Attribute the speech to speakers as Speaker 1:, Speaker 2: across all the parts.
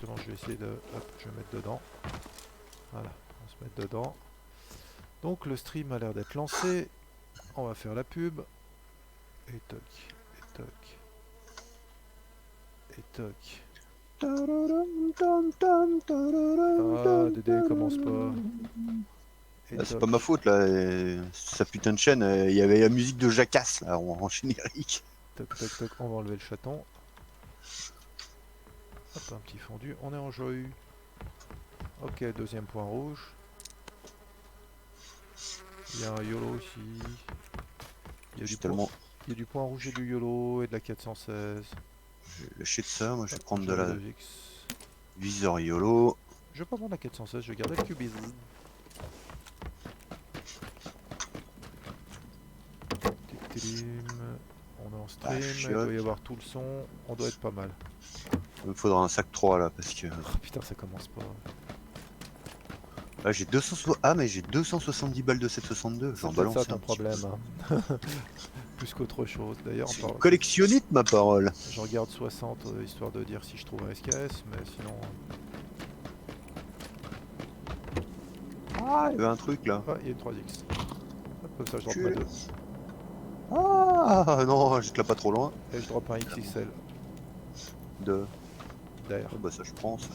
Speaker 1: justement, je vais essayer de... Hop, je vais mettre dedans. Voilà, on va se mettre dedans. Donc le stream a l'air d'être lancé. On va faire la pub. Et toc, et toc, et toc. Ah, Dédé, commence pas. Et
Speaker 2: Ah, c'est
Speaker 1: toc,
Speaker 2: pas ma faute là, sa putain de chaîne, il y avait la musique de Jacasse là en générique.
Speaker 1: toc, toc, toc. On va enlever le chaton. Hop, un petit fondu. On est en joue. Ok, deuxième point rouge. Il y a un YOLO aussi. Il y a
Speaker 2: J'ai
Speaker 1: du point,
Speaker 2: tellement
Speaker 1: il y a du point rouge et du YOLO et de la 416.
Speaker 2: lâché de ça, moi je vais
Speaker 1: Hop,
Speaker 2: prendre
Speaker 1: je
Speaker 2: de
Speaker 1: remets
Speaker 2: la
Speaker 1: 2X.
Speaker 2: viseur YOLO.
Speaker 1: Je vais pas prendre la 416, je vais garder le cubisme. On est en stream,
Speaker 2: Ah,
Speaker 1: il doit
Speaker 2: chiotte.
Speaker 1: y avoir tout le son, on doit être pas mal.
Speaker 2: Il me faudra un sac 3 là parce que
Speaker 1: Oh, putain, ça commence pas.
Speaker 2: là j'ai 200 ah mais j'ai 270 balles de 762,
Speaker 1: C'est
Speaker 2: j'en
Speaker 1: peut-être ça
Speaker 2: balance
Speaker 1: ton
Speaker 2: un petit peu.
Speaker 1: problème, hein. Plus qu'autre chose. D'ailleurs,
Speaker 2: C'est une collectionnite ma parole.
Speaker 1: je regarde 60 histoire de dire si je trouve un SKS, mais sinon.
Speaker 2: Ah, il y avait un truc là.
Speaker 1: Ah, il y a une 3X. Hop, comme ça, je drop ma
Speaker 2: Culé.
Speaker 1: 2.
Speaker 2: Ah non, j'étais là pas trop loin.
Speaker 1: Et je drop un XXL.
Speaker 2: De...
Speaker 1: D'air.
Speaker 2: Ah, bah ça je pense.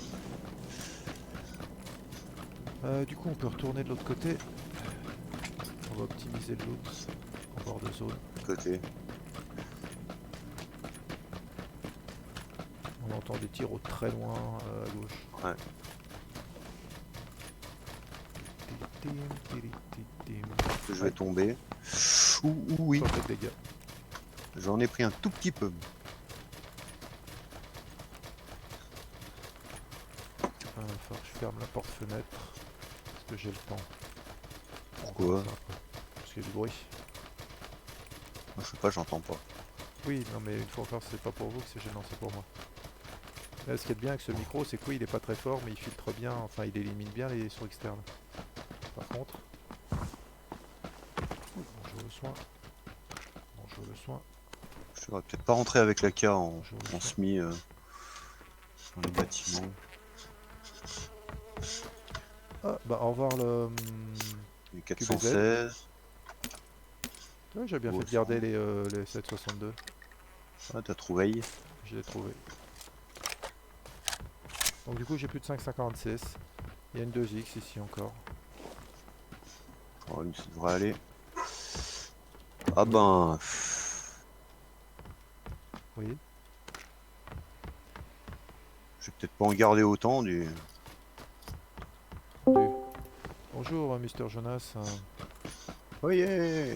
Speaker 1: Du coup, on peut retourner de l'autre côté. On va optimiser le loot en bord de zone.
Speaker 2: Côté.
Speaker 1: On entend des tirs au très loin à gauche.
Speaker 2: Ouais. Je vais tomber. Oui.
Speaker 1: Pas fait de dégâts.
Speaker 2: J'en ai pris un tout petit peu.
Speaker 1: Faut que je ferme la porte-fenêtre. Parce que j'ai le temps.
Speaker 2: Pourquoi?
Speaker 1: Parce qu'il y a du bruit.
Speaker 2: Je sais pas, j'entends pas.
Speaker 1: Oui, non mais une fois encore, c'est pas pour vous que c'est gênant, c'est pour moi. Là, ce qui est bien avec ce micro, c'est que oui, il est pas très fort, mais il filtre bien, enfin il élimine bien les sons externes. Par contre... Bonjour le soin. Bonjour le soin.
Speaker 2: Je devrais peut-être pas rentrer avec la K en
Speaker 1: Bonjour.
Speaker 2: semi dans les bâtiments.
Speaker 1: Ah, bah au revoir le...
Speaker 2: Les 416.
Speaker 1: Ouais, j'ai bien
Speaker 2: Oh,
Speaker 1: fait de garder les 762.
Speaker 2: Ah, t'as trouvé.
Speaker 1: Je l'ai trouvé. Donc du coup, j'ai plus de 5,56. Il y a une 2X ici encore.
Speaker 2: Oh, ça devrait aller. Ah ben...
Speaker 1: Oui.
Speaker 2: Je vais peut-être pas en garder autant du...
Speaker 1: Bonjour, Mister Jonas.
Speaker 2: Oh yeah.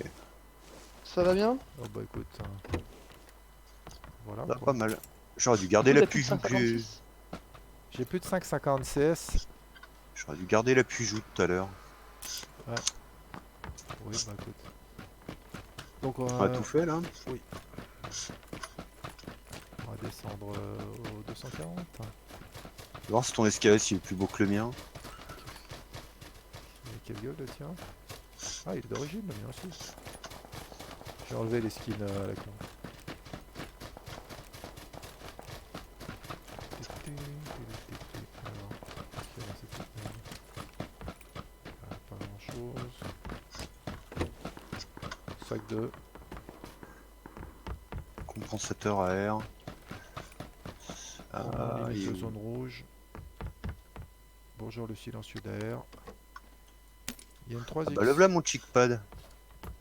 Speaker 3: Ça va bien?
Speaker 1: Oh bah écoute, voilà.
Speaker 2: Ah,
Speaker 1: Quoi.
Speaker 2: pas mal. J'aurais dû garder
Speaker 3: Du coup,
Speaker 2: la
Speaker 3: t'as plus de
Speaker 2: Pujou que j'ai...
Speaker 3: 5,56.
Speaker 1: J'ai plus de 5,56.
Speaker 2: J'aurais dû garder la Pujou tout à l'heure.
Speaker 1: Oui, bah écoute. Donc
Speaker 2: On a tout fait là.
Speaker 1: oui. On va descendre au 240.
Speaker 2: Voir si ton SKS il est plus beau que le mien.
Speaker 1: Et quelle gueule le tien? Ah, il est d'origine le mien aussi. J'ai enlevé les skins à la con. Alors, qu'est-ce qu'il y a dans cette petite merde? Ah, pas grand chose. Sac 2.
Speaker 2: Compensateur à air.
Speaker 1: On a
Speaker 2: Ah,
Speaker 1: limite
Speaker 2: il est
Speaker 1: de
Speaker 2: où?
Speaker 1: zone rouge. Bonjour le silencieux d'air. Il y a une 3X.
Speaker 2: Ah bah le voilà mon chickpad.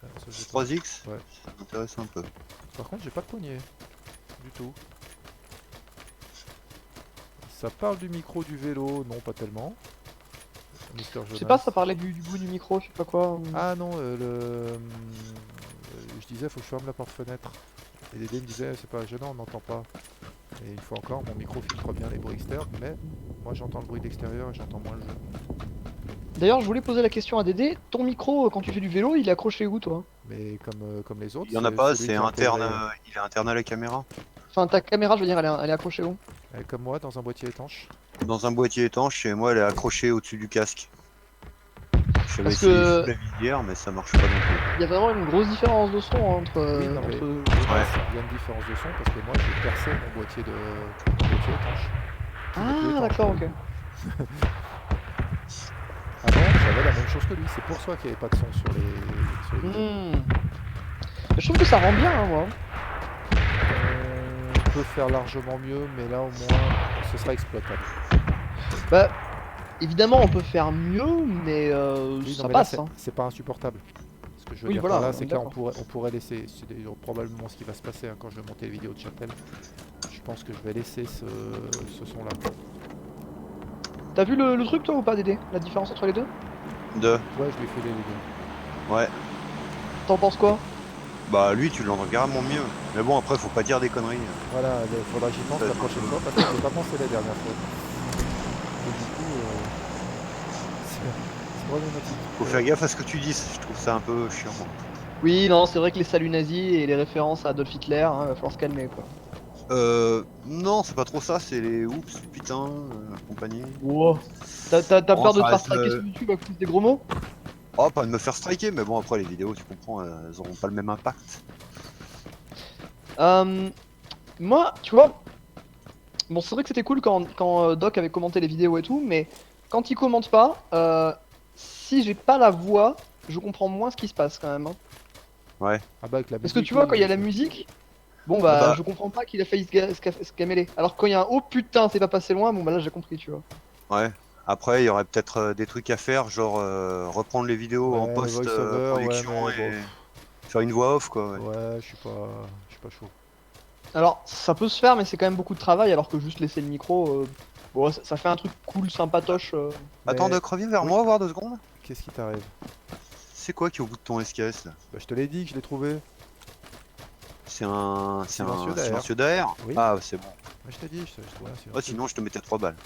Speaker 1: Ah, ça, j'ai pas.
Speaker 2: 3X.
Speaker 1: Ouais.
Speaker 2: Ça m'intéresse un peu.
Speaker 1: Par contre, j'ai pas de poignée. Du tout. Ça parle du micro du vélo, non pas tellement. Mister
Speaker 3: Je sais
Speaker 1: Jonas.
Speaker 3: pas, ça parlait du bout du micro, je sais pas quoi.
Speaker 1: Ah non, je disais faut que je ferme la porte-fenêtre. Et Dédé me disait c'est pas gênant, on n'entend pas. Et une fois encore, mon micro filtre bien les bruits externes, mais moi j'entends le bruit de l'extérieur et j'entends moins le jeu.
Speaker 3: D'ailleurs, je voulais poser la question à Dédé. Ton micro, quand tu fais du vélo, il est accroché où, toi?
Speaker 1: Mais comme les autres,
Speaker 2: Il y en a pas,
Speaker 1: celui
Speaker 2: c'est
Speaker 1: qui est
Speaker 2: interne.
Speaker 1: intégré,
Speaker 2: Il est interne à la caméra.
Speaker 3: Enfin, ta caméra, je veux dire, elle est accrochée où?
Speaker 1: comme moi, dans un boîtier étanche.
Speaker 2: Dans un boîtier étanche et moi elle est accrochée au-dessus du casque. J'avais
Speaker 3: Parce
Speaker 2: essayé
Speaker 3: que
Speaker 2: sous la visière mais ça marche pas non plus.
Speaker 3: il y a vraiment une grosse différence de son entre.
Speaker 1: Oui, non mais
Speaker 3: entre...
Speaker 1: Jonas, il y a une différence de son parce que moi j'ai percé mon boîtier étanche. qui mettent le
Speaker 3: Ah,
Speaker 1: temps.
Speaker 3: d'accord, ok.
Speaker 1: Avant, j'avais la même chose que lui. C'est pour ça qu'il n'y avait pas de son sur les vidéos.
Speaker 3: Je trouve que ça rend bien, hein, moi.
Speaker 1: On peut faire largement mieux, mais là au moins, ce sera exploitable.
Speaker 3: Bah, évidemment, on peut faire mieux, mais
Speaker 1: Oui, non,
Speaker 3: ça
Speaker 1: mais là,
Speaker 3: passe. Hein.
Speaker 1: c'est pas insupportable. Ce que je veux
Speaker 3: Oui,
Speaker 1: dire
Speaker 3: voilà,
Speaker 1: par là,
Speaker 3: on
Speaker 1: c'est
Speaker 3: est
Speaker 1: que là,
Speaker 3: d'accord.
Speaker 1: on pourrait laisser. C'est probablement ce qui va se passer hein, quand je vais monter les vidéos de Chapelle. Je pense que je vais laisser ce son-là.
Speaker 3: T'as vu le truc, toi, ou pas, Dédé? La différence entre les deux?
Speaker 2: De.
Speaker 1: Ouais, je lui ai fait les vidéos.
Speaker 2: Ouais.
Speaker 3: T'en penses quoi?
Speaker 2: Bah lui, tu l'entends carrément mieux. Mais bon, après, faut pas dire des conneries.
Speaker 1: Voilà, il faudra que j'y pense
Speaker 2: Ça,
Speaker 1: la
Speaker 2: c'est
Speaker 1: prochaine
Speaker 2: un peu-
Speaker 1: fois parce que je n'ai pas pensé la dernière fois. Et du coup, c'est problématique.
Speaker 2: Faut faire gaffe à ce que tu dis, je trouve ça un peu chiant.
Speaker 3: Oui, non, c'est vrai que les saluts nazis et les références à Adolf Hitler, hein, va falloir se calmer, quoi.
Speaker 2: Non, c'est pas trop ça, c'est les oups, putain, compagnie.
Speaker 3: Wow. T'as
Speaker 2: Bon,
Speaker 3: peur de
Speaker 2: ça
Speaker 3: te faire
Speaker 2: reste,
Speaker 3: striker sur YouTube à cause des gros mots?
Speaker 2: Oh, pas de me faire striker, mais bon, après, les vidéos, tu comprends, elles auront pas le même impact.
Speaker 3: Moi, tu vois, bon, c'est vrai que c'était cool quand Doc avait commenté les vidéos et tout, mais quand il commente pas, si j'ai pas la voix, je comprends moins ce qui se passe quand même. Hein.
Speaker 2: Ouais.
Speaker 1: Ah bah avec la
Speaker 3: Parce que
Speaker 1: musique,
Speaker 3: tu vois,
Speaker 1: oui,
Speaker 3: quand il y a
Speaker 1: oui,
Speaker 3: la
Speaker 1: ça-
Speaker 3: musique, bon
Speaker 2: Ah
Speaker 3: bah,
Speaker 2: bah.
Speaker 3: je comprends pas qu'il a failli se gameler. Alors quand il y a un oh putain, c'est pas passé loin, bon bah là j'ai compris, tu vois.
Speaker 2: Ouais. Après, il y aurait peut-être des trucs à faire, genre reprendre les vidéos en
Speaker 1: Ouais, le voice-over, ouais,
Speaker 2: post-production
Speaker 1: mais bon,
Speaker 2: et faire une voix off, quoi. Ouais.
Speaker 1: ouais, je suis pas chaud.
Speaker 3: Alors, ça peut se faire, mais c'est quand même beaucoup de travail, alors que juste laisser le micro, bon, ça fait un truc cool, sympatoche.
Speaker 2: Attends,
Speaker 1: Mais
Speaker 2: Doc, reviens vers
Speaker 1: oui.
Speaker 2: moi, voir 2 secondes.
Speaker 1: qu'est-ce qui t'arrive?
Speaker 2: C'est quoi qui est au bout de ton SKS là?
Speaker 1: Bah je te l'ai dit que je l'ai trouvé.
Speaker 2: C'est un
Speaker 1: Silencieux d'air.
Speaker 2: silencieux d'air.
Speaker 1: Oui.
Speaker 2: Ah, c'est bon.
Speaker 1: Ouais, je t'ai dit, je trouvais un
Speaker 2: Ouais,
Speaker 1: silencieux.
Speaker 2: sinon, je te mettais 3 balles.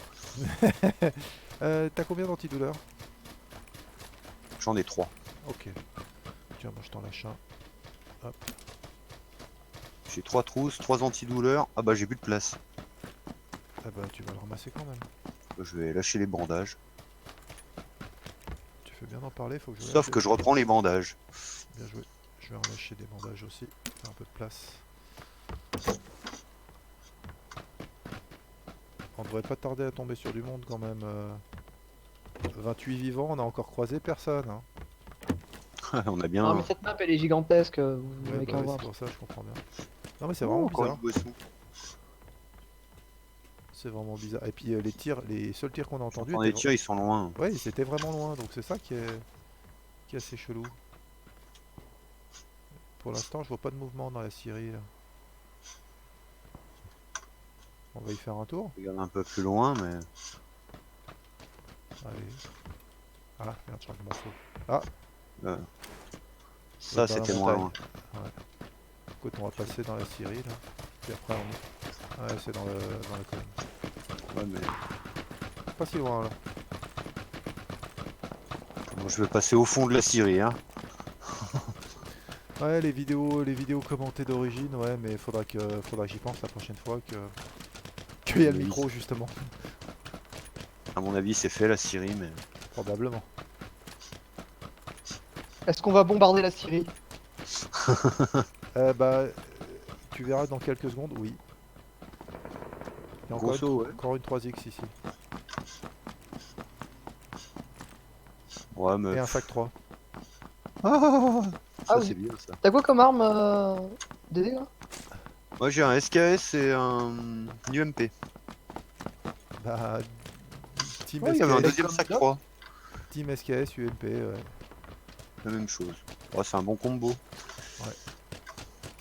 Speaker 1: T'as combien d'antidouleurs?
Speaker 2: J'en ai 3.
Speaker 1: Ok. Tiens, moi je t'en lâche un. Hop.
Speaker 2: J'ai 3 trousses, 3 antidouleurs. Ah bah, j'ai plus de place.
Speaker 1: Ah bah tu vas le ramasser quand même.
Speaker 2: Je vais lâcher les bandages.
Speaker 1: Tu fais bien d'en parler, faut que je
Speaker 2: Sauf
Speaker 1: lâche.
Speaker 2: que je reprends les bandages.
Speaker 1: Bien joué. Je vais en lâcher des bandages aussi. Faire un peu de place. On devrait pas tarder à tomber sur du monde quand même. 28 vivants, on a encore croisé personne. Hein.
Speaker 2: On a
Speaker 3: Non,
Speaker 2: bien.
Speaker 3: mais cette map elle est gigantesque, vous
Speaker 1: Ouais,
Speaker 3: n'avez
Speaker 1: bah
Speaker 3: qu'à
Speaker 1: ouais,
Speaker 3: voir.
Speaker 1: c'est pour ça, je comprends bien. Non mais c'est
Speaker 2: Oh,
Speaker 1: vraiment
Speaker 2: encore
Speaker 1: bizarre.
Speaker 2: une boisson.
Speaker 1: C'est vraiment bizarre. Et puis les tirs, les seuls tirs qu'on a entendus
Speaker 2: Quand
Speaker 1: étaient...
Speaker 2: les tirs, ils sont loin.
Speaker 1: Ouais, ils étaient vraiment loin, donc c'est ça qui est assez chelou. Pour l'instant, je vois pas de mouvement dans la Syrie là. On va y faire un tour.
Speaker 2: Je regarde un peu plus loin, mais.
Speaker 1: Allez. Ah, merde, je m'en fous. Ah,
Speaker 2: Ça,
Speaker 1: dans la
Speaker 2: c'était moins loin.
Speaker 1: montagne. Écoute, on va passer dans la Syrie là. Puis après, on... Ouais, c'est dans la colline.
Speaker 2: Ouais, mais.
Speaker 1: Pas si loin là.
Speaker 2: Bon, je vais passer au fond de la Syrie, hein.
Speaker 1: Ouais, les vidéos commentées d'origine, ouais, mais faudra que j'y pense la prochaine fois qu'il y a le
Speaker 2: Oui.
Speaker 1: micro justement.
Speaker 2: À mon avis, c'est fait la Syrie, mais.
Speaker 1: Probablement.
Speaker 3: Est-ce qu'on va bombarder la Syrie?
Speaker 1: Bah, tu verras dans quelques secondes, oui. Il y a encore,
Speaker 2: Grosso, ouais.
Speaker 1: encore une 3X ici.
Speaker 2: Ouais, mais.
Speaker 1: Et un fac 3.
Speaker 2: Ah, ça,
Speaker 3: Ah oui.
Speaker 2: c'est bien ça.
Speaker 3: T'as quoi comme arme, Dédé là?
Speaker 2: Moi, j'ai un SKS et un UMP.
Speaker 1: Bah, Team
Speaker 2: Ouais, il y avait un
Speaker 1: SKS,
Speaker 2: deuxième
Speaker 3: comme
Speaker 2: sac
Speaker 3: Doc.
Speaker 2: 3.
Speaker 1: Team SKS, UMP, ouais.
Speaker 2: La même chose. Ouais, c'est un bon combo.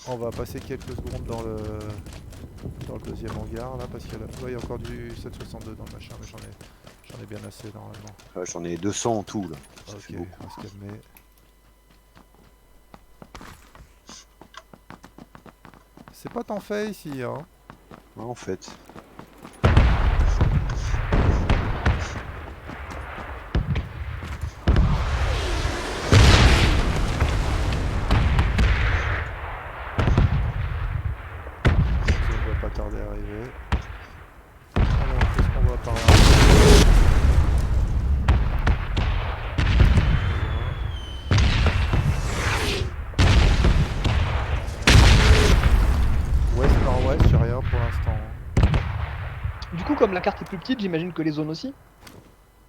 Speaker 1: On va passer quelques secondes dans le deuxième hangar là, parce qu'il y a, ouais, il y a encore du 762 dans le machin, mais j'en ai bien assez normalement.
Speaker 2: Ouais, j'en ai 200 en tout, là. Ça
Speaker 1: Ok,
Speaker 2: fait beaucoup.
Speaker 1: on va se calmer. C'est pas tant fait ici, hein.
Speaker 2: Ouais, en fait.
Speaker 1: Ça ne va pas tarder à arriver. Alors, qu'est-ce qu'on voit par là? Ouest, nord-ouest, j'ai rien pour l'instant.
Speaker 3: la carte est plus petite, j'imagine que les zones aussi.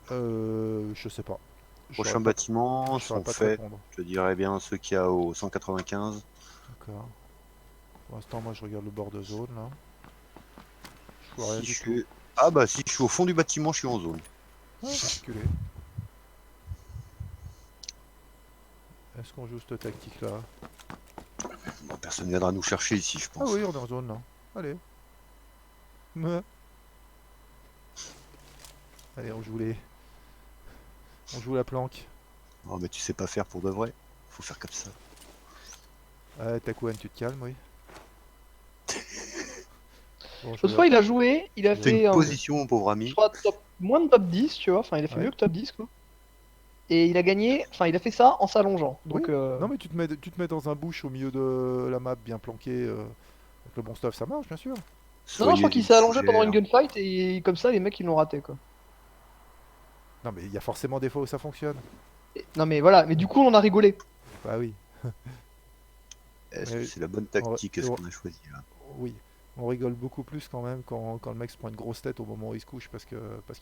Speaker 1: Je sais pas. Je
Speaker 2: Prochains
Speaker 1: saurais pas-
Speaker 2: bâtiments
Speaker 1: je saurais
Speaker 2: sont
Speaker 1: pas te
Speaker 2: faits,
Speaker 1: répondre.
Speaker 2: je te dirais bien ceux qu'il y a au 195.
Speaker 1: D'accord. Pour l'instant, moi je regarde le bord de zone là. Je vois rien
Speaker 2: Si
Speaker 1: du
Speaker 2: je
Speaker 1: tout.
Speaker 2: suis... Ah bah si je suis au fond du bâtiment, je suis en zone.
Speaker 1: Ah, reculé. Est-ce qu'on joue cette tactique là?
Speaker 2: Bon, personne ne viendra nous chercher ici, je
Speaker 1: Ah
Speaker 2: pense.
Speaker 1: oui, on est en zone là. Allez. Me. Allez, on joue la planque.
Speaker 2: Oh, mais tu sais pas faire pour de vrai. Faut faire comme ça.
Speaker 1: Ah, Takuan, tu te calmes, oui. Bon, je
Speaker 3: L'autre fois,
Speaker 1: regarde.
Speaker 3: il a joué, il a
Speaker 1: Ouais.
Speaker 2: T'as une
Speaker 3: fait,
Speaker 2: position, mon pauvre
Speaker 3: je
Speaker 2: ami.
Speaker 3: crois, moins de top 10, tu vois. Enfin, il a fait
Speaker 1: Ouais.
Speaker 3: mieux que top 10, quoi. Et il a gagné, enfin, il a fait ça en s'allongeant.
Speaker 1: Oui.
Speaker 3: Donc,
Speaker 1: Non, mais tu te mets dans un bush au milieu de la map, bien planqué, avec le bon stuff, ça marche, bien sûr.
Speaker 3: non, je crois
Speaker 2: Soyez
Speaker 3: qu'il
Speaker 2: une
Speaker 3: s'est allongé pendant une
Speaker 2: fougère.
Speaker 3: gunfight et comme ça, les mecs, ils l'ont raté, quoi.
Speaker 1: Non, mais il y a forcément des fois où ça fonctionne.
Speaker 3: Non, mais voilà, mais du coup, on a rigolé.
Speaker 1: Bah oui.
Speaker 2: Est-ce que
Speaker 1: Mais
Speaker 2: c'est la bonne
Speaker 1: on-
Speaker 2: tactique? Est-ce
Speaker 1: on-
Speaker 2: qu'on a choisi là?
Speaker 1: oui. On rigole beaucoup plus quand même quand le mec se prend une grosse tête au moment où il se couche parce qu'il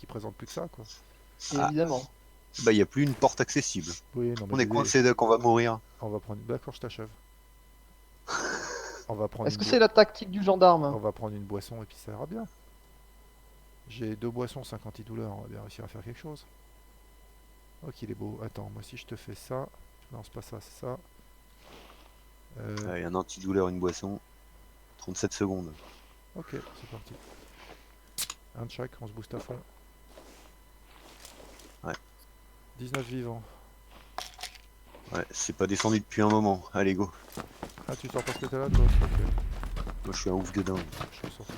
Speaker 1: présente plus que ça, quoi.
Speaker 2: Ah,
Speaker 3: Évidemment.
Speaker 2: bah y a plus une porte accessible.
Speaker 1: Oui, non, mais
Speaker 2: On est coincé dès qu'on va mourir.
Speaker 1: on va prendre. D'accord, je t'achève. On va prendre
Speaker 3: Est-ce
Speaker 1: une
Speaker 3: que
Speaker 1: bo-
Speaker 3: c'est la tactique du gendarme?
Speaker 1: on va prendre une boisson et puis ça ira bien. J'ai 2 boissons, 50 antidouleurs, on va bien réussir à faire quelque chose. Oh, qu'il est beau. Attends, moi si je te fais ça. Non, c'est pas ça, c'est ça.
Speaker 2: Allez, un antidouleur, une boisson. 37 secondes.
Speaker 1: Ok, c'est parti. Un de chaque, on se booste à fond.
Speaker 2: Ouais.
Speaker 1: 19 vivants.
Speaker 2: Ouais, c'est pas descendu depuis un moment. Allez, go.
Speaker 1: Ah, tu sors parce que t'es là, toi? Ok,
Speaker 2: Moi, je suis un ouf de dingue.
Speaker 1: je suis sorti.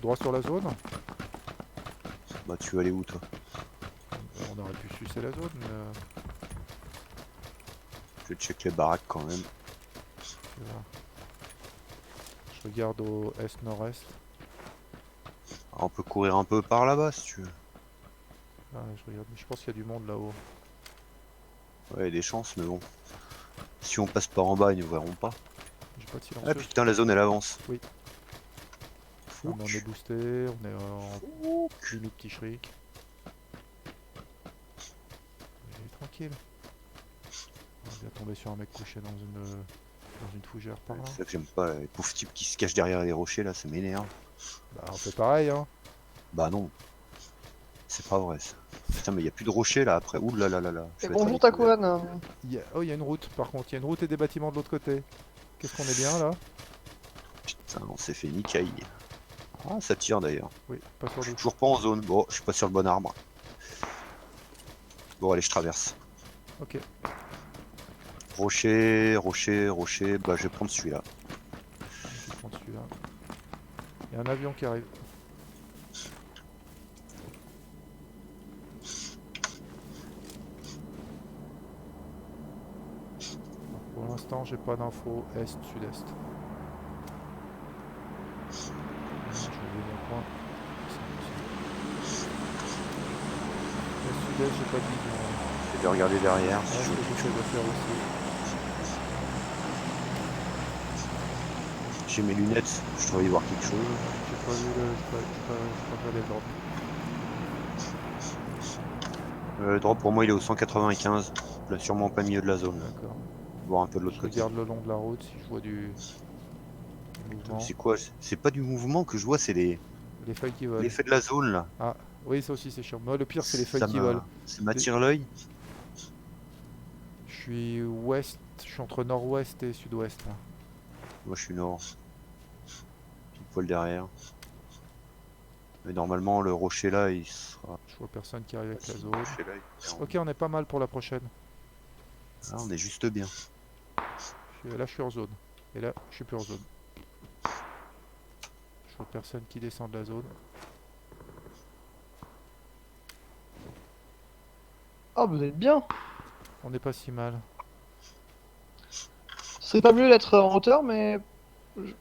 Speaker 1: Droit sur la zone.
Speaker 2: Bah, tu vas aller où, toi?
Speaker 1: On aurait pu sucer la zone, mais
Speaker 2: Je vais check les baraques quand même.
Speaker 1: je vais voir. Je regarde au est-nord-est.
Speaker 2: Alors, on peut courir un peu par là-bas si tu veux.
Speaker 1: Ah, je regarde, mais je pense qu'il y a du monde là-haut.
Speaker 2: Ouais, y a des chances, mais bon. Si on passe par en bas, ils ne verront pas.
Speaker 1: J'ai pas de
Speaker 2: Ah
Speaker 1: silencieux.
Speaker 2: putain, la zone elle avance.
Speaker 1: Oui. Ah, mais on est boosté, on est en limite petit shriek. Il est tranquille. On va bien tomber sur un mec couché dans une fougère par là.
Speaker 2: C'est ça que j'aime pas, les pauvres types qui se cachent derrière les rochers là, ça m'énerve.
Speaker 1: Bah, on fait pareil, hein.
Speaker 2: Bah non. C'est pas vrai ça. Putain, mais y a plus de rochers là après. Ouh là là là là. Je
Speaker 3: Et
Speaker 2: vais être à
Speaker 3: bonjour
Speaker 2: découvert.
Speaker 3: Takuan.
Speaker 1: Oh, il y a une route par contre. Il y a une route et des bâtiments de l'autre côté. Qu'est-ce qu'on est bien là?
Speaker 2: Putain, on s'est fait nicaille. Ah, ça tire d'ailleurs.
Speaker 1: Oui, pas sur
Speaker 2: Je suis
Speaker 1: doute.
Speaker 2: toujours pas en zone. Bon, je suis pas sur le bon arbre. Bon, allez, je traverse.
Speaker 1: Ok.
Speaker 2: Rocher, rocher, rocher. Bah, je vais prendre celui-là.
Speaker 1: Je vais prendre celui-là. Il y a un avion qui arrive. Alors, pour l'instant, j'ai pas d'infos est-sud-est. Je vais mon coin. Est-sud-est, j'ai pas de vision.
Speaker 2: Je vais regarder derrière si
Speaker 1: Ouais,
Speaker 2: je
Speaker 1: ce
Speaker 2: vois
Speaker 1: que
Speaker 2: quelque
Speaker 1: j'essaie
Speaker 2: chose.
Speaker 1: de faire aussi.
Speaker 2: J'ai mes lunettes, je devrais y voir quelque chose.
Speaker 1: J'ai pas vu j'ai pas regardé le drop.
Speaker 2: Le drop pour moi il est au 195. Là, sûrement en plein milieu de la zone. Là.
Speaker 1: D'accord.
Speaker 2: Voir un peu de l'autre
Speaker 1: Je
Speaker 2: côté.
Speaker 1: regarde le long de la route si je vois du mouvement.
Speaker 2: C'est quoi? C'est pas du mouvement que je vois, c'est
Speaker 1: Les feuilles qui volent.
Speaker 2: l'effet de la zone là.
Speaker 1: Ah, oui, ça aussi c'est chiant. Moi, le pire, c'est les feuilles
Speaker 2: Ça
Speaker 1: qui volent.
Speaker 2: ça m'attire l'œil.
Speaker 1: Je suis ouest, je suis entre nord-ouest et sud-ouest là.
Speaker 2: Moi je suis nord. Pile poil derrière. Mais normalement le rocher là il sera.
Speaker 1: Je vois personne qui arrive avec la
Speaker 2: Le
Speaker 1: zone.
Speaker 2: rocher, là, il sera en-
Speaker 1: Ok, on est pas mal pour la prochaine.
Speaker 2: Ah, on est juste bien.
Speaker 1: Là, je suis en zone. Et là, je suis plus en zone. Je vois personne qui descend de la zone.
Speaker 3: Ah, vous êtes bien.
Speaker 1: On n'est pas si mal.
Speaker 3: Ce serait pas mieux d'être en hauteur, mais.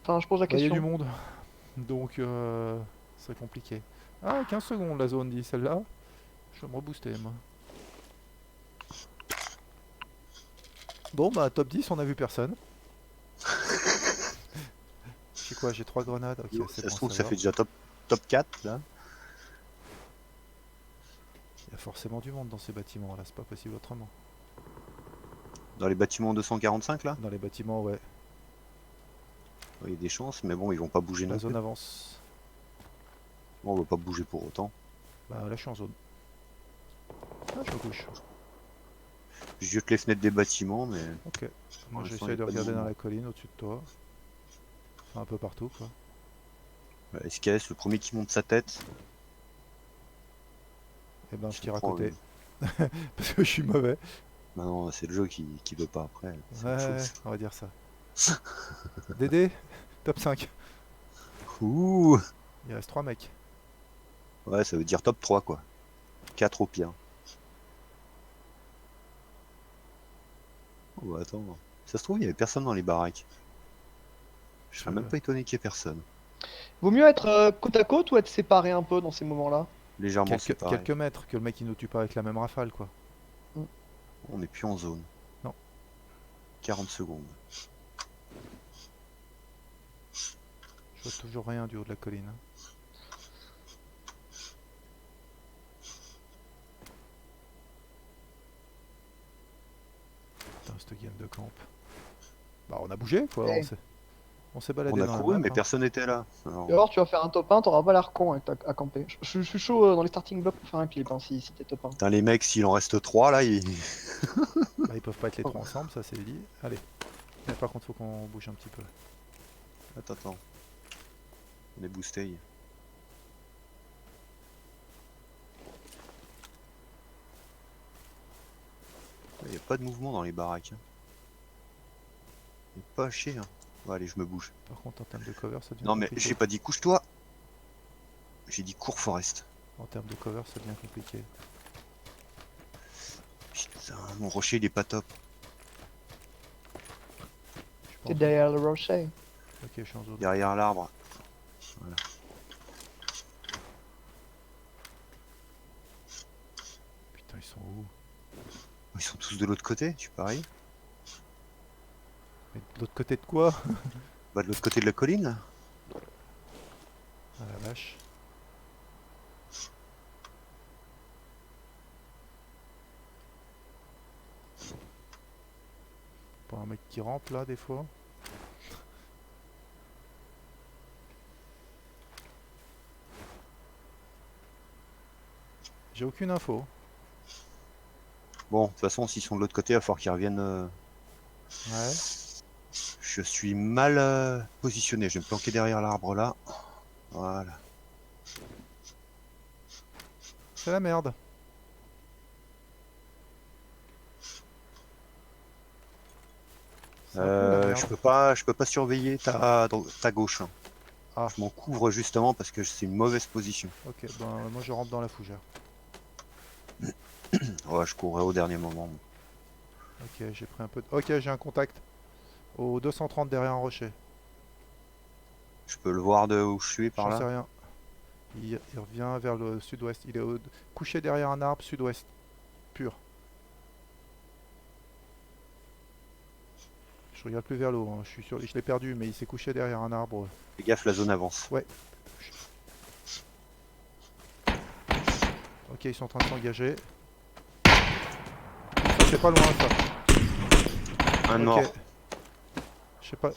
Speaker 3: Enfin, je pose la
Speaker 1: Bah, il y a
Speaker 3: question.
Speaker 1: du monde. Donc, c'est compliqué. Ah, 15 secondes la zone dit celle-là. Je vais me rebooster moi. Bon, bah, top 10, on a vu personne. J'ai quoi? J'ai 3 grenades. Ok, c'est
Speaker 2: Ça
Speaker 1: bon,
Speaker 2: se trouve
Speaker 1: ça
Speaker 2: ça
Speaker 1: va.
Speaker 2: fait déjà top. top 4 là.
Speaker 1: Il y a forcément du monde dans ces bâtiments là, c'est pas possible autrement.
Speaker 2: Dans les bâtiments 245 là.
Speaker 1: Dans les bâtiments, ouais.
Speaker 2: Il y a des chances, mais bon, ils vont pas bouger
Speaker 1: La
Speaker 2: non plus.
Speaker 1: zone avance.
Speaker 2: Bon, on va pas bouger pour autant.
Speaker 1: Bah là je suis en zone. Ah, je me couche.
Speaker 2: Je jette les fenêtres des bâtiments, mais
Speaker 1: Ok. Moi
Speaker 2: l'instant, il y
Speaker 1: j'essaie
Speaker 2: a
Speaker 1: de
Speaker 2: pas de
Speaker 1: regarder dans
Speaker 2: mouvement.
Speaker 1: la colline au-dessus de toi. Enfin un peu partout quoi.
Speaker 2: SKS, le premier qui monte sa tête.
Speaker 1: Et ben je
Speaker 2: te
Speaker 1: tire à
Speaker 2: prends,
Speaker 1: côté. Parce que je suis mauvais.
Speaker 2: Bah non, c'est le jeu qui veut pas après. C'est autre
Speaker 1: Ouais,
Speaker 2: chose.
Speaker 1: on va dire ça. Dédé, top 5.
Speaker 2: Ouh.
Speaker 1: Il reste 3 mecs.
Speaker 2: Ouais, ça veut dire top 3 quoi. 4 au pire. Oh bah attends. Ça se trouve, il y avait personne dans les baraques. Je serais même pas étonné qu'il y ait personne.
Speaker 3: Vaut mieux être côte à côte ou être séparé un peu dans ces moments-là?
Speaker 2: Légèrement séparés.
Speaker 1: Quelques mètres, que le mec il nous tue pas avec la même rafale quoi.
Speaker 2: On n'est plus en zone.
Speaker 1: Non.
Speaker 2: 40 secondes.
Speaker 1: Je vois toujours rien du haut de la colline. Putain, cette game de camp. Bah on a bougé quoi,
Speaker 3: Ouais.
Speaker 1: on s'est baladé
Speaker 2: On a
Speaker 1: dans la
Speaker 2: couru,
Speaker 1: map,
Speaker 2: mais
Speaker 1: hein.
Speaker 2: personne n'était là. Alors,
Speaker 3: Et alors tu vas faire un top 1, t'auras pas l'air con à camper. Je suis chaud dans les starting blocks pour faire un clip hein, si t'es top 1.
Speaker 2: putain, les mecs, s'il en reste 3 là,
Speaker 1: Bah, ils peuvent pas être les trois ensemble, ça c'est dit. Allez. Mais par contre faut qu'on bouge un petit peu.
Speaker 2: Attends. On est boosté. Il n'y a pas de mouvement dans les baraques. Hein. Il y a pas à chier. Hein. Bon, allez, je me bouge.
Speaker 1: Par contre en termes de cover ça devient
Speaker 2: Non mais
Speaker 1: compliqué.
Speaker 2: j'ai pas dit couche-toi. J'ai dit cours Forest.
Speaker 1: En termes de cover ça devient compliqué.
Speaker 2: Putain, mon rocher il est pas top.
Speaker 1: Je
Speaker 3: T'es
Speaker 1: pense.
Speaker 3: derrière le rocher.
Speaker 1: Ok je suis en zone.
Speaker 2: Derrière l'arbre.
Speaker 1: Putain ils sont où?
Speaker 2: Ils sont tous de l'autre côté, tu paries?
Speaker 1: Mais de l'autre côté de quoi?
Speaker 2: Bah de l'autre côté de la colline là.
Speaker 1: Ah la vache. Pas un mec qui rampe là des fois. J'ai aucune info.
Speaker 2: Bon, de toute façon, s'ils sont de l'autre côté, il va falloir qu'ils reviennent.
Speaker 1: Ouais.
Speaker 2: Je suis mal positionné. Je vais me planquer derrière l'arbre là. Voilà.
Speaker 1: C'est la merde. C'est un peu la merde.
Speaker 2: Je peux pas surveiller ta gauche. Hein.
Speaker 1: Ah.
Speaker 2: Je m'en couvre justement parce que c'est une mauvaise position.
Speaker 1: Ok, ben moi je rentre dans la fougère.
Speaker 2: Ouais, je courrais au dernier moment.
Speaker 1: Ok, j'ai pris un peu de... Ok, j'ai un contact. Au 230 derrière un rocher.
Speaker 2: Je peux le voir de où je suis par
Speaker 1: J'en sais
Speaker 2: là.
Speaker 1: rien. Il revient vers le sud-ouest. Il est couché derrière un arbre sud-ouest. Pur. Je regarde plus vers l'eau. Hein. Je suis sûr, je l'ai perdu, mais il s'est couché derrière un arbre.
Speaker 2: Fais gaffe, la zone avance.
Speaker 1: Ok, ils sont en train de s'engager. Ça, c'est pas loin ça.
Speaker 2: Un
Speaker 1: Ok.
Speaker 2: mort.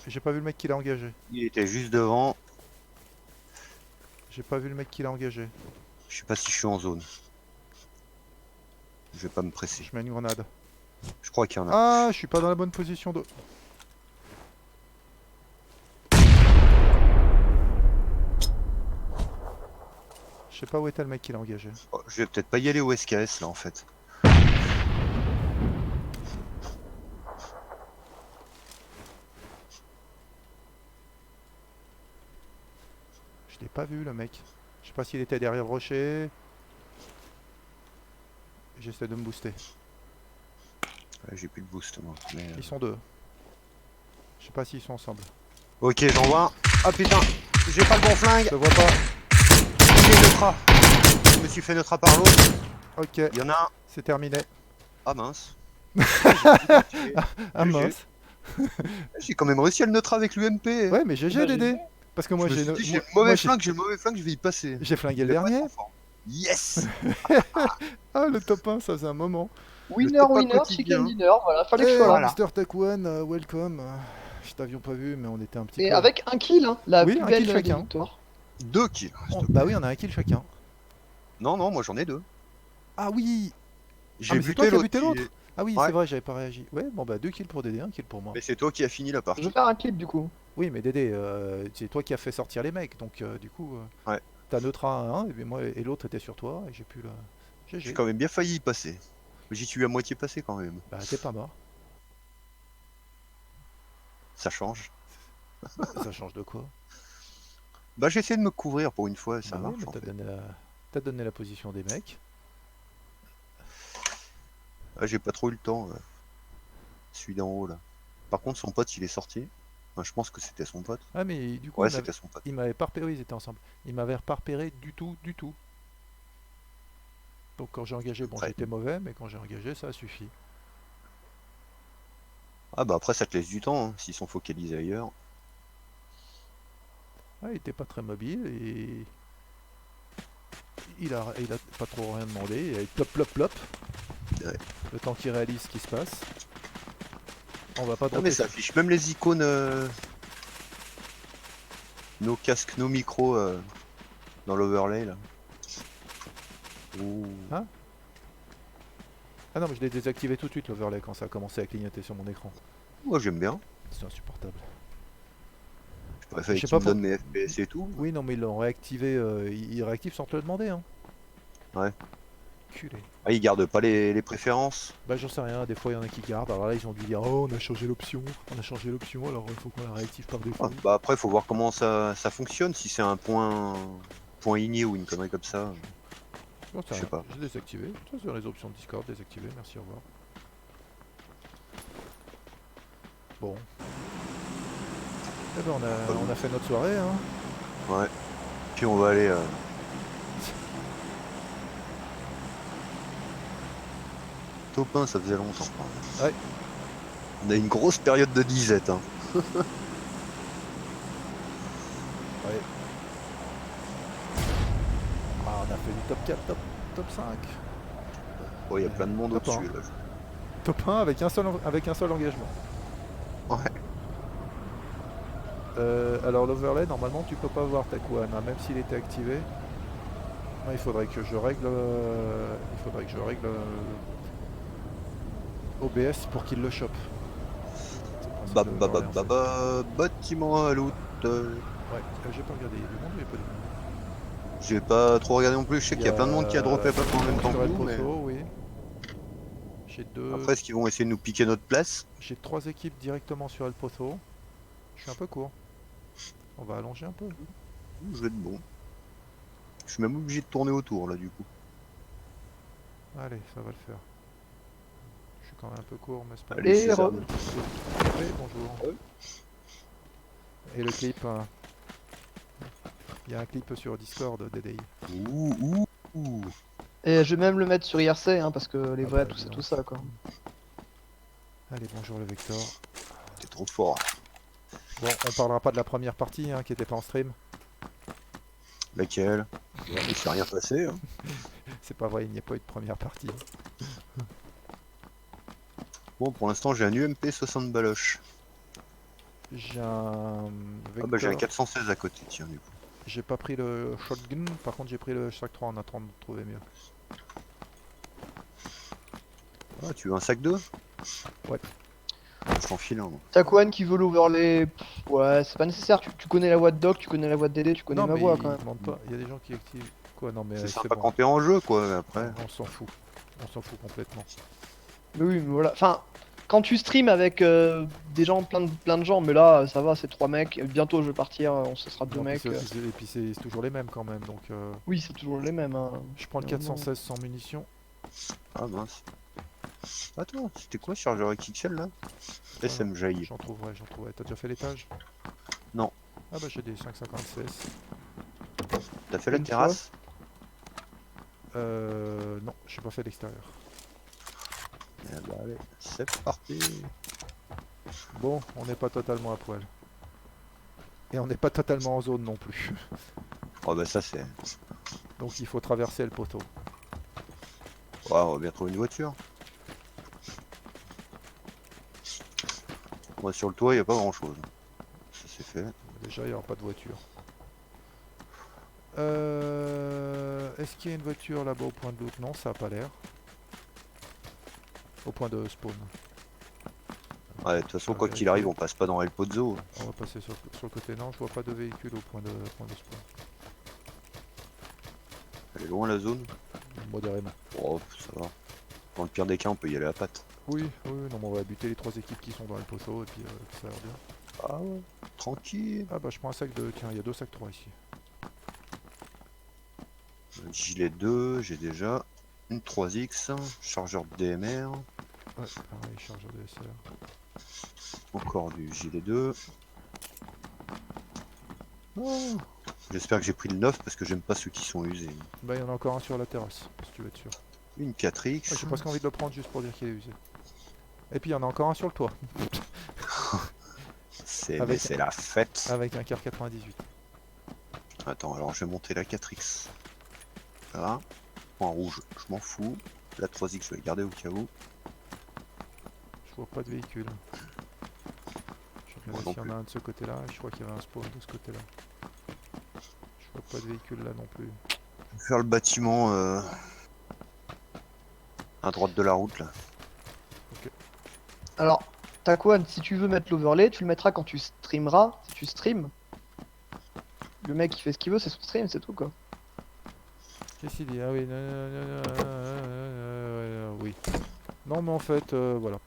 Speaker 1: J'ai pas vu le mec qui l'a engagé.
Speaker 2: Il était juste devant.
Speaker 1: J'ai pas vu le mec qui l'a engagé.
Speaker 2: Je sais pas si je suis en zone. Je vais pas me presser.
Speaker 1: Je mets une grenade.
Speaker 2: Je crois qu'il y en a.
Speaker 1: Ah, je suis pas dans la bonne position de... Je sais pas où était le mec qui l'a engagé.
Speaker 2: Oh, je vais peut-être pas y aller au SKS là en fait.
Speaker 1: Je l'ai pas vu le mec. Je sais pas s'il était derrière le rocher. J'essaie de me booster.
Speaker 2: Ouais, j'ai plus de boost moi. Mais,
Speaker 1: Ils sont deux. Je sais pas s'ils sont ensemble.
Speaker 2: Ok, j'en vois un. Ah putain, j'ai pas le bon flingue.
Speaker 1: Je le vois pas.
Speaker 2: J'ai neutra. Je me suis fait neutra par l'autre.
Speaker 1: Ok,
Speaker 2: Il y en a un.
Speaker 1: c'est terminé.
Speaker 2: Ah mince.
Speaker 1: Ah
Speaker 2: GG.
Speaker 1: mince.
Speaker 2: J'ai quand même réussi à le neutra avec l'UMP.
Speaker 1: Ouais, mais GG
Speaker 3: Bah,
Speaker 1: Dédé. Parce que moi
Speaker 2: Je me
Speaker 1: j'ai
Speaker 2: suis
Speaker 1: no-
Speaker 2: dit, j'ai
Speaker 1: moi-
Speaker 2: le mauvais
Speaker 1: moi,
Speaker 2: flingue, j'ai le mauvais flingue, je vais y passer.
Speaker 1: j'ai flingué le
Speaker 2: Je vais pas
Speaker 1: dernier.
Speaker 2: être en forme. Yes.
Speaker 1: Ah, le top 1, ça faisait un moment.
Speaker 3: Winner,
Speaker 2: top un
Speaker 3: winner, chicken
Speaker 2: quotidien.
Speaker 3: dinner, voilà, fallait que je
Speaker 1: Eh,
Speaker 3: sois là.
Speaker 2: Voilà.
Speaker 1: Mister Taquan, welcome. Je t'avions pas vu, mais on était un petit
Speaker 3: Et
Speaker 1: peu.
Speaker 3: avec un kill, hein, la
Speaker 1: Oui,
Speaker 3: plus
Speaker 1: un kill
Speaker 3: belle des
Speaker 1: chacun.
Speaker 3: victoires.
Speaker 2: 2 kills, s'il te
Speaker 1: Bah
Speaker 2: plaît.
Speaker 1: oui, on a un kill chacun.
Speaker 2: Non, non, moi j'en ai 2.
Speaker 1: Ah oui. Ah,
Speaker 2: J'ai
Speaker 1: mais c'est toi
Speaker 2: buté
Speaker 1: qui as
Speaker 2: l'autre.
Speaker 1: buté l'autre. Ah oui,
Speaker 2: Ouais.
Speaker 1: c'est vrai, j'avais pas réagi. Ouais, bon bah 2 kills pour Dédé, 1 kill pour moi.
Speaker 2: Mais c'est toi qui as fini la
Speaker 3: Je
Speaker 2: partie.
Speaker 3: vais faire un clip du coup.
Speaker 1: Oui, mais Dédé, c'est toi qui as fait sortir les mecs, donc du coup,
Speaker 2: Ouais.
Speaker 1: t'as neutre à un, et puis moi et l'autre était sur toi, et j'ai pu le.
Speaker 2: J'ai
Speaker 1: GG.
Speaker 2: quand même bien failli y passer. J'y suis à moitié passé quand même.
Speaker 1: Bah t'es pas mort.
Speaker 2: Ça change.
Speaker 1: Ça change de quoi?
Speaker 2: Bah j'essaie de me couvrir pour une fois, ça
Speaker 1: Bah oui,
Speaker 2: marche
Speaker 1: mais
Speaker 2: en
Speaker 1: t'as
Speaker 2: fait.
Speaker 1: donné la position des mecs.
Speaker 2: Ah, j'ai pas trop eu le temps. Celui d'en haut là. Par contre son pote il est sorti. Enfin, je pense que c'était son pote.
Speaker 1: Ah mais du coup
Speaker 2: Ouais, c'était son pote.
Speaker 1: il m'avait pas repéré, ils étaient ensemble. Il m'avait pas repéré du tout, du tout. Donc quand j'ai engagé, bon
Speaker 2: Ouais.
Speaker 1: j'étais mauvais, mais quand j'ai engagé, ça a suffi.
Speaker 2: Ah bah après ça te laisse du temps hein, s'ils sont focalisés ailleurs.
Speaker 1: Ouais, il était pas très mobile et il a pas trop rien demandé. Et plop plop plop.
Speaker 2: Ouais.
Speaker 1: Le temps qu'il réalise ce qui se passe. On va pas
Speaker 2: Ah
Speaker 1: dropper.
Speaker 2: mais ça affiche même les icônes. Nos casques, nos micros dans l'overlay là. Ouh.
Speaker 1: Ah non, mais je l'ai désactivé tout de suite l'overlay quand ça a commencé à clignoter sur mon écran.
Speaker 2: Moi j'aime bien.
Speaker 1: C'est insupportable.
Speaker 2: Je préfère
Speaker 1: Je sais
Speaker 2: qu'ils me
Speaker 1: pas
Speaker 2: donnent mes FPS et tout.
Speaker 1: Oui, non, mais ils l'ont réactivé. Il réactive sans te le demander, hein.
Speaker 2: Ouais.
Speaker 1: Culé.
Speaker 2: Ah ils gardent pas les préférences.
Speaker 1: Bah, j'en sais rien, des fois il y en a qui gardent. Alors là, ils ont dû dire oh, on a changé l'option. On a changé l'option, alors il faut qu'on la réactive par défaut.
Speaker 2: Ah, bah après faut voir comment ça fonctionne, si c'est un point igné ou une connerie comme ça.
Speaker 1: Bon,
Speaker 2: Je sais pas.
Speaker 1: J'ai désactivé. Ça, c'est dans les options de Discord, désactivé. Merci, au revoir. Bon. Eh ben, on a fait notre soirée, hein.
Speaker 2: Ouais. Puis on va aller. Top 1, ça faisait longtemps.
Speaker 1: Ouais.
Speaker 2: On a une grosse période de disette. Hein.
Speaker 1: Ouais. Ah, on a fait du top 4, top 5.
Speaker 2: Oh, il y a plein de monde
Speaker 1: Top
Speaker 2: au-dessus.
Speaker 1: 1.
Speaker 2: Là.
Speaker 1: Top 1 avec un seul engagement.
Speaker 2: Ouais.
Speaker 1: Alors l'overlay, normalement tu peux pas voir Taquan, hein, même s'il était activé. Non, il faudrait que je règle OBS pour qu'il le chope. C'est le principe de l'overlay, en fait.
Speaker 2: Bâtiment à loot.
Speaker 1: Ouais, j'ai pas regardé, il y a du monde ou il y a pas du monde?
Speaker 2: J'ai pas trop regardé non plus, je sais qu'il y a plein de monde qui a droppé pas en même temps que
Speaker 1: sur El
Speaker 2: nous, mais
Speaker 1: Pozo, oui. J'ai deux.
Speaker 2: après est-ce qu'ils vont essayer de nous piquer notre place?
Speaker 1: J'ai 3 équipes directement sur El Pozo. Je suis un peu court. On va allonger un peu.
Speaker 2: Je vais être bon. Je suis même obligé de tourner autour là du coup.
Speaker 1: Allez, ça va le faire. Je suis quand même un peu court, mais c'est pas
Speaker 2: Allez,
Speaker 3: Et
Speaker 2: c'est ça.
Speaker 3: Rob.
Speaker 1: Oui, bonjour.
Speaker 2: Ouais.
Speaker 1: Et le clip, il y a un clip sur Discord d'EDI.
Speaker 2: Ouh.
Speaker 3: Et je vais même le mettre sur IRC, hein, parce que les
Speaker 1: Ah
Speaker 3: vrais,
Speaker 1: bah,
Speaker 3: tout ça quoi.
Speaker 1: Allez, bonjour le Vector.
Speaker 2: T'es trop fort.
Speaker 1: Bon, on parlera pas de la première partie qui était pas en stream.
Speaker 2: Laquelle? Il s'est rien passé. Hein.
Speaker 1: C'est pas vrai, il n'y a pas eu de première partie.
Speaker 2: Bon, pour l'instant j'ai un UMP 60 baloches.
Speaker 1: J'ai un
Speaker 2: Ah bah j'ai un
Speaker 1: Vector.
Speaker 2: 416 à côté, tiens du coup.
Speaker 1: J'ai pas pris le shotgun, par contre j'ai pris le Shack 3 en attendant de trouver mieux.
Speaker 2: Ah, tu veux un sac 2?
Speaker 1: Ouais.
Speaker 2: Je t'en file un. Moi.
Speaker 3: Taquan qui veut l'overlay, ouais, c'est pas nécessaire. Tu connais la voix de Doc, tu connais la voix de Dédé, tu connais
Speaker 1: Non,
Speaker 3: ma
Speaker 1: mais
Speaker 3: voix
Speaker 1: il
Speaker 3: quand même.
Speaker 1: demande pas. Il y a des gens qui activent. Quoi, non, mais
Speaker 2: C'est
Speaker 1: c'est
Speaker 2: sympa
Speaker 1: bon.
Speaker 2: quand t'es en jeu quoi, mais après.
Speaker 1: On s'en fout. On s'en fout complètement.
Speaker 3: Mais oui, mais voilà. Enfin, quand tu stream avec des gens, plein de gens, mais là, ça va, c'est 3 mecs. Bientôt, je vais partir, ce sera 2
Speaker 1: Non, puis
Speaker 3: mecs.
Speaker 1: et puis c'est toujours les mêmes quand même. Donc
Speaker 3: Oui, c'est toujours les mêmes. Hein.
Speaker 1: je prends le
Speaker 3: Non,
Speaker 1: 416 sans munitions.
Speaker 2: Ah mince. Attends, c'était quoi chargeur XXL là? SMJ.
Speaker 1: J'en trouverai. T'as déjà fait l'étage?
Speaker 2: Non.
Speaker 1: Ah bah j'ai des 556.
Speaker 2: T'as fait la
Speaker 3: Une
Speaker 2: terrasse?
Speaker 1: Non, j'ai pas fait l'extérieur.
Speaker 2: Eh bah allez, c'est parti.
Speaker 1: Bon, on n'est pas totalement à poil. Et on n'est pas totalement en zone non plus.
Speaker 2: Oh bah ça c'est...
Speaker 1: Donc il faut traverser le poteau.
Speaker 2: Ouais, on va bien trouver une voiture. Moi sur le toit, il n'y a pas grand chose. Ça c'est fait.
Speaker 1: Déjà, il n'y aura pas de voiture. Est-ce qu'il y a une voiture là-bas au point de loot? Non, ça n'a pas l'air. Au point de spawn.
Speaker 2: Ouais, de toute façon,
Speaker 1: Ah,
Speaker 2: quoi qu'il arrive, on passe pas dans El Pozo.
Speaker 1: On va passer sur le côté. Non, je vois pas de véhicule au point de spawn.
Speaker 2: Elle est loin la zone.
Speaker 1: Modérément.
Speaker 2: Oh, ça va. Dans le pire des cas, on peut y aller à patte.
Speaker 1: Oui, oui, non, mais on va buter les 3 équipes qui sont dans le poteau et puis ça a l'air bien.
Speaker 2: Ah ouais. Tranquille.
Speaker 1: Ah bah je prends un sac de... Tiens, il y a 2 sacs 3 ici.
Speaker 2: Gilet 2, j'ai déjà. Une 3X, chargeur de DMR,
Speaker 1: Ouais, pareil, chargeur de SR.
Speaker 2: encore du gilet 2. Oh. J'espère que j'ai pris le 9 parce que j'aime pas ceux qui sont usés.
Speaker 1: Bah il y en a encore un sur la terrasse, si tu veux être sûr.
Speaker 2: Une
Speaker 1: Ah,
Speaker 2: 4X.
Speaker 1: j'ai presque envie de le prendre juste pour dire qu'il est usé. Et puis il y en a encore un sur le toit,
Speaker 2: C'est
Speaker 1: Avec-
Speaker 2: c'est la fête.
Speaker 1: avec un car 98.
Speaker 2: Attends, alors je vais monter la 4X. Là. En rouge, je m'en fous. La 3X, je vais la garder au cas où.
Speaker 1: Je vois pas de véhicule. Je
Speaker 2: Moi
Speaker 1: regarde
Speaker 2: non
Speaker 1: s'il y en
Speaker 2: plus.
Speaker 1: a un de ce côté-là, et je crois qu'il y avait un spawn de ce côté-là. Je vois pas de véhicule là non plus.
Speaker 2: Je vais faire le bâtiment à droite de la route là.
Speaker 3: Alors, Taquan, si tu veux mettre l'overlay, tu le mettras quand tu streameras. Si tu streams, le mec il fait ce qu'il veut, c'est son stream, c'est tout quoi.
Speaker 1: Qu'est-ce qu'il dit? Ah oui, oui. Non mais en fait, voilà.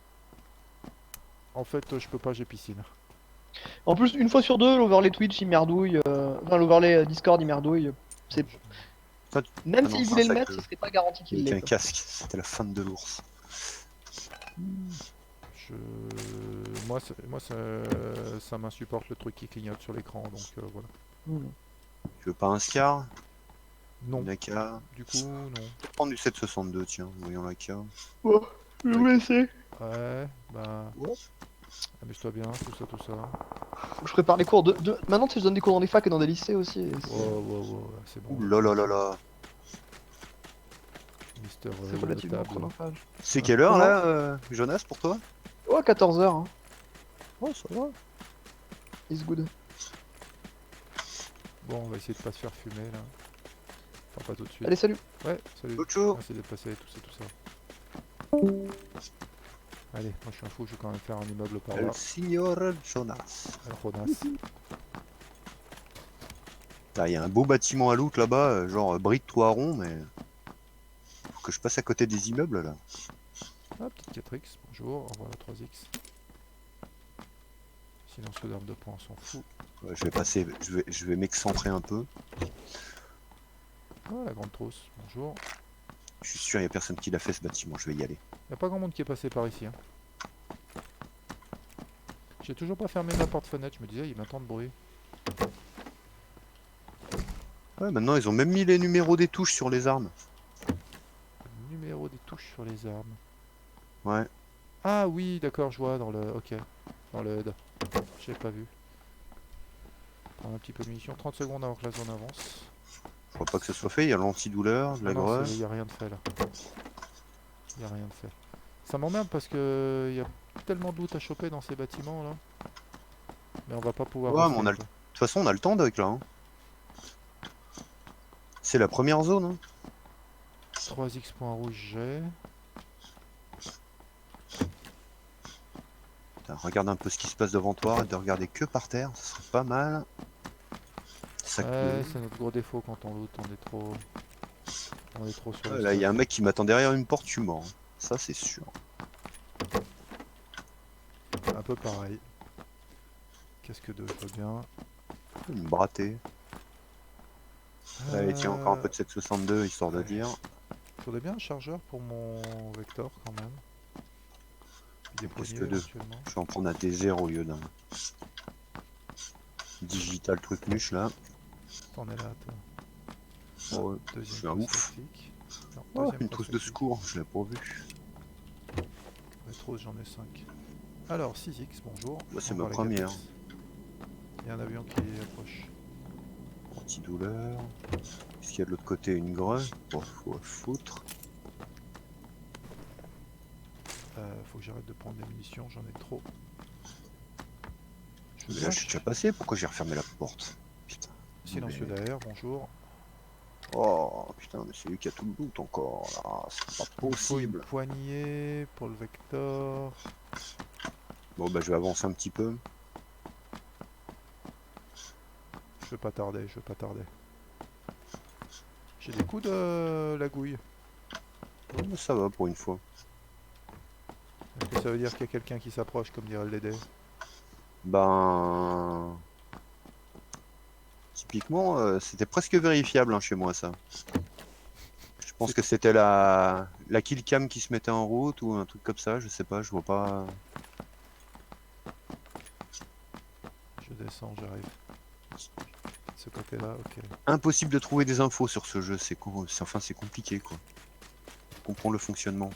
Speaker 1: En fait, je peux pas, j'ai piscine.
Speaker 3: En plus, une fois sur deux, l'overlay Twitch il merdouille. Enfin, l'overlay Discord il merdouille. C'est...
Speaker 2: Toi,
Speaker 3: Même
Speaker 2: ah non,
Speaker 3: s'il
Speaker 2: c'est
Speaker 3: voulait
Speaker 2: un
Speaker 3: le
Speaker 2: sac
Speaker 3: mettre,
Speaker 2: de-
Speaker 3: il serait pas garanti qu'il
Speaker 2: Avec
Speaker 3: l'ait.
Speaker 2: un
Speaker 3: quoi.
Speaker 2: casque, c'était la fan de l'ours.
Speaker 1: Je... Moi ça m'insupporte le truc qui clignote sur l'écran, donc voilà.
Speaker 3: Hmm.
Speaker 2: Tu veux pas un Scar?
Speaker 1: Non,
Speaker 2: Une AK?
Speaker 1: du coup, non.
Speaker 2: Je vais prendre du 762, tiens, voyons l'AK.
Speaker 3: Oh, je vais vous laisser.
Speaker 1: Ouais, bah...
Speaker 2: Ouais.
Speaker 1: Amuse-toi bien, tout ça, tout ça.
Speaker 3: Faut que je prépare les cours de... Maintenant, tu sais, je donne des cours dans des facs et dans des lycées aussi. et c'est-
Speaker 1: C'est bon.
Speaker 2: Ouh là là là là.
Speaker 1: Mister
Speaker 3: C'est relativement
Speaker 1: Notable.
Speaker 3: chronophage.
Speaker 2: C'est quelle heure
Speaker 3: Comment
Speaker 2: là, Jonas, pour toi?
Speaker 3: Oh, 14h, hein.
Speaker 2: Oh, ça va.
Speaker 3: It's good.
Speaker 1: Bon, on va essayer de pas se faire fumer là. Enfin, pas tout de suite.
Speaker 3: Allez, salut.
Speaker 1: Ouais, salut.
Speaker 2: L'autre jour.
Speaker 1: Merci d'être passé, tout ça. Allez, moi je suis un fou, je vais quand même faire un immeuble par là.
Speaker 2: El Signor Jonas.
Speaker 1: El Jonas.
Speaker 2: Il y a un beau bâtiment à loot là-bas, genre brique toit rond, mais faut que je passe à côté des immeubles là.
Speaker 1: Ah, petite 4X, bonjour, au revoir la 3X. Sinon, ce d'arme de poing, on s'en fout.
Speaker 2: Ouais, je vais passer, je vais m'excentrer un peu.
Speaker 1: Ah, la grande trousse, bonjour.
Speaker 2: Je suis sûr il y a personne qui l'a fait ce bâtiment, je vais y aller.
Speaker 1: Y'a pas grand monde qui est passé par ici. Hein. J'ai toujours pas fermé ma porte-fenêtre, je me disais, il y a tant de bruit.
Speaker 2: Ouais, maintenant ils ont même mis les numéros des touches sur les armes.
Speaker 1: Numéro des touches sur les armes.
Speaker 2: Ouais.
Speaker 1: Ah oui, d'accord, je vois dans le... Ok, dans le HUD. J'avais pas vu. Prendre un petit peu de munitions, 30 secondes avant que la zone avance.
Speaker 2: Je crois pas que ce soit fait, il y a l'antidouleur, de la
Speaker 1: Ah non,
Speaker 2: greu.
Speaker 1: il y a rien de fait là. Il y a rien de fait. Ça m'emmerde parce que il y a tellement de loot à choper dans ces bâtiments là. Mais on va pas pouvoir...
Speaker 2: Ouais, mais
Speaker 1: rester,
Speaker 2: on a
Speaker 1: quoi.
Speaker 2: De toute façon, on a le temps Doc là. Hein. C'est la première zone. Hein.
Speaker 1: 3x point rouge j'ai.
Speaker 2: Putain, regarde un peu ce qui se passe devant toi, arrête de regarder que par terre, ça serait pas mal. Ça
Speaker 1: Ouais, c'est notre gros défaut quand on loot, on est trop... On est trop sur le
Speaker 2: là, il y a un
Speaker 1: sol.
Speaker 2: mec qui m'attend derrière une porte, je suis mort. Hein. Ça, c'est sûr.
Speaker 1: Un peu pareil. Qu'est-ce que de je veux bien.
Speaker 2: Il me brattait. Allez, tiens, encore un peu de 762 histoire de
Speaker 1: ouais.
Speaker 2: dire.
Speaker 1: Faudrait bien un chargeur pour mon Vector quand même. Des
Speaker 2: Qu'est-ce
Speaker 1: poignées
Speaker 2: que de-
Speaker 1: éventuellement.
Speaker 2: Je vais en prendre un T0 au lieu d'un digital truc muche là.
Speaker 1: T'en es là toi.
Speaker 2: Oh,
Speaker 1: Deuxième
Speaker 2: je suis un
Speaker 1: trousse
Speaker 2: ouf.
Speaker 1: tactique. Non,
Speaker 2: Oh,
Speaker 1: deuxième
Speaker 2: une trousse de
Speaker 1: tactique.
Speaker 2: secours, je l'ai pas vu.
Speaker 1: Les trousses, j'en ai 5. Alors, 6x, bonjour.
Speaker 2: Moi, c'est
Speaker 1: On
Speaker 2: ma
Speaker 1: va la
Speaker 2: première.
Speaker 1: 4x. Il y a un avion qui approche.
Speaker 2: Antidouleur. Est-ce qu'il y a de l'autre côté une grue? Bon, faut foutre.
Speaker 1: Faut que j'arrête de prendre des munitions, j'en ai trop. Je
Speaker 2: Mais
Speaker 1: viens.
Speaker 2: là, je suis déjà passé. Pourquoi j'ai refermé la porte? Putain.
Speaker 1: Silencieux
Speaker 2: Mais-
Speaker 1: derrière, bonjour.
Speaker 2: Oh putain, mais c'est lui qui a tout le loot encore. Là, c'est pas
Speaker 1: Il me faut une
Speaker 2: possible.
Speaker 1: poignée pour le Vector.
Speaker 2: Bon, bah, je vais avancer un petit peu.
Speaker 1: Je vais pas tarder, je vais pas tarder. J'ai des coups de la gouille.
Speaker 2: Oh, mais ça va pour une fois.
Speaker 1: Est-ce que ça veut dire qu'il y a quelqu'un qui s'approche, comme dirait le Dédé?
Speaker 2: Ben. Typiquement, c'était presque vérifiable hein, chez moi ça. Je pense que c'était la kill cam qui se mettait en route ou un truc comme ça, je sais pas, je vois pas.
Speaker 1: Je descends, j'arrive. Ce côté-là, ok.
Speaker 2: Impossible de trouver des infos sur ce jeu, enfin c'est compliqué quoi. Comprendre le fonctionnement.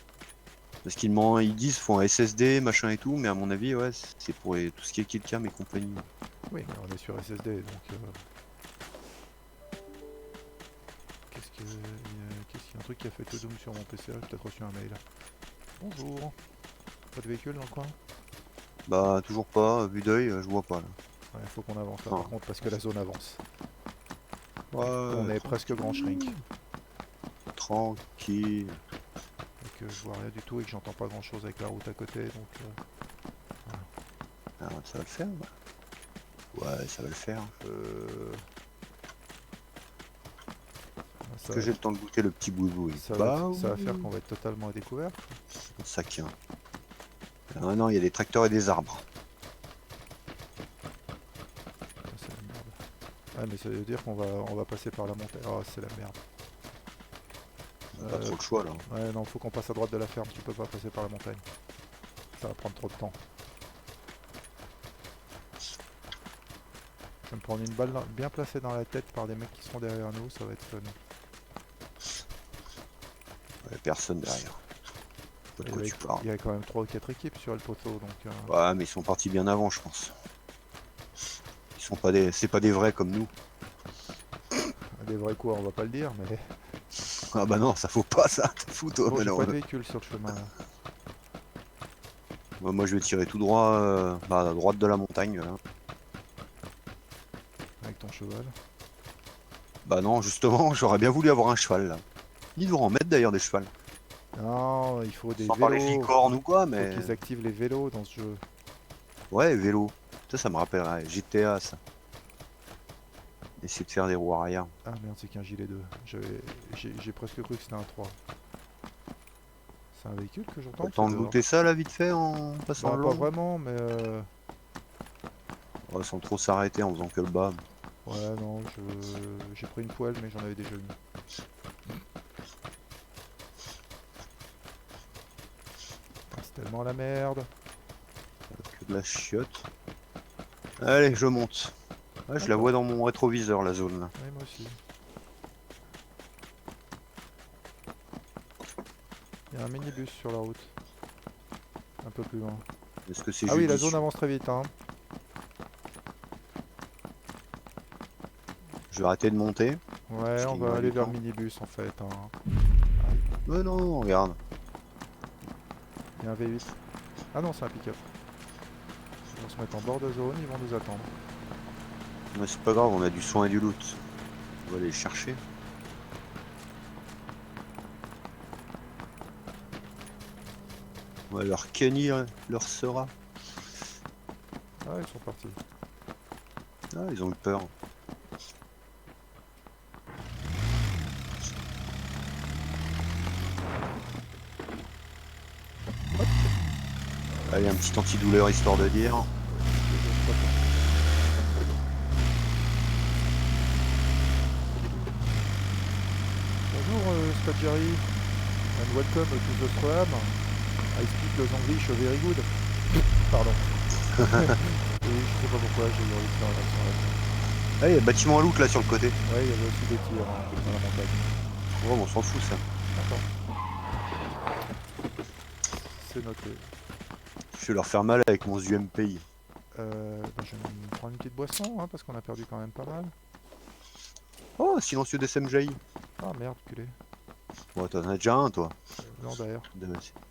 Speaker 2: Parce ils disent font un SSD, machin et tout, mais à mon avis ouais, c'est pour tout ce qui est kill cam et compagnie.
Speaker 1: Oui, mais on est sur SSD, donc... Qu'est-ce qu'il y a un truc qui a fait tout doom sur mon PC? J'ai peut-être reçu un mail. Bonjour. Pas de véhicule dans le coin?
Speaker 2: Bah toujours pas, vu d'œil, je vois pas là.
Speaker 1: Ouais, faut qu'on avance là
Speaker 2: Ah.
Speaker 1: par contre parce que la zone avance.
Speaker 2: Ouais,
Speaker 1: On est presque grand shrink.
Speaker 2: tranquille.
Speaker 1: Et que je vois rien du tout et que j'entends pas grand chose avec la route à côté, donc...
Speaker 2: Ah, ça va le faire. Ouais, ça va le faire.
Speaker 1: Ça,
Speaker 2: Est-ce que j'ai le temps de goûter le petit boubou?
Speaker 1: ça
Speaker 2: Bah
Speaker 1: va
Speaker 2: oui.
Speaker 1: faire qu'on va être totalement à découvert.
Speaker 2: Sac. Ah non, il y a des tracteurs et des arbres.
Speaker 1: Ah, c'est la merde. Ah mais ça veut dire on va passer par la montagne. Oh c'est la merde.
Speaker 2: On a pas trop le choix là.
Speaker 1: Ouais non, faut qu'on passe à droite de la ferme, tu peux pas passer par la montagne. Ça va prendre trop de temps. Je vais me prendre une balle bien placée dans la tête par des mecs qui seront derrière nous, ça va être fun.
Speaker 2: Ouais, personne derrière. Pas de quoi tu parles.
Speaker 1: Il y a quand même 3 ou 4 équipes sur El Pozo, donc...
Speaker 2: Ouais, mais ils sont partis bien avant, je pense. Ils sont pas des, c'est pas des vrais comme nous.
Speaker 1: Des vrais coups, on va pas le dire, mais...
Speaker 2: Ah bah non, ça faut pas ça. T'es fou toi.
Speaker 1: Bon, j'ai
Speaker 2: non,
Speaker 1: pas de véhicule sur le chemin là.
Speaker 2: moi je vais tirer tout droit, à droite de la montagne là.
Speaker 1: Avec ton cheval.
Speaker 2: Bah non, justement, j'aurais bien voulu avoir un cheval là. Ils devraient en mettre d'ailleurs des chevals.
Speaker 1: Non, il faut des
Speaker 2: Sans parler
Speaker 1: vélos.
Speaker 2: licorne ou quoi,
Speaker 1: Faut
Speaker 2: mais.
Speaker 1: qu'ils activent les vélos dans ce jeu.
Speaker 2: Ouais, vélo. Ça me rappellerait GTA ça. Essayer de faire des roues arrière.
Speaker 1: Ah merde, c'est qu'un gilet 2. J'ai presque cru que c'était un 3. C'est un véhicule que j'entends?
Speaker 2: T'as le temps de goûter ça là vite fait en passant
Speaker 1: Bah,
Speaker 2: le
Speaker 1: pas
Speaker 2: long.
Speaker 1: vraiment, mais
Speaker 2: Ouais, sans trop s'arrêter en faisant que le bas.
Speaker 1: ouais, non, j'ai pris une poêle, mais j'en avais déjà une. Ah, c'est tellement la merde.
Speaker 2: Que de la chiotte. Allez, je monte. Ouais, je la vois dans mon rétroviseur la zone là.
Speaker 1: Oui, moi aussi. Il y a un minibus sur la route. Un peu plus loin.
Speaker 2: Est-ce que c'est
Speaker 1: Ah oui, la
Speaker 2: judicieux?
Speaker 1: zone avance très vite, hein.
Speaker 2: Je vais arrêter de monter.
Speaker 1: Ouais,
Speaker 2: Parce
Speaker 1: on
Speaker 2: qu'il
Speaker 1: va
Speaker 2: y aura
Speaker 1: aller
Speaker 2: du
Speaker 1: vers
Speaker 2: temps.
Speaker 1: le minibus en fait. Hein.
Speaker 2: Mais non, regarde.
Speaker 1: Il y a un V8. Ah non, c'est un pick-up. Ils vont se mettre en bord de zone, ils vont nous attendre.
Speaker 2: Mais c'est pas grave, on a du soin et du loot. On va aller les chercher. On va leur Kenny leur sera.
Speaker 1: Ah, ils sont partis.
Speaker 2: Ah, ils ont eu peur. Allez, un petit antidouleur histoire de dire.
Speaker 1: Bonjour Spadgeri, and welcome to the stream. I speak the English very good. Pardon. Oui, je sais pas pourquoi j'ai eu envie de faire l'accent là.
Speaker 2: Ah, il y a le bâtiment à loot là sur le côté.
Speaker 1: Ouais, il y avait aussi des tirs hein, dans la montagne.
Speaker 2: Oh, on s'en fout ça.
Speaker 1: D'accord. C'est noté.
Speaker 2: Je vais leur faire mal avec mon UMPI.
Speaker 1: Je vais me prendre une petite boisson, hein, parce qu'on a perdu quand même pas mal.
Speaker 2: Oh, silencieux d'SMJ.
Speaker 1: Ah merde, culé.
Speaker 2: Bon, t'en as déjà un, toi.
Speaker 1: Non d'ailleurs.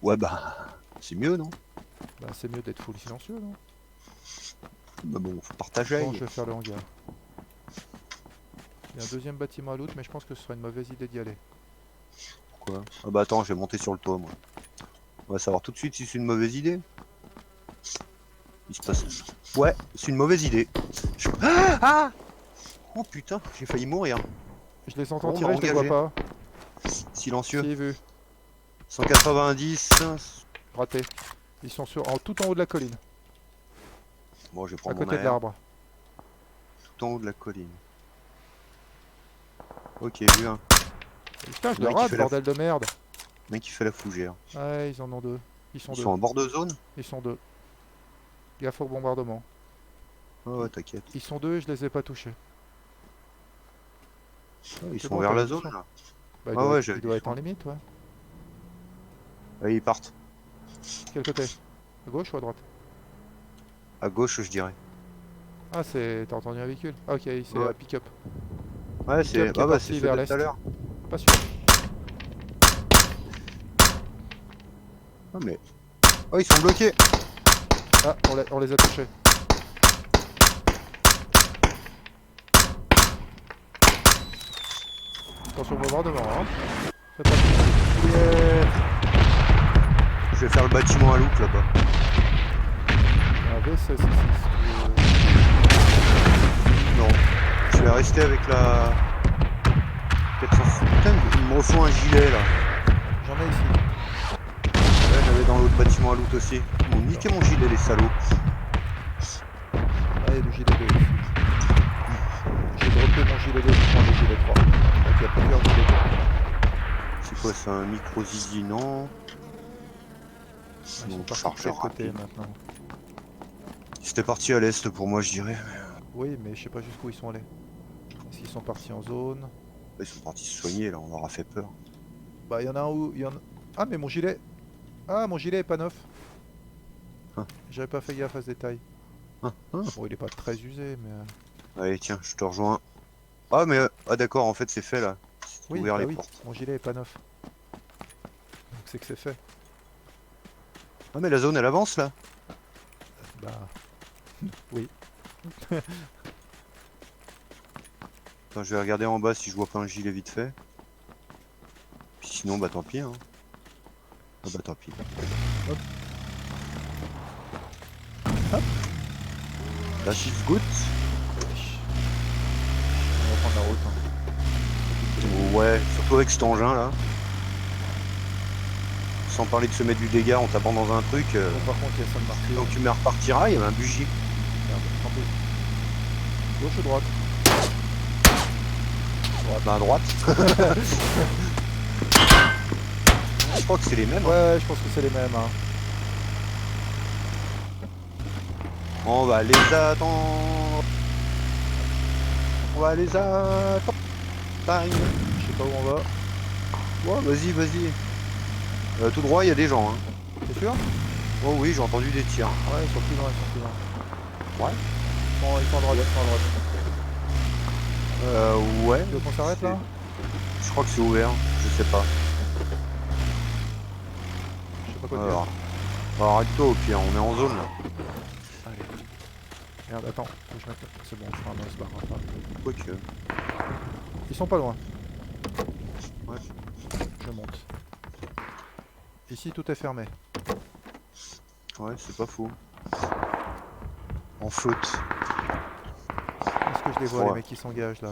Speaker 2: Ouais, bah, c'est mieux, non?
Speaker 1: Bah c'est mieux d'être full silencieux, non?
Speaker 2: Bah bon, faut partager.
Speaker 1: Bon, je vais faire le hangar. Il y a un deuxième bâtiment à loot, mais je pense que ce serait une mauvaise idée d'y aller.
Speaker 2: Pourquoi? Ah bah attends, je vais monter sur le toit, moi. On va savoir tout de suite si c'est une mauvaise idée. Il se passe... Ouais, c'est une mauvaise idée. Ah, ah. Oh putain, j'ai failli mourir.
Speaker 1: Je les entends
Speaker 2: Bon,
Speaker 1: tirer,
Speaker 2: bah,
Speaker 1: je les vois
Speaker 2: engagé.
Speaker 1: pas.
Speaker 2: Silencieux.
Speaker 1: Si, vu.
Speaker 2: 190.
Speaker 1: Raté. Ils sont tout en haut de la colline,
Speaker 2: Bon, je vais
Speaker 1: à
Speaker 2: prendre mon
Speaker 1: côté de
Speaker 2: air.
Speaker 1: l'arbre.
Speaker 2: Tout en haut de la colline. Ok, vu un.
Speaker 1: Putain, je
Speaker 2: Le
Speaker 1: le
Speaker 2: mec qui
Speaker 1: rate,
Speaker 2: fait la
Speaker 1: bordel de merde.
Speaker 2: Le mec qui fait la fougère.
Speaker 1: Ouais, ils en ont deux. Ils sont
Speaker 2: Ils
Speaker 1: deux.
Speaker 2: sont en bord de zone?
Speaker 1: Ils sont deux. Gaffe au bombardement.
Speaker 2: Oh, ouais, t'inquiète.
Speaker 1: Ils sont deux et je les ai pas touchés.
Speaker 2: Oh, ils
Speaker 1: C'est
Speaker 2: sont
Speaker 1: bon,
Speaker 2: vers
Speaker 1: t'as
Speaker 2: la
Speaker 1: la
Speaker 2: zone
Speaker 1: mission.
Speaker 2: là.
Speaker 1: Bah,
Speaker 2: Ah ouais,
Speaker 1: il
Speaker 2: j'avais
Speaker 1: doit
Speaker 2: des
Speaker 1: être en
Speaker 2: sons.
Speaker 1: limite, ouais.
Speaker 2: Allez, ils partent.
Speaker 1: Quel côté? À gauche ou à droite?
Speaker 2: À gauche, je dirais.
Speaker 1: Ah, c'est. T'as entendu un véhicule? Ah, ok, c'est
Speaker 2: Ouais.
Speaker 1: pick-up.
Speaker 2: Ouais,
Speaker 1: Pick-up
Speaker 2: c'est.
Speaker 1: qui est
Speaker 2: Ah bah,
Speaker 1: parti
Speaker 2: c'est ceux
Speaker 1: vers
Speaker 2: de
Speaker 1: l'est.
Speaker 2: tout à l'heure.
Speaker 1: Pas sûr.
Speaker 2: Ah, mais. Oh, ils sont bloqués.
Speaker 1: Ah, on les a touchés. Attention au bombardement, hein. Fais pas de- Yeah.
Speaker 2: Je vais faire le bâtiment à loop là-bas.
Speaker 1: Un V16 ici.
Speaker 2: Non. Je vais rester avec la. 400. Putain, ils me refont un gilet là.
Speaker 1: J'en ai ici.
Speaker 2: Ouais, j'avais dans l'autre bâtiment à loot aussi. Ils m'ont niqué mon gilet, les salauds.
Speaker 1: Ah, il y a du gilet 2 ici. J'ai droppé mon gilet 2, je prends le gilet 3. Donc il y a plusieurs gilets 2.
Speaker 2: C'est quoi, c'est un micro zizi? Non.
Speaker 1: Ils sont
Speaker 2: Donc,
Speaker 1: partis de
Speaker 2: chargeur
Speaker 1: quel côté
Speaker 2: rapide.
Speaker 1: maintenant?
Speaker 2: C'était parti à l'est pour moi, je dirais.
Speaker 1: Oui, mais je sais pas jusqu'où ils sont allés. Est-ce qu'ils sont partis en zone?
Speaker 2: Ils sont partis se soigner là, on leur a fait peur.
Speaker 1: Bah, il y en a un où. Ah, mais mon gilet. Ah, mon gilet est pas neuf.
Speaker 2: Hein.
Speaker 1: J'avais pas fait gaffe à ce détail.
Speaker 2: Hein, hein.
Speaker 1: Bon, il est pas très usé, mais.
Speaker 2: Allez, tiens, je te rejoins. Ah, mais. Ah, d'accord, en fait, c'est fait là. C'est
Speaker 1: Oui,
Speaker 2: ouvert
Speaker 1: bah
Speaker 2: les
Speaker 1: oui,
Speaker 2: portes.
Speaker 1: mon gilet est pas neuf. Donc c'est que c'est fait.
Speaker 2: Ah, mais la zone elle avance là.
Speaker 1: Bah. Oui.
Speaker 2: Attends, je vais regarder en bas si je vois pas un gilet vite fait. Puis sinon, bah tant pis. Hein. Ah, bah tant pis. Hop. Hop. Là, she's good.
Speaker 1: On va prendre la route. Hein.
Speaker 2: Ouais, surtout avec cet engin là. Sans parler de se mettre du dégât en tapant dans un truc.
Speaker 1: Bon, par contre, il y a ça de marqué.
Speaker 2: Donc tu mets à repartir, il y avait un bougie.
Speaker 1: Merde, tant pis. Gauche ou droite?
Speaker 2: Bah à droite. Je crois que c'est les mêmes. Hein.
Speaker 1: Ouais, je pense que c'est les mêmes. Hein.
Speaker 2: On va les attendre. On va les attendre. Time.
Speaker 1: Je sais pas où on va.
Speaker 2: Ouais, vas-y, vas-y. Tout droit, il y a des gens. Hein.
Speaker 1: T'es sûr?
Speaker 2: Oh oui, j'ai entendu des tirs.
Speaker 1: Ouais, ils sont plus loin, ils sont plus loin.
Speaker 2: Ouais.
Speaker 1: Ils sont à droite, ils sont à droite.
Speaker 2: Ouais.
Speaker 1: Tu veux qu'on s'arrête là?
Speaker 2: Je crois que c'est ouvert, je sais pas.
Speaker 1: Je sais pas quoi
Speaker 2: Alors, arrête-toi au pire, on est en zone là.
Speaker 1: dire. Allez. Merde, attends, faut que je mette. C'est bon, je fais un mince barre.
Speaker 2: Quoique.
Speaker 1: Ils sont pas loin.
Speaker 2: Ouais.
Speaker 1: Je monte. Ici, tout est fermé.
Speaker 2: Ouais, c'est pas faux. En faute.
Speaker 1: Est-ce que je les vois,
Speaker 2: Ouais.
Speaker 1: les mecs qui s'engagent là?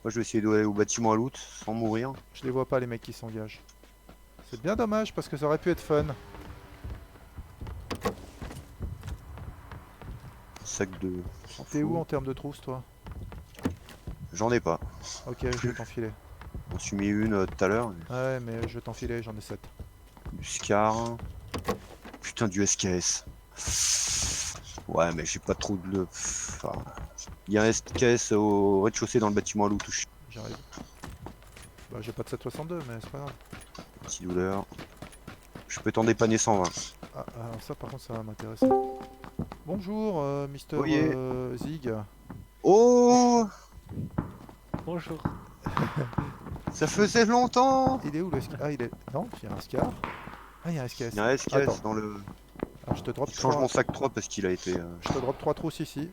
Speaker 2: Moi je vais essayer d'aller au bâtiment à loot sans mourir.
Speaker 1: Je les vois pas, les mecs qui s'engagent. C'est bien dommage parce que ça aurait pu être fun.
Speaker 2: Sac de. s'en
Speaker 1: T'es
Speaker 2: fout.
Speaker 1: où en termes de trousse, toi?
Speaker 2: J'en ai pas.
Speaker 1: Ok, je vais t'enfiler.
Speaker 2: On s'est mis une tout à l'heure.
Speaker 1: Ouais, mais je vais t'enfiler, j'en ai 7.
Speaker 2: Du Scar. Putain, du SKS. Ouais, mais j'ai pas trop de. Enfin, il y a un SKS au rez-de-chaussée dans le bâtiment à loot.
Speaker 1: J'arrive. Bah, j'ai pas de 7,62, mais c'est pas grave.
Speaker 2: Petit douleur. Je peux t'en dépanner 120.
Speaker 1: Ah, alors ça, par contre, ça va m'intéresser. Bonjour, Mister
Speaker 2: Oyez.
Speaker 1: Zig.
Speaker 2: Oh,
Speaker 4: Bonjour.
Speaker 2: ça faisait longtemps.
Speaker 1: Il est où le Scar? Ah, il est. Non, il y a un Scar. Ah, il y a un SKS.
Speaker 2: Il y a un SKS
Speaker 1: Attends,
Speaker 2: dans le...
Speaker 1: alors je te drop
Speaker 2: Je change
Speaker 1: 3.
Speaker 2: mon sac 3 parce qu'il a été
Speaker 1: Je te drop 3 trousses ici.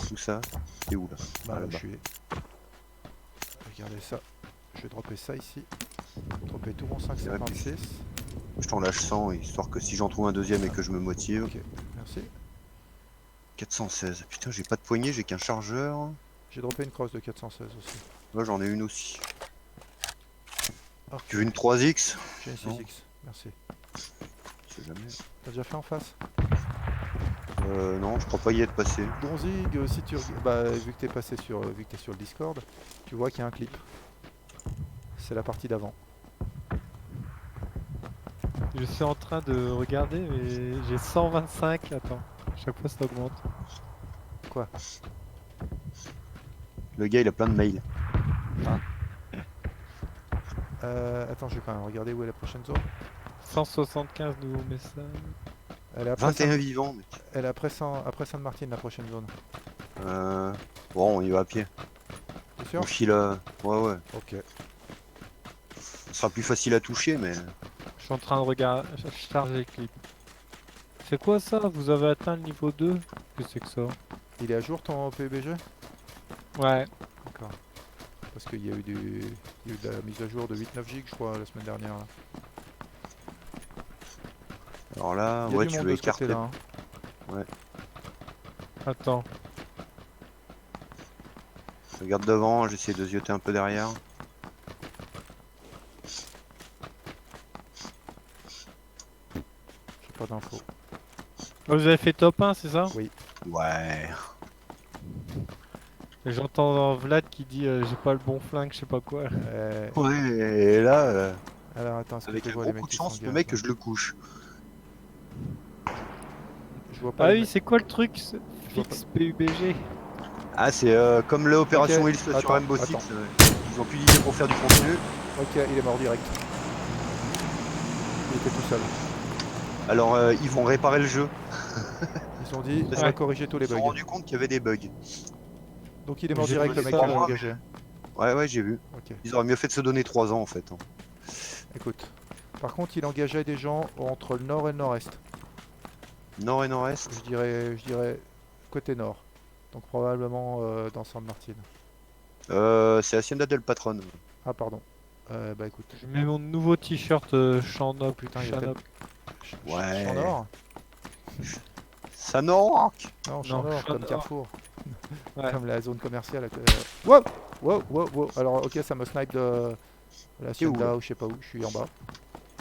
Speaker 2: tout ça. C'est où là?
Speaker 1: Bah,
Speaker 2: Ah,
Speaker 1: là, je
Speaker 2: là-bas.
Speaker 1: suis. Regardez ça. Je vais dropper ça ici. Dropper tout mon 5,56.
Speaker 2: Je t'en lâche 100 histoire que si j'en trouve un deuxième et que je me motive.
Speaker 1: Ok, merci.
Speaker 2: 416. Putain, j'ai pas de poignée, j'ai qu'un chargeur.
Speaker 1: J'ai droppé une crosse de 416 aussi.
Speaker 2: Là, j'en ai une aussi.
Speaker 1: Ah,
Speaker 2: Tu veux une 3X?
Speaker 1: j'ai une
Speaker 2: Non.
Speaker 1: 6X. Merci.
Speaker 2: Je sais jamais.
Speaker 1: T'as déjà fait en face?
Speaker 2: Non, je crois pas y être passé.
Speaker 1: Bon Zig, si tu bah, vu que t'es passé sur, vu que t'es sur le Discord, tu vois qu'il y a un clip. C'est la partie d'avant.
Speaker 4: Je suis en train de regarder, mais j'ai 125. Attends, chaque fois ça augmente.
Speaker 1: Quoi?
Speaker 2: Le gars, il a plein de mails.
Speaker 1: Attends, je vais quand même regarder où est la prochaine zone.
Speaker 4: 175 nouveaux messages.
Speaker 1: Elle est après
Speaker 2: 21 vivants, mec.
Speaker 1: Elle est après Sainte-Martine, la prochaine zone.
Speaker 2: Bon, on y va à pied.
Speaker 1: T'es sûr?
Speaker 2: On file. Ouais, ouais.
Speaker 1: Ok.
Speaker 2: Ce sera plus facile à toucher, mais.
Speaker 4: Je suis en train de regarder, charger les clips. C'est quoi ça? Vous avez atteint le niveau 2? Qu'est-ce que c'est que ça?
Speaker 1: Il est à jour ton PUBG?
Speaker 4: Ouais.
Speaker 1: D'accord. Parce qu'il y a eu il y a eu de la mise à jour de 8-9 gigs, je crois, la semaine dernière. Là.
Speaker 2: Alors là,
Speaker 1: Il y a
Speaker 2: ouais,
Speaker 1: du
Speaker 2: tu
Speaker 1: monde
Speaker 2: veux
Speaker 1: de ce
Speaker 2: écarter.
Speaker 1: côté-là. Hein.
Speaker 4: Attends.
Speaker 2: Je regarde devant, j'essaie de zioter un peu derrière.
Speaker 1: J'ai pas d'infos.
Speaker 4: Oh, vous avez fait top 1, c'est ça?
Speaker 2: Ouais.
Speaker 4: Et j'entends Vlad qui dit j'ai pas le bon flingue, je sais pas quoi.
Speaker 2: Ouais, et là,
Speaker 1: Alors attends, est-ce que
Speaker 2: avec
Speaker 1: je
Speaker 2: un
Speaker 1: vois
Speaker 2: gros
Speaker 1: les mecs
Speaker 2: coup de
Speaker 1: qui
Speaker 2: chance,
Speaker 1: s'engagent,
Speaker 2: le mec,
Speaker 1: là
Speaker 2: je le couche.
Speaker 1: Je vois pas
Speaker 4: Ah
Speaker 1: les
Speaker 4: oui,
Speaker 1: mecs.
Speaker 4: c'est quoi le truc?
Speaker 1: vois pas.
Speaker 4: Fixe PUBG.
Speaker 2: Ah, c'est comme l'opération
Speaker 1: Ok,
Speaker 2: Hills sur
Speaker 1: attends,
Speaker 2: Rainbow Six.
Speaker 1: attends.
Speaker 2: Ils ont pu l'idée pour faire du contenu.
Speaker 1: Ok, il est mort direct. Il était tout seul.
Speaker 2: Alors, ils vont réparer le jeu.
Speaker 1: Ils ont dit, on
Speaker 2: Ouais.
Speaker 1: va corriger tous les
Speaker 2: Ils se sont
Speaker 1: bugs.
Speaker 2: rendus compte qu'il y avait des bugs.
Speaker 1: Donc il est mort
Speaker 4: J'ai
Speaker 1: direct,
Speaker 4: vu
Speaker 1: le mec
Speaker 4: ça,
Speaker 1: qui avait
Speaker 4: moi.
Speaker 1: engagé.
Speaker 2: Ouais, ouais, j'ai vu.
Speaker 1: Ok,
Speaker 2: Ils auraient mieux fait de se donner 3 ans en fait.
Speaker 1: écoute. Par contre, il engageait des gens entre le nord et le nord-est.
Speaker 2: Nord et nord-est.
Speaker 1: Je dirais côté nord. Donc probablement dans San Martin.
Speaker 2: C'est Hacienda del Patron.
Speaker 1: Ah pardon. Bah écoute.
Speaker 4: Je mets mon nouveau t-shirt Chanop.
Speaker 1: Oh putain, il y a
Speaker 4: Chanop.
Speaker 2: Ouais.
Speaker 1: Champ Nord?
Speaker 2: Ça nord.
Speaker 1: Non, Champ
Speaker 4: Non,
Speaker 1: Nord,
Speaker 4: Champ
Speaker 1: comme
Speaker 4: Nord.
Speaker 1: Carrefour.
Speaker 4: Ouais.
Speaker 1: Comme la zone commerciale. Wow! Wow, wow, wow. Alors ok, ça me snipe de la
Speaker 2: T'es où,
Speaker 1: Hacienda
Speaker 2: là
Speaker 1: ou je sais pas où, je suis en bas.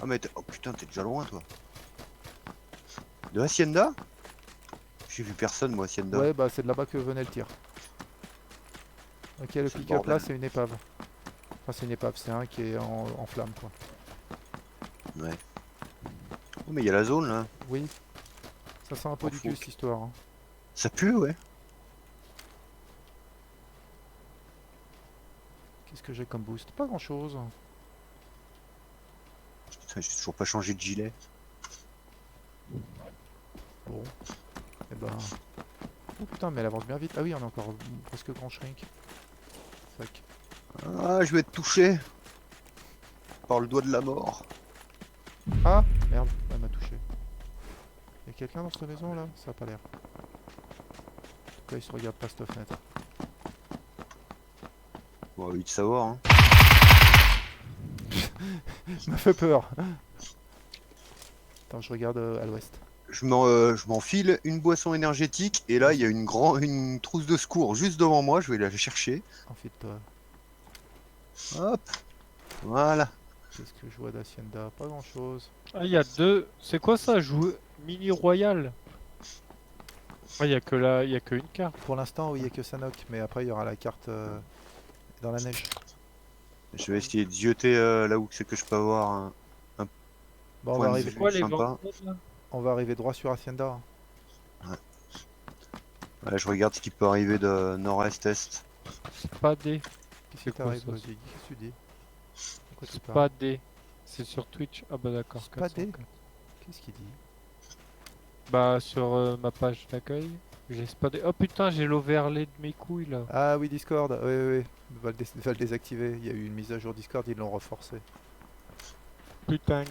Speaker 2: Ah mais oh putain, t'es déjà loin toi. De Hacienda? J'ai vu personne moi Hacienda.
Speaker 1: Ouais, bah c'est de là-bas que venait le tir. Ok, le
Speaker 2: C'est le
Speaker 1: pick-up là,
Speaker 2: bordel.
Speaker 1: c'est une épave. Enfin, c'est une épave, c'est un qui est en flamme quoi.
Speaker 2: Ouais. Oh mais il y a la zone là.
Speaker 1: Oui. Ça sent un peu
Speaker 2: Oh,
Speaker 1: du
Speaker 2: faut
Speaker 1: cul cette histoire. Hein.
Speaker 2: Ça pue ouais.
Speaker 1: Qu'est-ce que j'ai comme boost? Pas grand chose.
Speaker 2: Putain, j'ai toujours pas changé de gilet.
Speaker 1: Bon. Et ben. Oh putain, mais elle avance bien vite. Ah oui, on est encore presque grand shrink. Sac.
Speaker 2: Ah, je vais être touché. Par le doigt de la mort.
Speaker 1: Ah merde, elle m'a touché. Y'a quelqu'un dans cette maison là? Ça a pas l'air. En tout cas, il se regarde pas cette fenêtre.
Speaker 2: Bon, oui de savoir hein.
Speaker 1: Ça m'a fait peur. Attends, je regarde à l'ouest.
Speaker 2: Je m'enfile une boisson énergétique et là il y a une trousse de secours juste devant moi, je vais la chercher.
Speaker 1: Enfile-toi.
Speaker 2: Hop. Voilà.
Speaker 1: Qu'est-ce que je vois d'Hacienda? Pas grand chose.
Speaker 4: Ah, il y a deux. C'est quoi ça? Jouer mini royal? Ah, il y a que là, il y a que une carte.
Speaker 1: Pour l'instant, oui, il n'y a que Sanok, mais après, il y aura la carte dans la neige.
Speaker 2: Je vais essayer de zioter là où c'est que je peux avoir un
Speaker 1: Bon, on
Speaker 2: point
Speaker 1: va
Speaker 2: de
Speaker 1: arriver,
Speaker 2: vue
Speaker 4: Quoi les
Speaker 2: sympa.
Speaker 4: ventes là?
Speaker 1: on va arriver droit sur Hacienda.
Speaker 2: Ouais, je regarde ce qui peut arriver de nord-est-est.
Speaker 4: C'est pas D.
Speaker 1: Qu'est-ce qui
Speaker 4: C'est quoi
Speaker 1: t'arrive,
Speaker 4: ça?
Speaker 1: Ozzy? Qu'est-ce que tu dis? Pourquoi tu
Speaker 4: C'est
Speaker 1: parles?
Speaker 4: pas D. C'est sur Twitch. Ah bah d'accord.
Speaker 1: C'est pas D?
Speaker 4: 404.
Speaker 1: Qu'est-ce qu'il dit?
Speaker 4: Bah sur ma page d'accueil. J'ai spotté. Oh putain, j'ai l'overlay de mes couilles là.
Speaker 1: Ah oui, Discord, oui, oui, oui. Va le désactiver. Il y a eu une mise à jour Discord, ils l'ont renforcé.
Speaker 4: Putain.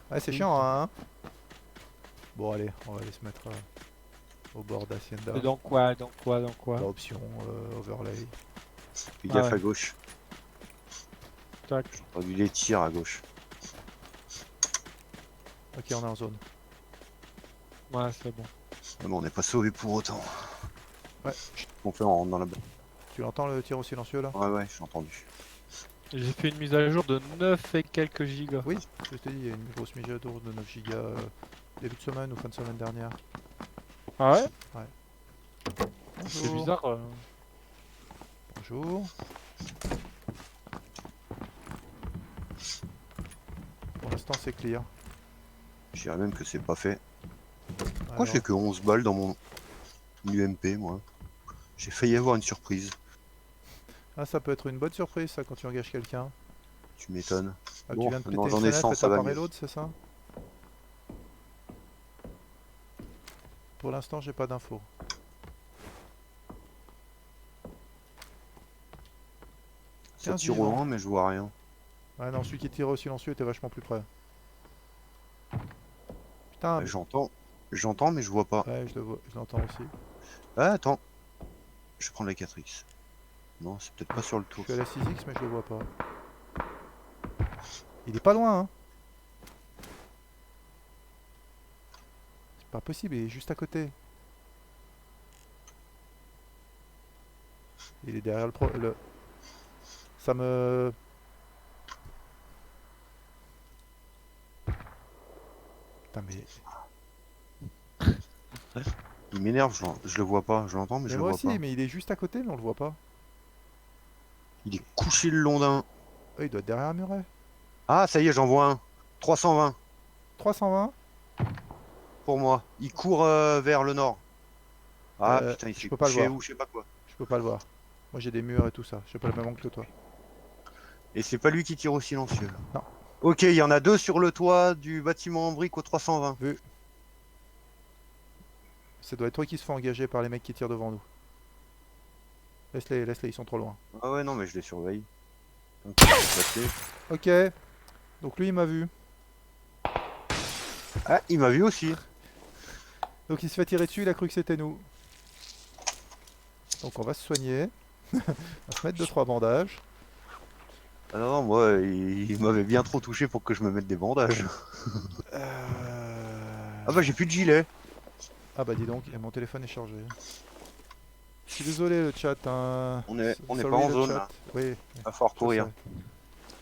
Speaker 1: Ah, c'est
Speaker 4: Oui,
Speaker 1: chiant, hein. Bon, allez, on va aller se mettre au bord d'Hacienda.
Speaker 4: Dans quoi? Dans quoi? Dans quoi?
Speaker 1: Bah, option, overlay.
Speaker 2: Fais
Speaker 4: Ah
Speaker 2: gaffe
Speaker 4: ouais.
Speaker 2: à gauche.
Speaker 4: Tac.
Speaker 2: On a vu les tirs à gauche.
Speaker 1: Ok, on est en zone.
Speaker 4: Ouais, c'est bon.
Speaker 2: Ah bon, on n'est pas sauvé pour autant.
Speaker 1: Ouais,
Speaker 2: On fait, on rentre dans la baie.
Speaker 1: tu l'entends le tir au silencieux là?
Speaker 2: Ouais, ouais, j'ai entendu.
Speaker 4: J'ai fait une mise à jour de 9 et quelques gigas.
Speaker 1: Oui, je t'ai dit, il y a une grosse mise à jour de 9 Go début de semaine ou fin de semaine dernière.
Speaker 4: Ah ouais?
Speaker 1: Bonjour.
Speaker 4: C'est bizarre.
Speaker 1: Bonjour. Pour l'instant, c'est clear.
Speaker 2: Je dirais même que c'est pas fait. Pourquoi
Speaker 1: Alors,
Speaker 2: j'ai que 11 balles dans mon UMP, moi? J'ai failli avoir une surprise.
Speaker 1: ah, ça peut être une bonne surprise, ça, quand tu engages quelqu'un.
Speaker 2: Tu m'étonnes.
Speaker 1: Ah,
Speaker 2: Bon,
Speaker 1: tu viens de péter
Speaker 2: non,
Speaker 1: une
Speaker 2: j'en ai
Speaker 1: fenêtre
Speaker 2: 100,
Speaker 1: et
Speaker 2: ça
Speaker 1: t'as
Speaker 2: va
Speaker 1: pas
Speaker 2: mieux.
Speaker 1: reload, c'est ça? Pour l'instant, j'ai pas d'infos.
Speaker 2: Ça
Speaker 1: 15
Speaker 2: tire au
Speaker 1: vivants.
Speaker 2: loin, mais je vois rien.
Speaker 1: Ouais, non, celui qui tire au silencieux était vachement plus près. Putain,
Speaker 2: J'entends, mais je vois pas.
Speaker 1: ouais, je le vois, je l'entends aussi.
Speaker 2: Ah, attends. Je vais prendre la 4X. Non, c'est peut-être pas sur le
Speaker 1: Je
Speaker 2: tour.
Speaker 1: suis à la 6X, mais je le vois pas. Il est pas loin, hein. C'est pas possible, il est juste à côté. Il est derrière le... Ça me... Putain, mais...
Speaker 2: Il m'énerve, je le vois pas. Je l'entends, mais
Speaker 1: Mais
Speaker 2: je le
Speaker 1: moi
Speaker 2: vois
Speaker 1: aussi,
Speaker 2: pas.
Speaker 1: mais il est juste à côté, mais on le voit pas.
Speaker 2: Il est couché le long d'un.
Speaker 1: Ah, il doit être derrière un muret.
Speaker 2: Ah, ça y est, j'en vois un. 320
Speaker 1: 320.
Speaker 2: pour moi. Il court vers le nord. Ah putain, il
Speaker 1: je
Speaker 2: s'est
Speaker 1: peux pas le
Speaker 2: couché
Speaker 1: voir.
Speaker 2: ou je sais pas quoi.
Speaker 1: Je peux pas le voir. Moi j'ai des murs et tout ça. J'ai pas le même angle que toi.
Speaker 2: Et c'est pas lui qui tire au silencieux.
Speaker 1: Non.
Speaker 2: Ok, il y en a deux sur le toit du bâtiment en brique au 320.
Speaker 1: Ça doit être eux qui se font engager par les mecs qui tirent devant nous. Laisse-les, ils sont trop loin.
Speaker 2: Ah ouais, non, mais je les surveille. Donc, il est passé.
Speaker 1: Ok. Donc lui il m'a vu.
Speaker 2: Ah, il m'a vu aussi.
Speaker 1: Donc il se fait tirer dessus, il a cru que c'était nous. Donc on va se soigner. On va se mettre 2-3 bandages.
Speaker 2: Ah non, non, moi, il m'avait bien trop touché pour que je me mette des bandages. Ah bah, j'ai plus de gilet.
Speaker 1: Ah bah dis donc, et mon téléphone est chargé. Je suis désolé le chat. Hein.
Speaker 2: On est
Speaker 1: Sorry,
Speaker 2: pas en
Speaker 1: le
Speaker 2: zone,
Speaker 1: chat.
Speaker 2: là.
Speaker 1: Oui.
Speaker 2: Va falloir
Speaker 1: je
Speaker 2: courir.
Speaker 1: sais.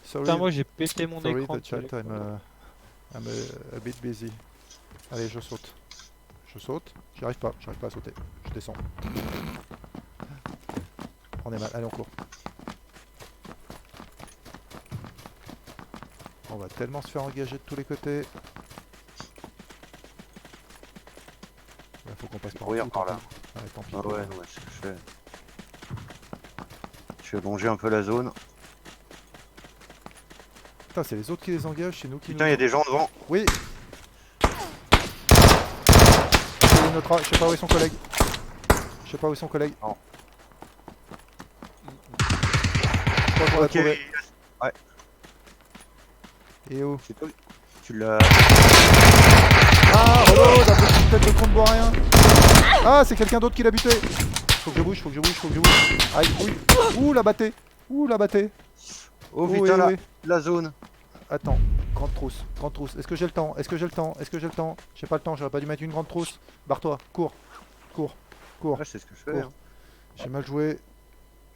Speaker 1: Sorry,
Speaker 4: Putain, moi j'ai pété mon
Speaker 1: sorry
Speaker 4: écran.
Speaker 1: the chat, I'm a bit busy. Allez, je saute. Je saute. J'arrive pas à sauter. Je descends. On est mal. Allez, on court. On va tellement se faire engager de tous les côtés. Il faut qu'on passe par
Speaker 2: Courir
Speaker 1: tout,
Speaker 2: par
Speaker 1: tant
Speaker 2: là.
Speaker 1: pis. Ouais, tant pis.
Speaker 2: Ah ouais, ouais, c'est ce que je fais. Je vais longer un peu la zone.
Speaker 1: Putain, c'est les autres qui les engagent, c'est nous qui
Speaker 2: Putain, il y a des gens devant.
Speaker 1: Oui. Je sais pas où est son collègue. Je sais pas où est son collègue.
Speaker 2: Non.
Speaker 1: Je crois qu'on l'a
Speaker 2: Ok,
Speaker 1: trouvé.
Speaker 2: ouais.
Speaker 1: Et où?
Speaker 2: C'est toi. Tu l'as.
Speaker 1: Ah, reload, un petit tête de con de bois rien. Ah, c'est quelqu'un d'autre qui l'a buté. Faut que je bouge. Aïe, oui. Ouh, la batté.
Speaker 2: Oh
Speaker 1: Oui,
Speaker 2: putain,
Speaker 1: oui.
Speaker 2: la zone.
Speaker 1: Attends, grande trousse. Est-ce que j'ai le temps? J'ai pas le temps, j'aurais pas dû mettre une grande trousse. Barre-toi, cours.
Speaker 2: Ouais, c'est ce que je fais.
Speaker 1: Cours.
Speaker 2: Hein.
Speaker 1: J'ai mal joué,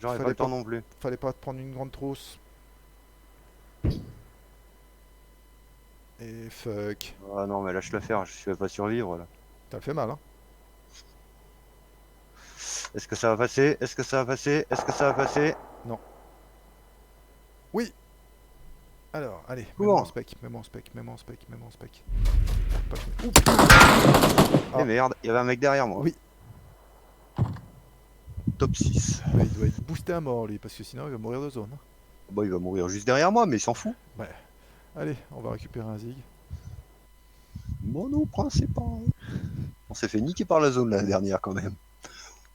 Speaker 2: J'aurais pas
Speaker 1: Fallait
Speaker 2: le temps
Speaker 1: pas-
Speaker 2: non plus.
Speaker 1: fallait pas prendre une grande trousse. Et fuck.
Speaker 2: Ah non, mais lâche l'affaire, je vais pas survivre là.
Speaker 1: T'as fait mal, hein?
Speaker 2: Est-ce que ça va passer? Est-ce que ça va passer? Est-ce que ça va passer?
Speaker 1: Alors, allez,
Speaker 2: Cours.
Speaker 1: mets-moi en spec.
Speaker 2: Eh
Speaker 1: Ah.
Speaker 2: merde, il y avait un mec derrière moi.
Speaker 1: Oui.
Speaker 2: Top 6.
Speaker 1: Ouais, il doit être boosté à mort lui, parce que sinon il va mourir de zone. Hein.
Speaker 2: Bah, il va mourir juste derrière moi, mais il s'en fout.
Speaker 1: Allez, on va récupérer un zig.
Speaker 2: Mono principal. On s'est fait niquer par la zone la dernière quand même.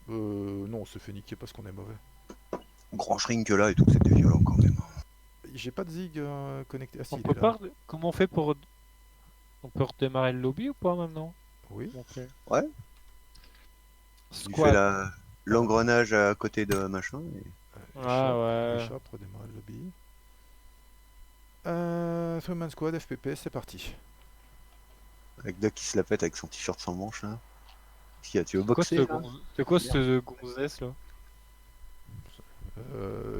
Speaker 1: Non, on se fait niquer parce qu'on est mauvais.
Speaker 2: Grand shrink là et tout, c'était violent quand même.
Speaker 1: J'ai pas de zig connecté. Ah si,
Speaker 4: On
Speaker 1: il
Speaker 4: peut
Speaker 1: est là.
Speaker 4: pas. Comment on fait pour. On peut redémarrer le lobby ou pas maintenant?
Speaker 1: Oui.
Speaker 4: Comment on fait?
Speaker 2: Ouais. Tu fais
Speaker 4: Squad.
Speaker 2: l'engrenage à côté de machin.
Speaker 4: Ah ouais.
Speaker 1: Échappe, redémarrer le lobby. Three-man squad, FPP, c'est parti.
Speaker 2: Avec Doc qui se la pète avec son t-shirt sans manche là. Qu'est-ce qu'il y a, tu veux boxer là
Speaker 4: C'est quoi ce gonzesse là?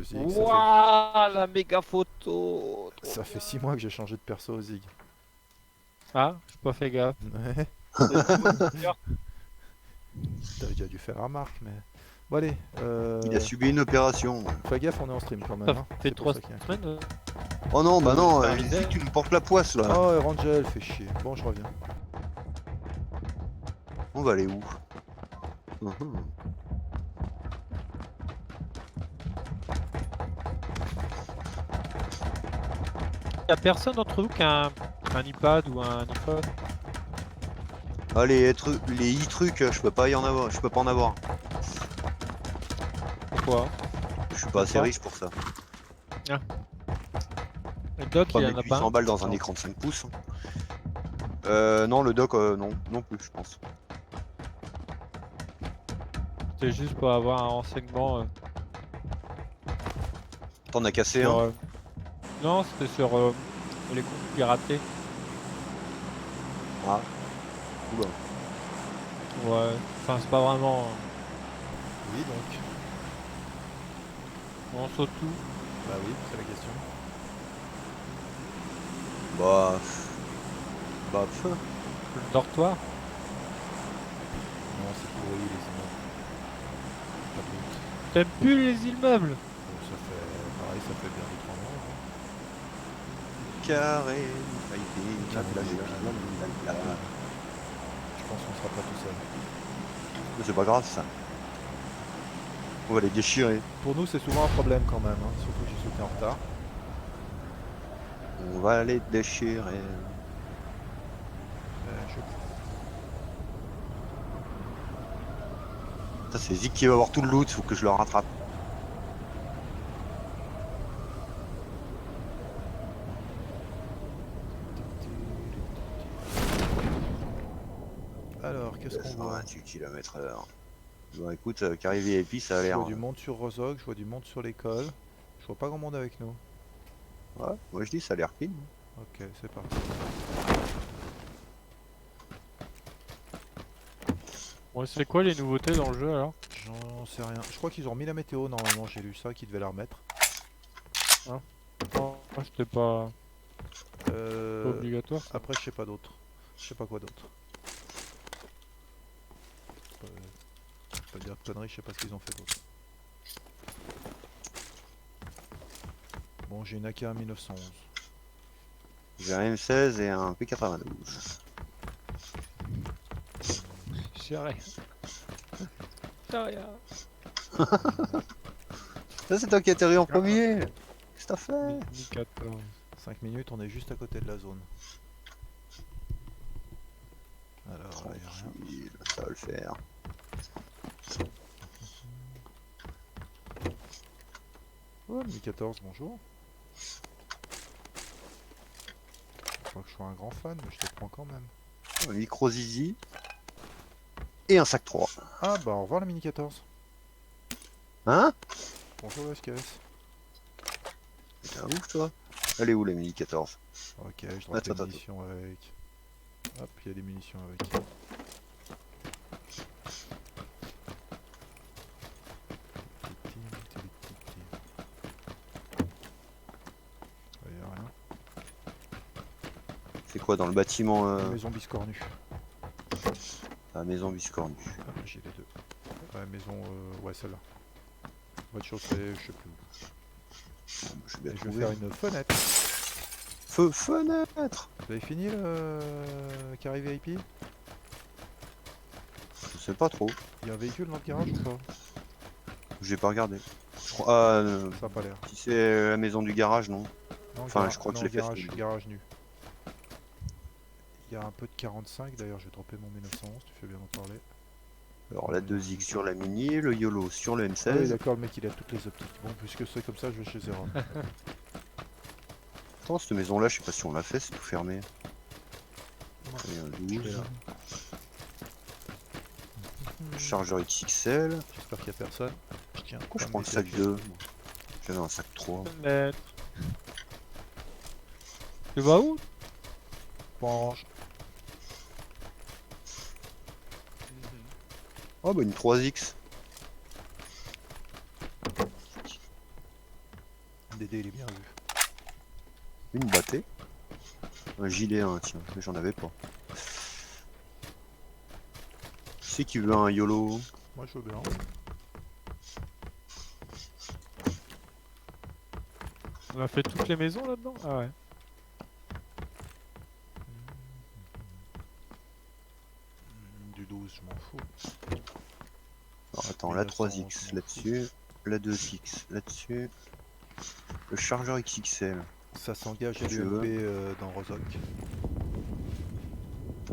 Speaker 1: Zig,
Speaker 4: Wouah, la méga photo!
Speaker 1: ça fait 6 mois que j'ai changé de perso, Zig.
Speaker 4: Ah, j'ai pas fait gaffe.
Speaker 1: Ouais. T'avais déjà dû faire remarque, mais. Bon, allez.
Speaker 2: Il a subi une opération.
Speaker 1: Fais gaffe, on est en stream quand même.
Speaker 4: Ça
Speaker 1: Hein.
Speaker 4: fait
Speaker 1: C'est pour
Speaker 4: 3
Speaker 1: ça qu'il y a un
Speaker 4: semaines.
Speaker 2: Oh non, bah non,
Speaker 4: c'est un
Speaker 2: ici
Speaker 4: visage.
Speaker 2: tu me portes la poisse là.
Speaker 1: Oh, et Rangel, fait chier. Bon, je reviens.
Speaker 2: On va aller où? Mhm.
Speaker 4: Y'a personne d'entre vous qui a un iPad ou un iPhone?
Speaker 2: Ah les e-trucs, je peux pas y en avoir, je peux pas en avoir.
Speaker 4: Pourquoi?
Speaker 2: Je suis pas assez
Speaker 4: Pourquoi
Speaker 2: riche pour ça.
Speaker 4: Le doc
Speaker 2: Pas
Speaker 4: il
Speaker 2: mettre
Speaker 4: en a pas
Speaker 2: 800
Speaker 4: un?
Speaker 2: balles dans un
Speaker 4: Non.
Speaker 2: écran de 5 pouces. Non, le doc, non plus, je pense.
Speaker 4: C'était juste pour avoir un renseignement
Speaker 2: T'en as cassé
Speaker 4: sur.
Speaker 2: un?
Speaker 4: Non, c'était sur les comptes piratés.
Speaker 2: Ah. Oula.
Speaker 4: Ouais. Enfin, c'est pas vraiment.
Speaker 1: Oui, donc.
Speaker 4: On saute tout.
Speaker 1: Bah oui, c'est la question.
Speaker 2: Bah. Bah.
Speaker 4: Le dortoir.
Speaker 1: Non, c'est pourri, les immeubles. Pas de doute.
Speaker 4: T'aimes plus les immeubles?
Speaker 1: Bon, ça fait. Pareil, ça fait bien 2-3 mois. Hein.
Speaker 2: Carré. Fighting,
Speaker 1: Carré,
Speaker 2: la.
Speaker 1: Je pense qu'on sera pas tout seul.
Speaker 2: Mais c'est pas grave ça. On va les déchirer.
Speaker 1: Pour nous, c'est souvent un problème quand même, hein, surtout que j'ai sauté en retard.
Speaker 2: On va les déchirer. Ça c'est Zik qui va avoir tout le loot, faut que je le rattrape.
Speaker 1: Alors, qu'est-ce qu'on voit?
Speaker 2: 128 km/h. Bon écoute, Carré VIP ça a
Speaker 1: Je
Speaker 2: l'air.
Speaker 1: vois du monde sur Rozog, je vois du monde sur l'école. Je vois pas grand monde avec nous.
Speaker 2: Ouais, moi je dis ça a l'air clean.
Speaker 1: Ok, c'est parti.
Speaker 4: Bon, c'est quoi les nouveautés dans le jeu alors?
Speaker 1: J'en sais rien. Je crois qu'ils ont remis la météo normalement, j'ai lu ça, qu'ils devaient la remettre.
Speaker 4: Non, c'était pas obligatoire. Ça.
Speaker 1: Après, je sais pas d'autre. Je sais pas quoi d'autre. Pas dire de conneries, je sais pas ce qu'ils ont fait d'autre. Bon, j'ai une AK 1911.
Speaker 2: J'ai un M16 et un P92.
Speaker 4: J'ai rien. J'ai rien.
Speaker 2: Ça c'est toi qui atterri en premier. Qu'est-ce que t'as fait?
Speaker 4: 2014.
Speaker 1: 5 minutes, on est juste à côté de la zone. Alors, là, y a rien.
Speaker 2: Tranquille, ça va le faire.
Speaker 1: Oh, 2014, bonjour. Je crois que je sois un grand fan, mais je te prends quand même.
Speaker 2: Un micro zizi. Et un sac 3.
Speaker 1: Ah bah au revoir la Mini 14.
Speaker 2: Hein?
Speaker 1: Bonjour le SKS.
Speaker 2: T'es un ouf toi? Elle est où la Mini 14?
Speaker 1: Ok, je drop
Speaker 2: Attends,
Speaker 1: des
Speaker 2: attends.
Speaker 1: munitions avec. Hop, il y a des munitions avec. Y a rien.
Speaker 2: C'est quoi dans le bâtiment
Speaker 1: Maison biscornue.
Speaker 2: la maison biscornue?
Speaker 1: Ah, j'ai les deux. Ouais, maison, ouais celle-là. Rez-de-chaussée, je sais plus.
Speaker 2: Bon, je vais
Speaker 1: Et
Speaker 2: bien
Speaker 1: je vais
Speaker 2: trouver.
Speaker 1: faire une fenêtre.
Speaker 2: Fenêtre.
Speaker 1: Vous avez fini le carré VIP?
Speaker 2: Je sais pas trop.
Speaker 1: Il y a un véhicule dans le garage ou pas?
Speaker 2: J'ai pas regardé. Je crois- Ah,
Speaker 1: Ça a pas l'air.
Speaker 2: si c'est la maison du garage, non.
Speaker 1: Non,
Speaker 2: Enfin, je crois que
Speaker 1: non,
Speaker 2: je l'ai fait,
Speaker 1: garage,
Speaker 2: ce
Speaker 1: garage nu. Il y a un peu de 45, d'ailleurs j'ai droppé mon 1911, tu fais bien d'en parler.
Speaker 2: Alors la 2X sur la Mini, le YOLO sur le
Speaker 1: Ah oui
Speaker 2: M16.
Speaker 1: d'accord, le mec il a toutes les optiques. Bon, puisque c'est comme ça, je vais chez Zera.
Speaker 2: Attends, cette maison là, je sais pas si on l'a fait, c'est tout fermé.
Speaker 1: Ouais,
Speaker 2: Il y a un
Speaker 1: je vais
Speaker 2: 12.
Speaker 1: là.
Speaker 2: Chargeur XXL.
Speaker 1: J'espère qu'il y a personne. Tiens,
Speaker 2: Pourquoi je
Speaker 1: pas
Speaker 2: prends le
Speaker 1: me
Speaker 2: sac
Speaker 1: méfier.
Speaker 2: 2? J'avais un sac 3.
Speaker 4: Mètres. Tu vas où?
Speaker 1: Mange.
Speaker 2: Oh bah une 3X.
Speaker 1: Dédé il est bien vu.
Speaker 2: Une battée. Un gilet 1, tiens, mais j'en avais pas. Qui c'est qui veut un YOLO?
Speaker 1: Moi je veux bien.
Speaker 4: On a fait toutes les maisons là-dedans? Ah ouais.
Speaker 1: Du 12, je m'en fous.
Speaker 2: Alors attends, la 3X là-dessus, la 2X là-dessus, le chargeur XXL.
Speaker 1: Ça s'engage
Speaker 2: Je veux.
Speaker 1: LUMP dans Rozok.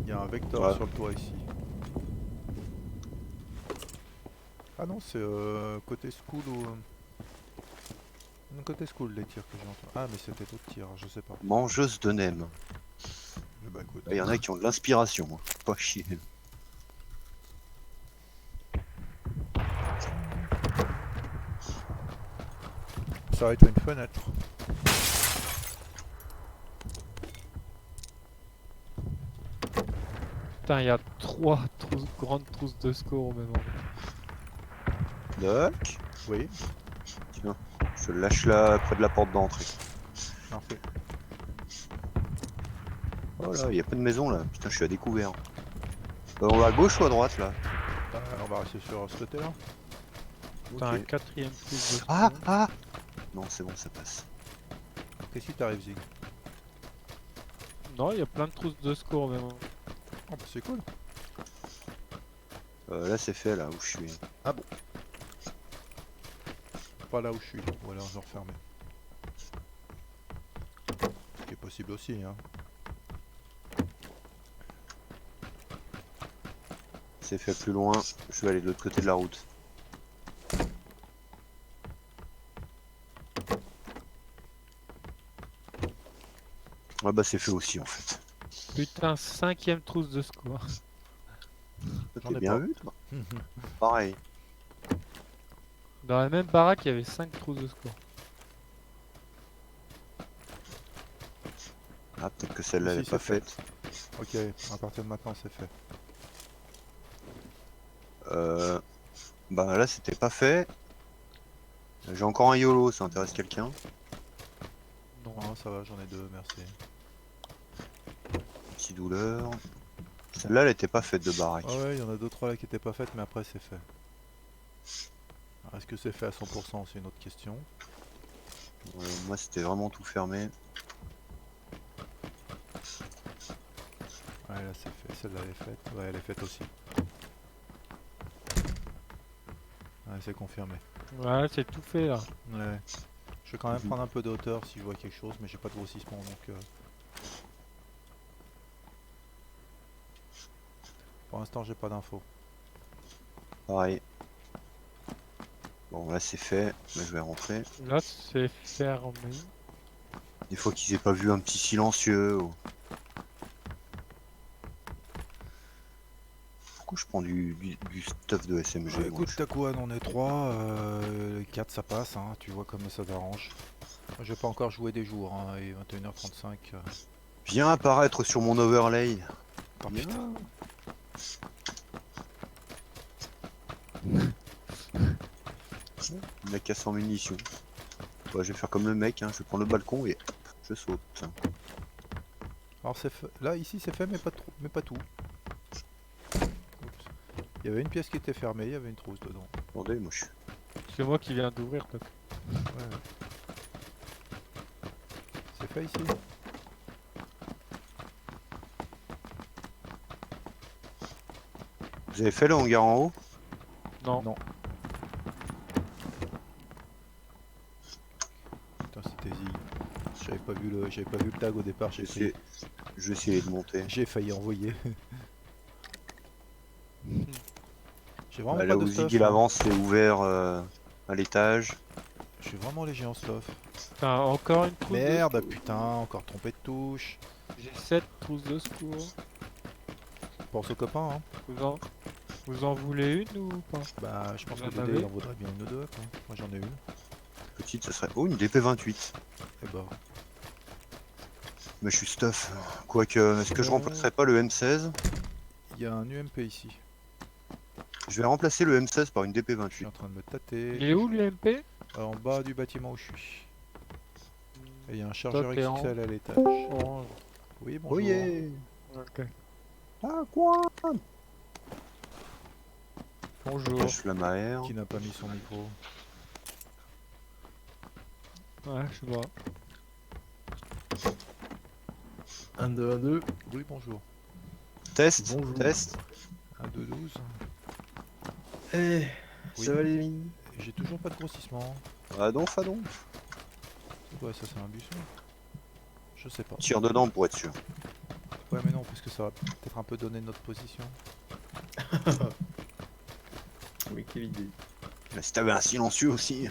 Speaker 1: Il y a un vecteur
Speaker 2: Ouais.
Speaker 1: sur le toit ici. Ah non, c'est côté school ou... Côté school les tirs que j'ai entendus. Ah mais c'était d'autres tirs, je sais pas.
Speaker 2: Mangeuse de nem.
Speaker 1: Bah écoute.
Speaker 2: Il y en a qui ont de l'inspiration, hein. Pas chier.
Speaker 1: Ça va être une fenêtre.
Speaker 4: Putain, il y a 3 grandes trousses de secours au même moment.
Speaker 2: Doc,
Speaker 1: Oui,
Speaker 2: tiens, je le lâche là près de la porte d'entrée.
Speaker 1: parfait.
Speaker 2: Oh là, il y a pas de maison là. Putain, je suis à découvert. On va à gauche ou à droite là?
Speaker 1: On va rester sur ce côté là.
Speaker 4: T'as un
Speaker 2: Ok.
Speaker 4: 4ème trousse de secours.
Speaker 2: Ah ah. Non, c'est bon, ça passe.
Speaker 1: Qu'est-ce qui t'arrive Zig?
Speaker 4: Non, il y a plein de trousses de secours au même moment.
Speaker 1: Oh bah c'est cool.
Speaker 2: Là, c'est fait là où je suis.
Speaker 1: Pas là où je suis, ou alors je refermé. Ce qui est possible aussi hein.
Speaker 2: C'est fait plus loin. Je vais aller de l'autre côté de la route. Ouais bah c'est fait aussi en fait.
Speaker 4: Putain, 5ème trousse de secours.
Speaker 1: J'en
Speaker 2: T'es
Speaker 1: ai
Speaker 2: bien
Speaker 1: pas.
Speaker 2: vu toi? Pareil.
Speaker 4: Dans la même baraque, il y avait 5 trousses de secours.
Speaker 2: Ah peut-être que celle-là elle
Speaker 1: Ici,
Speaker 2: est pas
Speaker 1: c'est fait.
Speaker 2: faite.
Speaker 1: Ok, à partir de maintenant c'est fait.
Speaker 2: Bah là c'était pas fait. J'ai encore un YOLO, ça intéresse quelqu'un.
Speaker 4: Non.
Speaker 1: Non ça va, j'en ai deux, merci.
Speaker 2: Petite douleur. Celle-là elle était pas faite de baraque.
Speaker 1: Ah ouais, il y en a deux trois là qui étaient pas faites mais après c'est fait. Alors, est-ce que c'est fait à 100%? C'est une autre question.
Speaker 2: Moi c'était vraiment tout fermé.
Speaker 1: Ouais là c'est fait, celle-là elle est faite. Ouais elle est faite aussi. Ouais c'est confirmé.
Speaker 4: Ouais, c'est tout fait là.
Speaker 1: Ouais. Je vais quand même
Speaker 2: Mhm.
Speaker 1: prendre un peu de hauteur si je vois quelque chose mais j'ai pas de grossissement donc... Pour l'instant j'ai pas d'infos.
Speaker 2: Pareil. Bon là c'est fait, là je vais rentrer.
Speaker 4: Là, c'est fermé.
Speaker 2: Des fois qu'ils aient pas vu un petit silencieux. Pourquoi je prends du stuff de SMG moi,
Speaker 1: Écoute, t'as quoi? On est 3, 4 ça passe, hein, tu vois comme ça t'arrange. Moi j'ai pas encore joué des jours, hein, et 21h35.
Speaker 2: Viens apparaître sur mon overlay.
Speaker 1: Oh
Speaker 2: Viens.
Speaker 1: putain.
Speaker 2: Il n'a qu'à 100 munitions. Ouais, je vais faire comme le mec, hein, je vais prendre le balcon et hop, je saute.
Speaker 1: Alors c'est fait... Là ici c'est fait mais pas trop, mais pas tout. Oups. Il y avait une pièce qui était fermée, il y avait une trousse dedans.
Speaker 2: Attendez, moi je suis...
Speaker 4: C'est moi qui viens d'ouvrir peut-être.
Speaker 1: Ouais. C'est fait ici.
Speaker 2: Vous avez fait le hangar en haut?
Speaker 4: Non.
Speaker 1: Non. Putain c'était Zig. Je savais j'avais pas vu le tag au départ,
Speaker 2: Je vais essayer de monter.
Speaker 1: j'ai failli envoyer. J'ai vraiment
Speaker 2: Là
Speaker 1: pas
Speaker 2: où
Speaker 1: de
Speaker 2: Zig
Speaker 1: stuff.
Speaker 2: il
Speaker 1: Hein.
Speaker 2: avance, c'est ouvert à l'étage.
Speaker 1: Je suis vraiment léger en stuff.
Speaker 4: Putain, encore une trousse
Speaker 1: Merde,
Speaker 4: de secours.
Speaker 1: putain, encore trompé de touche.
Speaker 4: J'ai 7 trousses de secours.
Speaker 1: Pense aux copains, hein.
Speaker 4: Vous en voulez une ou pas?
Speaker 1: Bah, je pense
Speaker 4: Vous
Speaker 1: que
Speaker 4: en
Speaker 1: Dédé
Speaker 4: avez
Speaker 1: il en vaudrait bien une ou deux, quoi. Moi j'en ai une.
Speaker 2: Petite, ça serait. Oh, une DP28.
Speaker 1: Et bah,
Speaker 2: Mais je suis stuff. Quoique, est-ce que je remplacerais pas le M16?
Speaker 1: il y a un UMP ici.
Speaker 2: Je vais remplacer le M16 par une
Speaker 1: Je suis
Speaker 2: DP28.
Speaker 1: en train de me
Speaker 4: Il
Speaker 1: tâter.
Speaker 4: est où l'UMP?
Speaker 1: En bas du bâtiment où je suis. Et il y a un chargeur
Speaker 4: t'es en
Speaker 1: XXL à l'étage.
Speaker 4: Orange.
Speaker 1: Oui, bonjour.
Speaker 2: Oh yeah!
Speaker 4: Ok.
Speaker 2: Ah quoi?
Speaker 4: Bonjour.
Speaker 2: Cache flamme à air.
Speaker 1: Qui n'a pas mis son micro?
Speaker 4: Ouais, je sais pas.
Speaker 5: 1, 2, 1, 2.
Speaker 1: Oui, bonjour.
Speaker 2: Test,
Speaker 5: Bonjour.
Speaker 2: test.
Speaker 1: 1, 2, 12.
Speaker 5: Eh,
Speaker 1: Oui.
Speaker 5: ça va les mines?
Speaker 1: J'ai toujours pas de grossissement.
Speaker 2: Ah donc, ah donc.
Speaker 1: C'est quoi ça? C'est un buisson? Je sais pas.
Speaker 2: Tire dedans pour être sûr.
Speaker 1: Ouais, mais non, parce que ça va peut-être un peu donner notre position.
Speaker 5: Mais quelle idée.
Speaker 2: Mais si t'avais un silencieux aussi.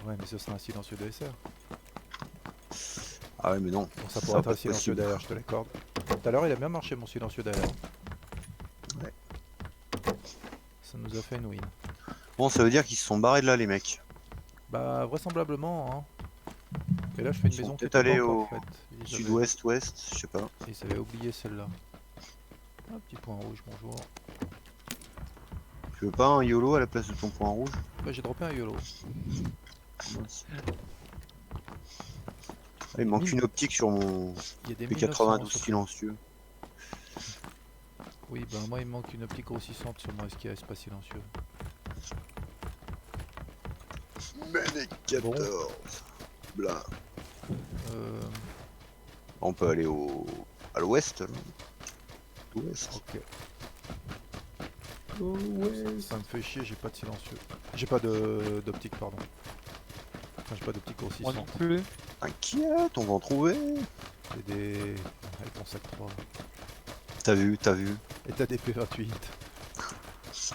Speaker 1: Ouais, mais ce sera un silencieux de SR.
Speaker 2: Ah ouais, mais non.
Speaker 1: Bon, ça
Speaker 2: Ça
Speaker 1: pourrait
Speaker 2: va
Speaker 1: être
Speaker 2: pas
Speaker 1: un
Speaker 2: être
Speaker 1: silencieux
Speaker 2: possible.
Speaker 1: derrière, je te l'accorde. Tout à l'heure, il a bien marché mon silencieux derrière.
Speaker 2: Ouais.
Speaker 1: Ça nous a fait une win.
Speaker 2: Bon, ça veut dire qu'ils se sont barrés de là, les mecs.
Speaker 1: Bah, vraisemblablement, hein. Et là, je fais une
Speaker 2: Ils
Speaker 1: maison
Speaker 2: sont
Speaker 1: qui
Speaker 2: peut-être
Speaker 1: était pas
Speaker 2: allés
Speaker 1: encore
Speaker 2: au
Speaker 1: faite. Ils avaient-
Speaker 2: Sud-ouest, ouest, je sais pas.
Speaker 1: Ils avaient oublié celle-là. Un petit point rouge, bonjour.
Speaker 2: Tu veux pas un YOLO à la place de ton point rouge?
Speaker 1: Bah, j'ai droppé un YOLO.
Speaker 2: Mince. Ah, il manque une optique sur mon
Speaker 1: Il y a des
Speaker 2: P92
Speaker 1: 1900 sur-
Speaker 2: silencieux.
Speaker 1: Oui, bah moi il me manque une optique grossissante sur mon SKS pas silencieux.
Speaker 2: Benec 14. Bla.
Speaker 1: Euh,
Speaker 2: On peut aller à l'ouest, là. Ouest.
Speaker 1: ok.
Speaker 5: Oh ouais.
Speaker 1: Ça me fait chier, j'ai pas de silencieux. J'ai pas d'optique, pardon. Enfin, j'ai pas d'optique
Speaker 4: Moi non
Speaker 1: grossissante.
Speaker 4: plus.
Speaker 2: T'inquiète, on va en trouver.
Speaker 1: C'est des. Avec mon sac 3.
Speaker 2: T'as vu, t'as vu.
Speaker 1: Et t'as des P28.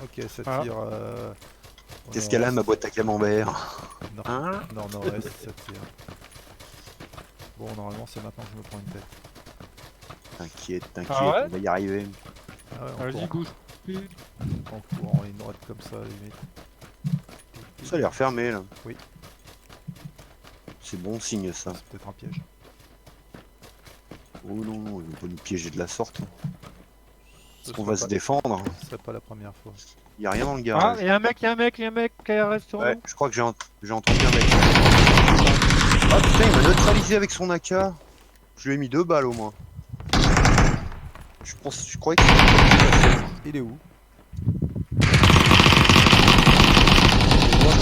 Speaker 1: Ok, ça
Speaker 4: Ah.
Speaker 1: tire. Au
Speaker 2: Qu'est-ce qu'elle a, ma
Speaker 1: nord-est.
Speaker 2: boîte à camembert?
Speaker 1: Non,
Speaker 2: Hein?
Speaker 1: non, nord-est, ça tire. Bon, normalement, c'est maintenant que je me prends une tête.
Speaker 2: T'inquiète, t'inquiète,
Speaker 4: Ah ouais
Speaker 2: on va y arriver.
Speaker 1: Ah ouais,
Speaker 4: Vas-y, bouge plus.
Speaker 1: en courant en ligne droite comme ça, limite.
Speaker 2: Ça a l'air fermé, là.
Speaker 1: Oui.
Speaker 2: C'est bon signe, ça.
Speaker 1: C'est peut-être un piège.
Speaker 2: Oh non, non, ils vont pas nous piéger de la sorte.
Speaker 1: Ce
Speaker 2: On
Speaker 1: sera
Speaker 2: va se
Speaker 1: pas-
Speaker 2: défendre.
Speaker 1: Ce serait pas la première fois.
Speaker 2: Y a rien dans le
Speaker 4: Ah,
Speaker 2: garage.
Speaker 4: y'a un mec qui reste sur
Speaker 2: Ouais,
Speaker 4: nous.
Speaker 2: je crois que j'ai entendu un mec. Ah putain, il m'a neutralisé avec son AK. Je lui ai mis 2 balles au moins. Je croyais qu'il
Speaker 1: Il est où?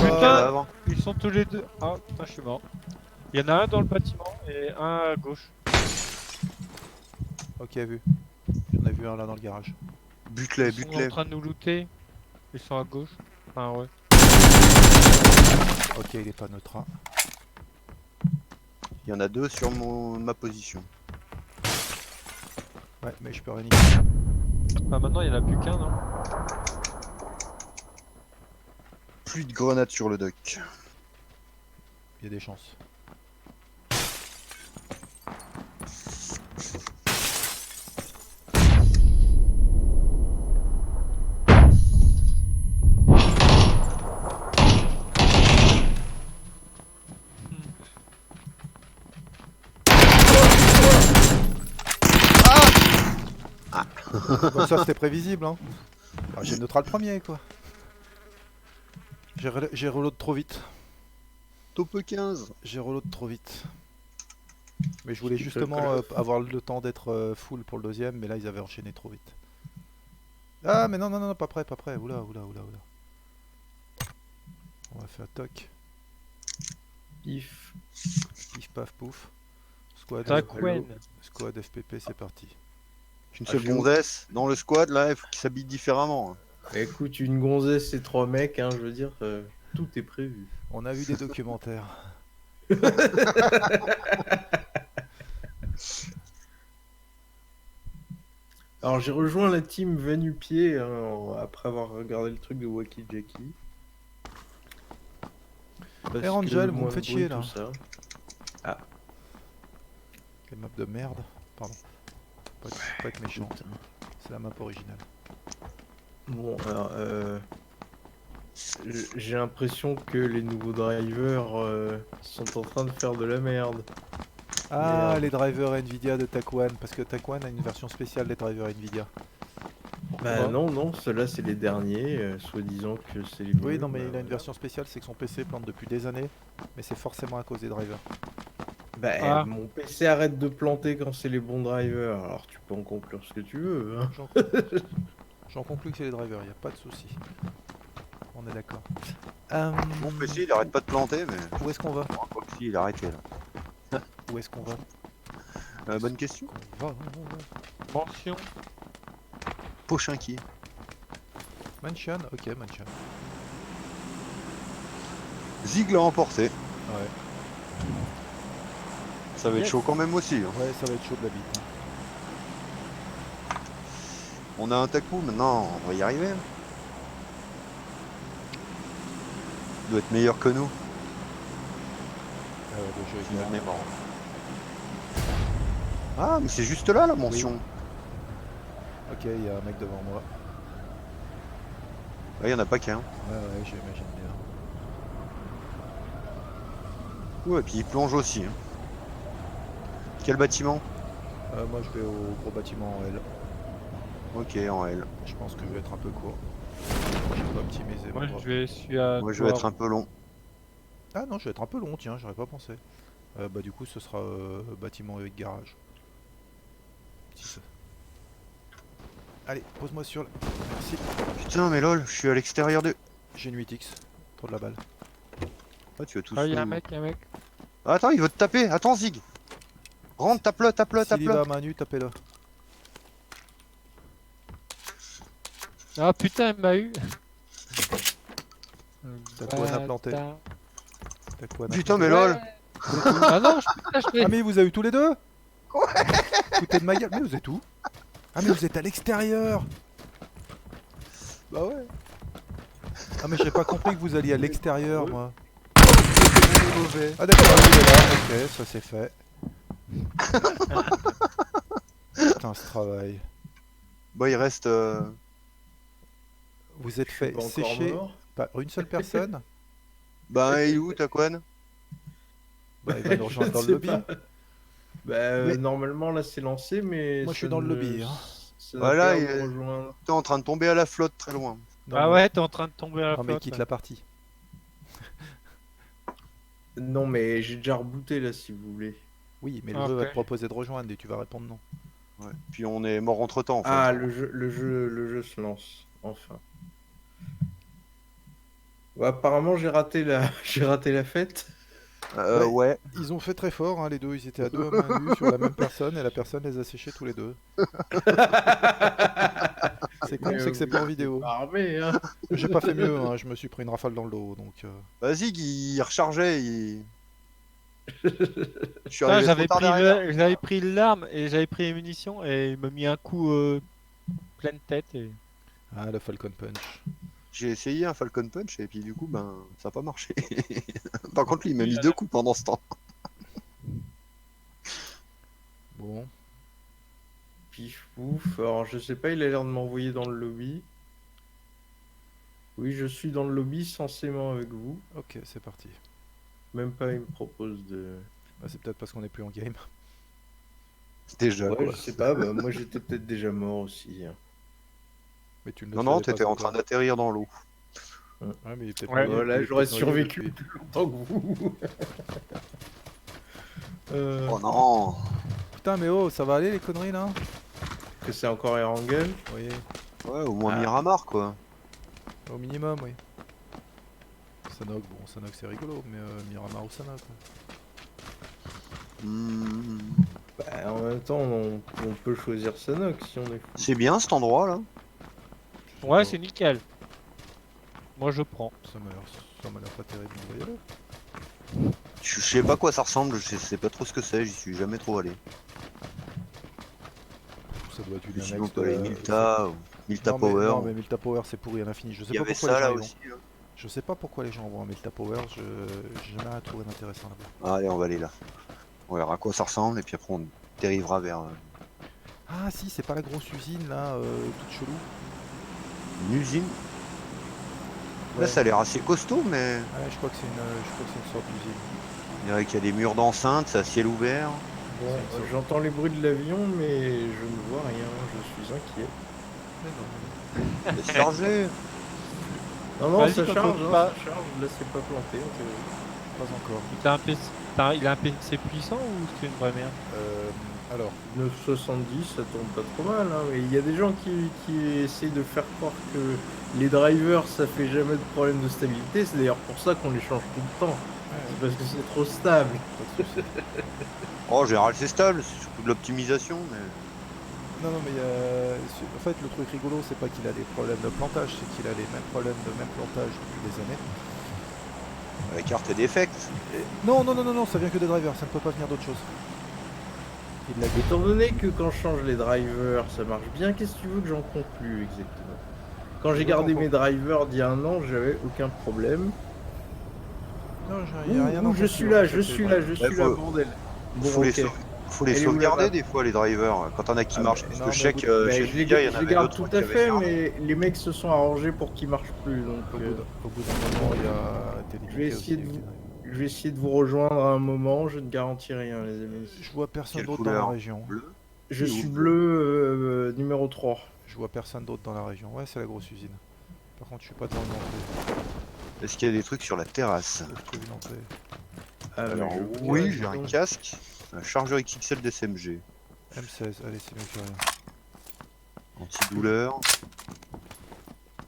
Speaker 4: Putain, ils sont tous les deux. Ah, putain, je suis mort. Il y en a un dans le bâtiment et un à gauche.
Speaker 1: Ok, vu. J'en ai vu un là dans le garage.
Speaker 2: Bute-les,
Speaker 4: Ils sont en
Speaker 2: bute-les.
Speaker 4: train de nous looter. Ils sont à gauche. Enfin, ouais.
Speaker 1: Ok, il est pas neutre.
Speaker 2: Il y en a 2 sur ma position.
Speaker 1: Ouais, mais je peux rien y
Speaker 4: Ah, maintenant, il y en a plus qu'un, non?
Speaker 2: Plus de grenades sur le dock.
Speaker 1: Il y a des chances. Bah, ça c'était prévisible, hein. Ah, j'ai neutral premier quoi. J'ai reload trop vite.
Speaker 2: Top 15.
Speaker 1: J'ai reload trop vite. Mais je voulais
Speaker 5: Tu fais
Speaker 1: justement
Speaker 5: le
Speaker 1: avoir le temps d'être full pour le deuxième, mais là ils avaient enchaîné trop vite. Ah mais non non non, pas prêt, pas prêt. Oula oula oula oula. On va faire toc.
Speaker 5: If.
Speaker 1: Pif paf pouf. Squad,
Speaker 4: Tac-Wen.
Speaker 1: squad FPP c'est parti.
Speaker 2: Une
Speaker 5: Ah,
Speaker 2: seule
Speaker 5: je vais où
Speaker 2: gonzesse. Dans le squad, là, il faut qu'ils s'habillent différemment. hein.
Speaker 5: Écoute, une gonzesse et 3 mecs, hein, je veux dire, tout est prévu.
Speaker 1: On a vu des documentaires.
Speaker 5: Alors j'ai rejoint la team Vanupier après avoir regardé le truc de Wacky Jackie. Parce
Speaker 1: Angel,
Speaker 5: que
Speaker 1: vous me
Speaker 5: moins
Speaker 1: faites
Speaker 5: de
Speaker 1: chier,
Speaker 5: bruit,
Speaker 1: là.
Speaker 5: tout ça.
Speaker 1: Quelle map de merde. Pardon. Pas être méchant.
Speaker 5: Putain.
Speaker 1: C'est la map originale.
Speaker 5: Bon, alors, j'ai l'impression que les nouveaux drivers sont en train de faire de la merde.
Speaker 1: Ah,
Speaker 5: Merde.
Speaker 1: les drivers Nvidia de Taquan, parce que Taquan a une version spéciale des drivers Nvidia.
Speaker 5: Bah non, ceux-là c'est les derniers, soi-disant que c'est les mieux.
Speaker 1: Oui, non, mais
Speaker 5: bah,
Speaker 1: il a une
Speaker 5: voilà.
Speaker 1: version spéciale, c'est que son PC plante depuis des années, mais c'est forcément à cause des drivers.
Speaker 5: Bah,
Speaker 4: Ah.
Speaker 5: mon PC arrête de planter quand c'est les bons drivers, alors tu peux en conclure ce que tu veux. Hein.
Speaker 1: J'en conclus que c'est les drivers, y a pas de souci. On est d'accord.
Speaker 2: Mon PC il arrête pas de planter, mais.
Speaker 1: Où est-ce qu'on va
Speaker 2: Quoi que si, il a arrêté là.
Speaker 1: Où est-ce qu'on va
Speaker 2: Bonne question.
Speaker 1: On va.
Speaker 4: Mention.
Speaker 2: Pochinki.
Speaker 1: Mansion, ok, Mansion.
Speaker 2: Zig l'a emporté.
Speaker 1: Ouais,
Speaker 2: Ça va être
Speaker 1: Yes.
Speaker 2: chaud quand même aussi. Hein.
Speaker 1: ouais, ça va être chaud de la bite.
Speaker 2: On a un Taku maintenant, on va y arriver. Il doit être meilleur que nous.
Speaker 1: Le jeu est
Speaker 2: Sinon,
Speaker 1: clair.
Speaker 2: on est mort. Ah, mais c'est juste là la mention.
Speaker 1: Ok, il y a un mec devant moi.
Speaker 2: Ouais, y en a pas qu'un.
Speaker 1: Ouais, j'imagine bien.
Speaker 2: Ouais, et puis il plonge aussi. Hein. Quel bâtiment?
Speaker 1: Moi je vais au gros bâtiment en L.
Speaker 2: Ok, en L.
Speaker 1: Je pense que je vais être un peu court. Je peux optimiser
Speaker 4: Moi,
Speaker 1: mon
Speaker 4: je vais suis à.
Speaker 2: Moi je vais être un peu long.
Speaker 1: Ah non, je vais être un peu long, tiens, j'aurais pas pensé. Bah du coup ce sera bâtiment avec garage. Si ça- Allez, pose-moi sur le... Merci.
Speaker 2: Putain, mais lol, je suis à l'extérieur de.
Speaker 1: J'ai une 8x. Trop de la balle.
Speaker 2: Ah, tu vas tous.
Speaker 4: Ah, y'a un
Speaker 2: nous-
Speaker 4: mec, y'a un mec.
Speaker 2: Ah, attends, il veut te taper. Attends, Zig. Rentre, tape-le, tape-le,
Speaker 1: S'il y
Speaker 2: tape-le.
Speaker 1: va à main nue, tapez-le.
Speaker 4: Ah putain, il m'a eu.
Speaker 1: T'as quoi à planter
Speaker 4: Bâtard.
Speaker 1: T'as quoi à
Speaker 2: Putain,
Speaker 1: planter
Speaker 2: mais lol.
Speaker 4: Ah non, je
Speaker 1: Ah mais vous avez eu tous les deux Foutez de ma gueule. Mais vous êtes où? Ah mais vous êtes à l'extérieur.
Speaker 2: Bah ouais.
Speaker 1: Ah mais j'ai pas compris que vous alliez à l'extérieur moi.
Speaker 2: Mauvais.
Speaker 1: Ah d'accord, il est là, ok, ça c'est fait. Putain ce travail.
Speaker 2: Bah, il reste.
Speaker 1: Vous êtes fait
Speaker 5: Pas encore
Speaker 1: sécher
Speaker 5: mort.
Speaker 1: par une seule personne.
Speaker 2: Bah, il est où, Taquan?
Speaker 1: Bah il va nous rejoindre dans
Speaker 5: Je
Speaker 1: le
Speaker 5: sais
Speaker 1: lobby.
Speaker 5: pas. Bah,
Speaker 1: Mais-
Speaker 5: normalement là c'est lancé, mais.
Speaker 1: Moi, je suis
Speaker 5: ça
Speaker 1: dans le
Speaker 5: ne-
Speaker 1: lobby, hein.
Speaker 5: Ça
Speaker 2: Voilà,
Speaker 5: n'a
Speaker 2: il
Speaker 5: pas à
Speaker 2: est-
Speaker 5: me rejoindre.
Speaker 2: T'es en train de tomber à la flotte très loin.
Speaker 1: Non,
Speaker 4: Ah
Speaker 1: mais-
Speaker 4: ouais, t'es en train de tomber à la
Speaker 1: Non mais
Speaker 4: flotte.
Speaker 1: quitte
Speaker 4: là.
Speaker 1: la partie.
Speaker 5: Non, mais j'ai déjà rebooté là si vous voulez.
Speaker 1: Oui mais le
Speaker 4: Ah,
Speaker 1: jeu va
Speaker 4: ok.
Speaker 1: te proposer de rejoindre et tu vas répondre non.
Speaker 2: Ouais. Puis on est mort entre temps en fait.
Speaker 5: Ah, le jeu se lance, enfin. Ouais, apparemment j'ai raté la, j'ai raté la fête.
Speaker 2: Ouais.
Speaker 1: Ils ont fait très fort hein, les deux, ils étaient à deux à main nue sur la même personne et la personne les a séchés tous les deux. C'est con, c'est que c'est pas en vidéo.
Speaker 5: Armé, hein.
Speaker 1: J'ai pas fait mieux, hein, je me suis pris une rafale dans le dos donc...
Speaker 2: Bah, Zig, il rechargeait. Je suis
Speaker 4: Ah,
Speaker 2: arrivé
Speaker 4: j'avais
Speaker 2: trop tard
Speaker 4: pris,
Speaker 2: derrière.
Speaker 4: j'avais pris l'arme et j'avais pris les munitions et il m'a mis un coup pleine tête et.
Speaker 1: Ah le Falcon Punch.
Speaker 2: J'ai essayé un Falcon Punch et puis du coup, ben, ça a pas marché. Par contre, lui, il m'a
Speaker 4: Oui,
Speaker 2: mis
Speaker 4: là,
Speaker 2: 2 coups pendant ce temps.
Speaker 1: Bon,
Speaker 5: Pif pouf. Alors je sais pas, il a l'air de m'envoyer dans le lobby. Oui, je suis dans le lobby censément avec vous.
Speaker 1: ok c'est parti.
Speaker 5: Même pas, il me propose de.
Speaker 1: Bah, c'est peut-être parce qu'on est plus en game.
Speaker 2: Déjà,
Speaker 5: Ouais,
Speaker 2: quoi.
Speaker 5: je sais pas, bah, moi j'étais peut-être déjà mort aussi. Hein.
Speaker 1: Mais tu ne le
Speaker 2: Non, non,
Speaker 1: savais pas
Speaker 2: t'étais en train
Speaker 1: encore.
Speaker 2: d'atterrir dans l'eau.
Speaker 1: Ouais, mais il est peut-être
Speaker 4: Ouais,
Speaker 1: noyé,
Speaker 5: voilà,
Speaker 1: il est
Speaker 5: j'aurais
Speaker 1: peut-être noyé
Speaker 5: survécu
Speaker 1: depuis.
Speaker 5: plus longtemps que vous.
Speaker 2: Oh non.
Speaker 1: Putain mais oh, ça va aller les conneries là?
Speaker 5: Que c'est encore Erangel.
Speaker 1: Oui,
Speaker 2: Ouais, au moins
Speaker 5: Ah.
Speaker 2: Miramar, quoi.
Speaker 1: au minimum oui. Sanok, bon Sanok c'est rigolo, mais Miramar ou Sanok.
Speaker 2: Hmm.
Speaker 5: Bah, en même temps, on peut choisir Sanok si on est fou.
Speaker 2: C'est bien cet endroit là.
Speaker 4: Ouais, c'est nickel. Moi je prends.
Speaker 1: Ça m'a l'air pas terrible, on va y aller.
Speaker 2: Je sais pas quoi ça ressemble, je sais pas trop ce que c'est, j'y suis jamais trop allé.
Speaker 1: Ça doit être une
Speaker 2: Mais sinon,
Speaker 1: annexe
Speaker 2: t'as les
Speaker 1: de...
Speaker 2: Milta, ou Milta
Speaker 1: Non mais,
Speaker 2: Power.
Speaker 1: non mais Milta Power c'est pourri à l'infini. Je sais
Speaker 2: Il y
Speaker 1: pas
Speaker 2: avait
Speaker 1: pourquoi les
Speaker 2: ça
Speaker 1: gens
Speaker 2: là
Speaker 1: y vont.
Speaker 2: aussi. Là.
Speaker 1: Je sais pas pourquoi les gens vont à Milta Power, j'ai jamais rien trouvé d'intéressant là-bas.
Speaker 2: Allez, on va aller là. On verra à quoi ça ressemble et puis après on dérivera vers
Speaker 1: Ah si, c'est pas la grosse usine là, toute chelou.
Speaker 2: une usine. Là
Speaker 1: Ouais.
Speaker 2: ça a l'air assez costaud mais
Speaker 1: Ouais, je crois que c'est une sorte d'usine.
Speaker 2: on dirait qu'il y a des murs d'enceinte, c'est à ciel ouvert.
Speaker 5: Bon,
Speaker 1: C'est ça.
Speaker 5: j'entends les bruits de l'avion, mais je ne vois rien. Je suis inquiet.
Speaker 2: C'est chargé.
Speaker 5: Non, non,
Speaker 4: Vas-y,
Speaker 5: ça
Speaker 4: quand
Speaker 5: charge,
Speaker 4: on
Speaker 5: hein,
Speaker 4: pas-
Speaker 5: ça charge. Là, c'est pas planté. En théorie.
Speaker 1: Pas encore.
Speaker 4: Il a un PC puissant ou c'est une vraie merde?
Speaker 1: Alors,
Speaker 5: 970, ça tourne pas trop mal. Hein, mais il y a des gens qui essayent de faire croire que les drivers, ça fait jamais de problème de stabilité. C'est d'ailleurs pour ça qu'on les change tout le temps. C'est parce que c'est trop stable.
Speaker 1: pas de soucis.
Speaker 2: Oh, en général c'est stable, c'est surtout de l'optimisation mais.
Speaker 1: Non, non, mais en fait, le truc rigolo, c'est pas qu'il a des problèmes de plantage, c'est qu'il a les mêmes problèmes de même plantage depuis des années.
Speaker 2: La carte est défecte.
Speaker 1: Non, non, non, non, non, ça vient que des drivers, ça ne peut pas venir d'autre chose. Il l'a dit.
Speaker 5: Étant donné que quand je change les drivers, ça marche bien, qu'est-ce que tu veux que j'en conclue exactement? Quand j'ai
Speaker 1: Je
Speaker 5: gardé
Speaker 1: comprends.
Speaker 5: mes drivers d'il y a un an, j'avais aucun problème.
Speaker 1: Non, il n'y a rien
Speaker 5: Ouh,
Speaker 1: à
Speaker 5: je suis là, je suis là, je suis là,
Speaker 2: faut-
Speaker 5: bordel. Bon,
Speaker 2: Faut les
Speaker 5: ok.
Speaker 2: faut les
Speaker 5: Elle est où,
Speaker 2: sauvegarder
Speaker 5: là-bas
Speaker 2: des fois les drivers quand on a qui
Speaker 5: Ah,
Speaker 2: marchent.
Speaker 5: bah,
Speaker 2: Parce
Speaker 1: non,
Speaker 2: que
Speaker 1: mais
Speaker 2: je sais
Speaker 1: au bout
Speaker 2: que
Speaker 5: Bah,
Speaker 2: chez
Speaker 5: je
Speaker 2: Nvidia, il y en
Speaker 5: je
Speaker 2: avait
Speaker 5: garde
Speaker 2: d'autres
Speaker 5: tout
Speaker 2: qui
Speaker 5: à
Speaker 2: avaient
Speaker 5: fait,
Speaker 2: gardé.
Speaker 5: mais les mecs se sont arrangés pour qu'ils marchent plus. Donc,
Speaker 1: Au bout d'un moment, il y a t'es
Speaker 5: je vais
Speaker 1: limité
Speaker 5: essayer
Speaker 1: aussi
Speaker 5: de
Speaker 1: avec
Speaker 5: vous-
Speaker 1: les drivers.
Speaker 5: je vais essayer de vous rejoindre à un moment, je ne garantis rien, les amis.
Speaker 1: Je vois personne
Speaker 2: Quelle
Speaker 1: d'autre dans la
Speaker 2: couleur?
Speaker 1: région.
Speaker 2: Bleu.
Speaker 5: Je
Speaker 2: Il est où,
Speaker 5: suis
Speaker 2: le
Speaker 5: bleu numéro 3.
Speaker 1: Je vois personne d'autre dans la région. Ouais, c'est la grosse usine. Par contre, je suis pas devant une entrée.
Speaker 2: Est-ce qu'il y a des trucs sur la terrasse?
Speaker 1: Faut que je trouve une entrée.
Speaker 2: Alors oui, j'ai un casque, un chargeur XXL d'SMG,
Speaker 1: M16, allez, c'est mieux que rien.
Speaker 2: antidouleur,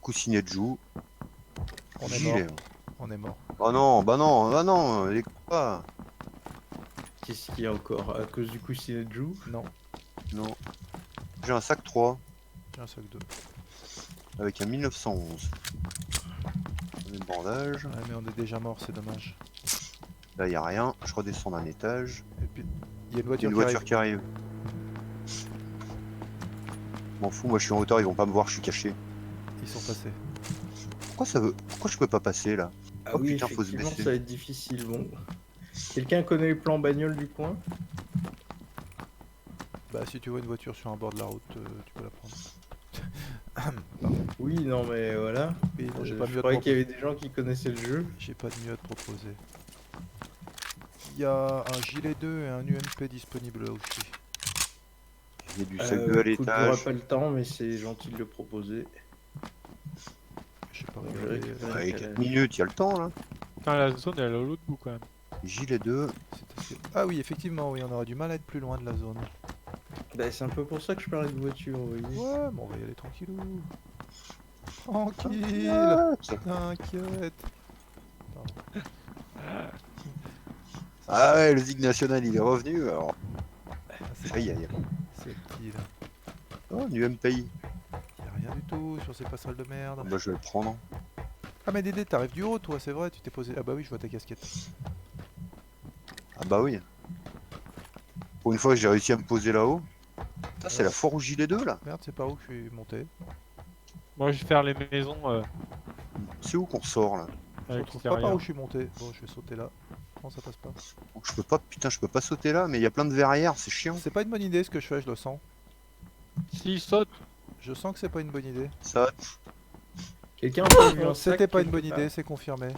Speaker 2: coussinet de joue,
Speaker 1: On est mort.
Speaker 2: gilet.
Speaker 1: On est mort.
Speaker 2: Oh non, bah non, les pas.
Speaker 5: Qu'est-ce qu'il y a encore? À cause du coussinet de joue?
Speaker 1: Non,
Speaker 2: Non. J'ai un sac 3
Speaker 1: j'ai un sac 2.
Speaker 2: avec un 1911. Un bandage.
Speaker 1: Ouais, mais on est déjà mort, c'est dommage.
Speaker 2: Là, y a rien. Je redescends d'un étage.
Speaker 1: Et puis, il y a une
Speaker 2: Il y a
Speaker 1: voiture,
Speaker 2: une voiture qui arrive. M'en fous, moi je suis en hauteur, ils vont pas me voir, je suis caché.
Speaker 1: Ils sont passés.
Speaker 2: Pourquoi je peux pas passer là?
Speaker 5: Ah
Speaker 2: Oh
Speaker 5: oui,
Speaker 2: putain, faut se
Speaker 5: effectivement,
Speaker 2: baisser.
Speaker 5: ça va être difficile. Bon. Quelqu'un connaît les plans bagnole du coin?
Speaker 1: Bah, si tu vois une voiture sur un bord de la route, tu peux la prendre.
Speaker 5: Oui, non, mais voilà.
Speaker 1: Oui, non, j'ai
Speaker 5: Je
Speaker 1: pas mieux à te
Speaker 5: croyais qu'il y
Speaker 1: proposer.
Speaker 5: avait des gens qui connaissaient le jeu.
Speaker 1: J'ai pas de mieux à te proposer. Il y a un gilet 2 et un UMP disponible là où je suis.
Speaker 2: Il y a du sac 2 à
Speaker 5: Écoute, j'aurais
Speaker 2: l'étage.
Speaker 5: pas le temps, mais c'est gentil de le proposer.
Speaker 1: J'ai pas
Speaker 5: Je
Speaker 1: regardé.
Speaker 5: récupère.
Speaker 2: Allez, 4 minutes, il y a le temps là.
Speaker 4: Putain, la zone elle est à l'autre bout quand même.
Speaker 2: Gilet 2.
Speaker 1: C'est assez- Ah oui, effectivement, oui, on aurait du mal à être plus loin de la zone.
Speaker 5: Bah, c'est un peu pour ça que je parlais de voiture, vous voyez.
Speaker 1: Ouais, mais on va y aller tranquillou. Tranquille, t'inquiète.
Speaker 2: Ah ouais, le Zig National il est revenu alors.
Speaker 1: Ah, c'est
Speaker 2: Aïe aïe.
Speaker 1: c'est petit là.
Speaker 2: Oh, du MPI.
Speaker 1: Y'a rien du tout sur ces passerelles de merde.
Speaker 2: Bah je vais le prendre.
Speaker 1: Ah mais Dédé, t'arrives du haut toi, c'est vrai, tu t'es posé. Ah bah oui, je vois ta casquette.
Speaker 2: Ah bah oui. Pour une fois j'ai réussi à me poser là-haut. Ça c'est la foire au gilet 2 là.
Speaker 1: Merde, c'est par où que je suis monté.
Speaker 4: Moi je vais faire les maisons
Speaker 2: C'est où qu'on sort là?
Speaker 1: Je
Speaker 4: à
Speaker 1: retrouve pas par
Speaker 4: l'extérieur.
Speaker 1: où je suis monté. Bon, je vais sauter là. Non, ça passe pas.
Speaker 2: Donc, je peux pas, putain, je peux pas sauter là, mais il y a plein de verrières, c'est chiant.
Speaker 1: C'est pas une bonne idée ce que je fais, je le sens.
Speaker 4: S'il saute,
Speaker 1: Je sens que c'est pas une bonne idée.
Speaker 2: Ça,
Speaker 5: Quelqu'un a pas vu un sac
Speaker 1: C'était pas une bonne
Speaker 5: quelque part
Speaker 1: idée, c'est confirmé.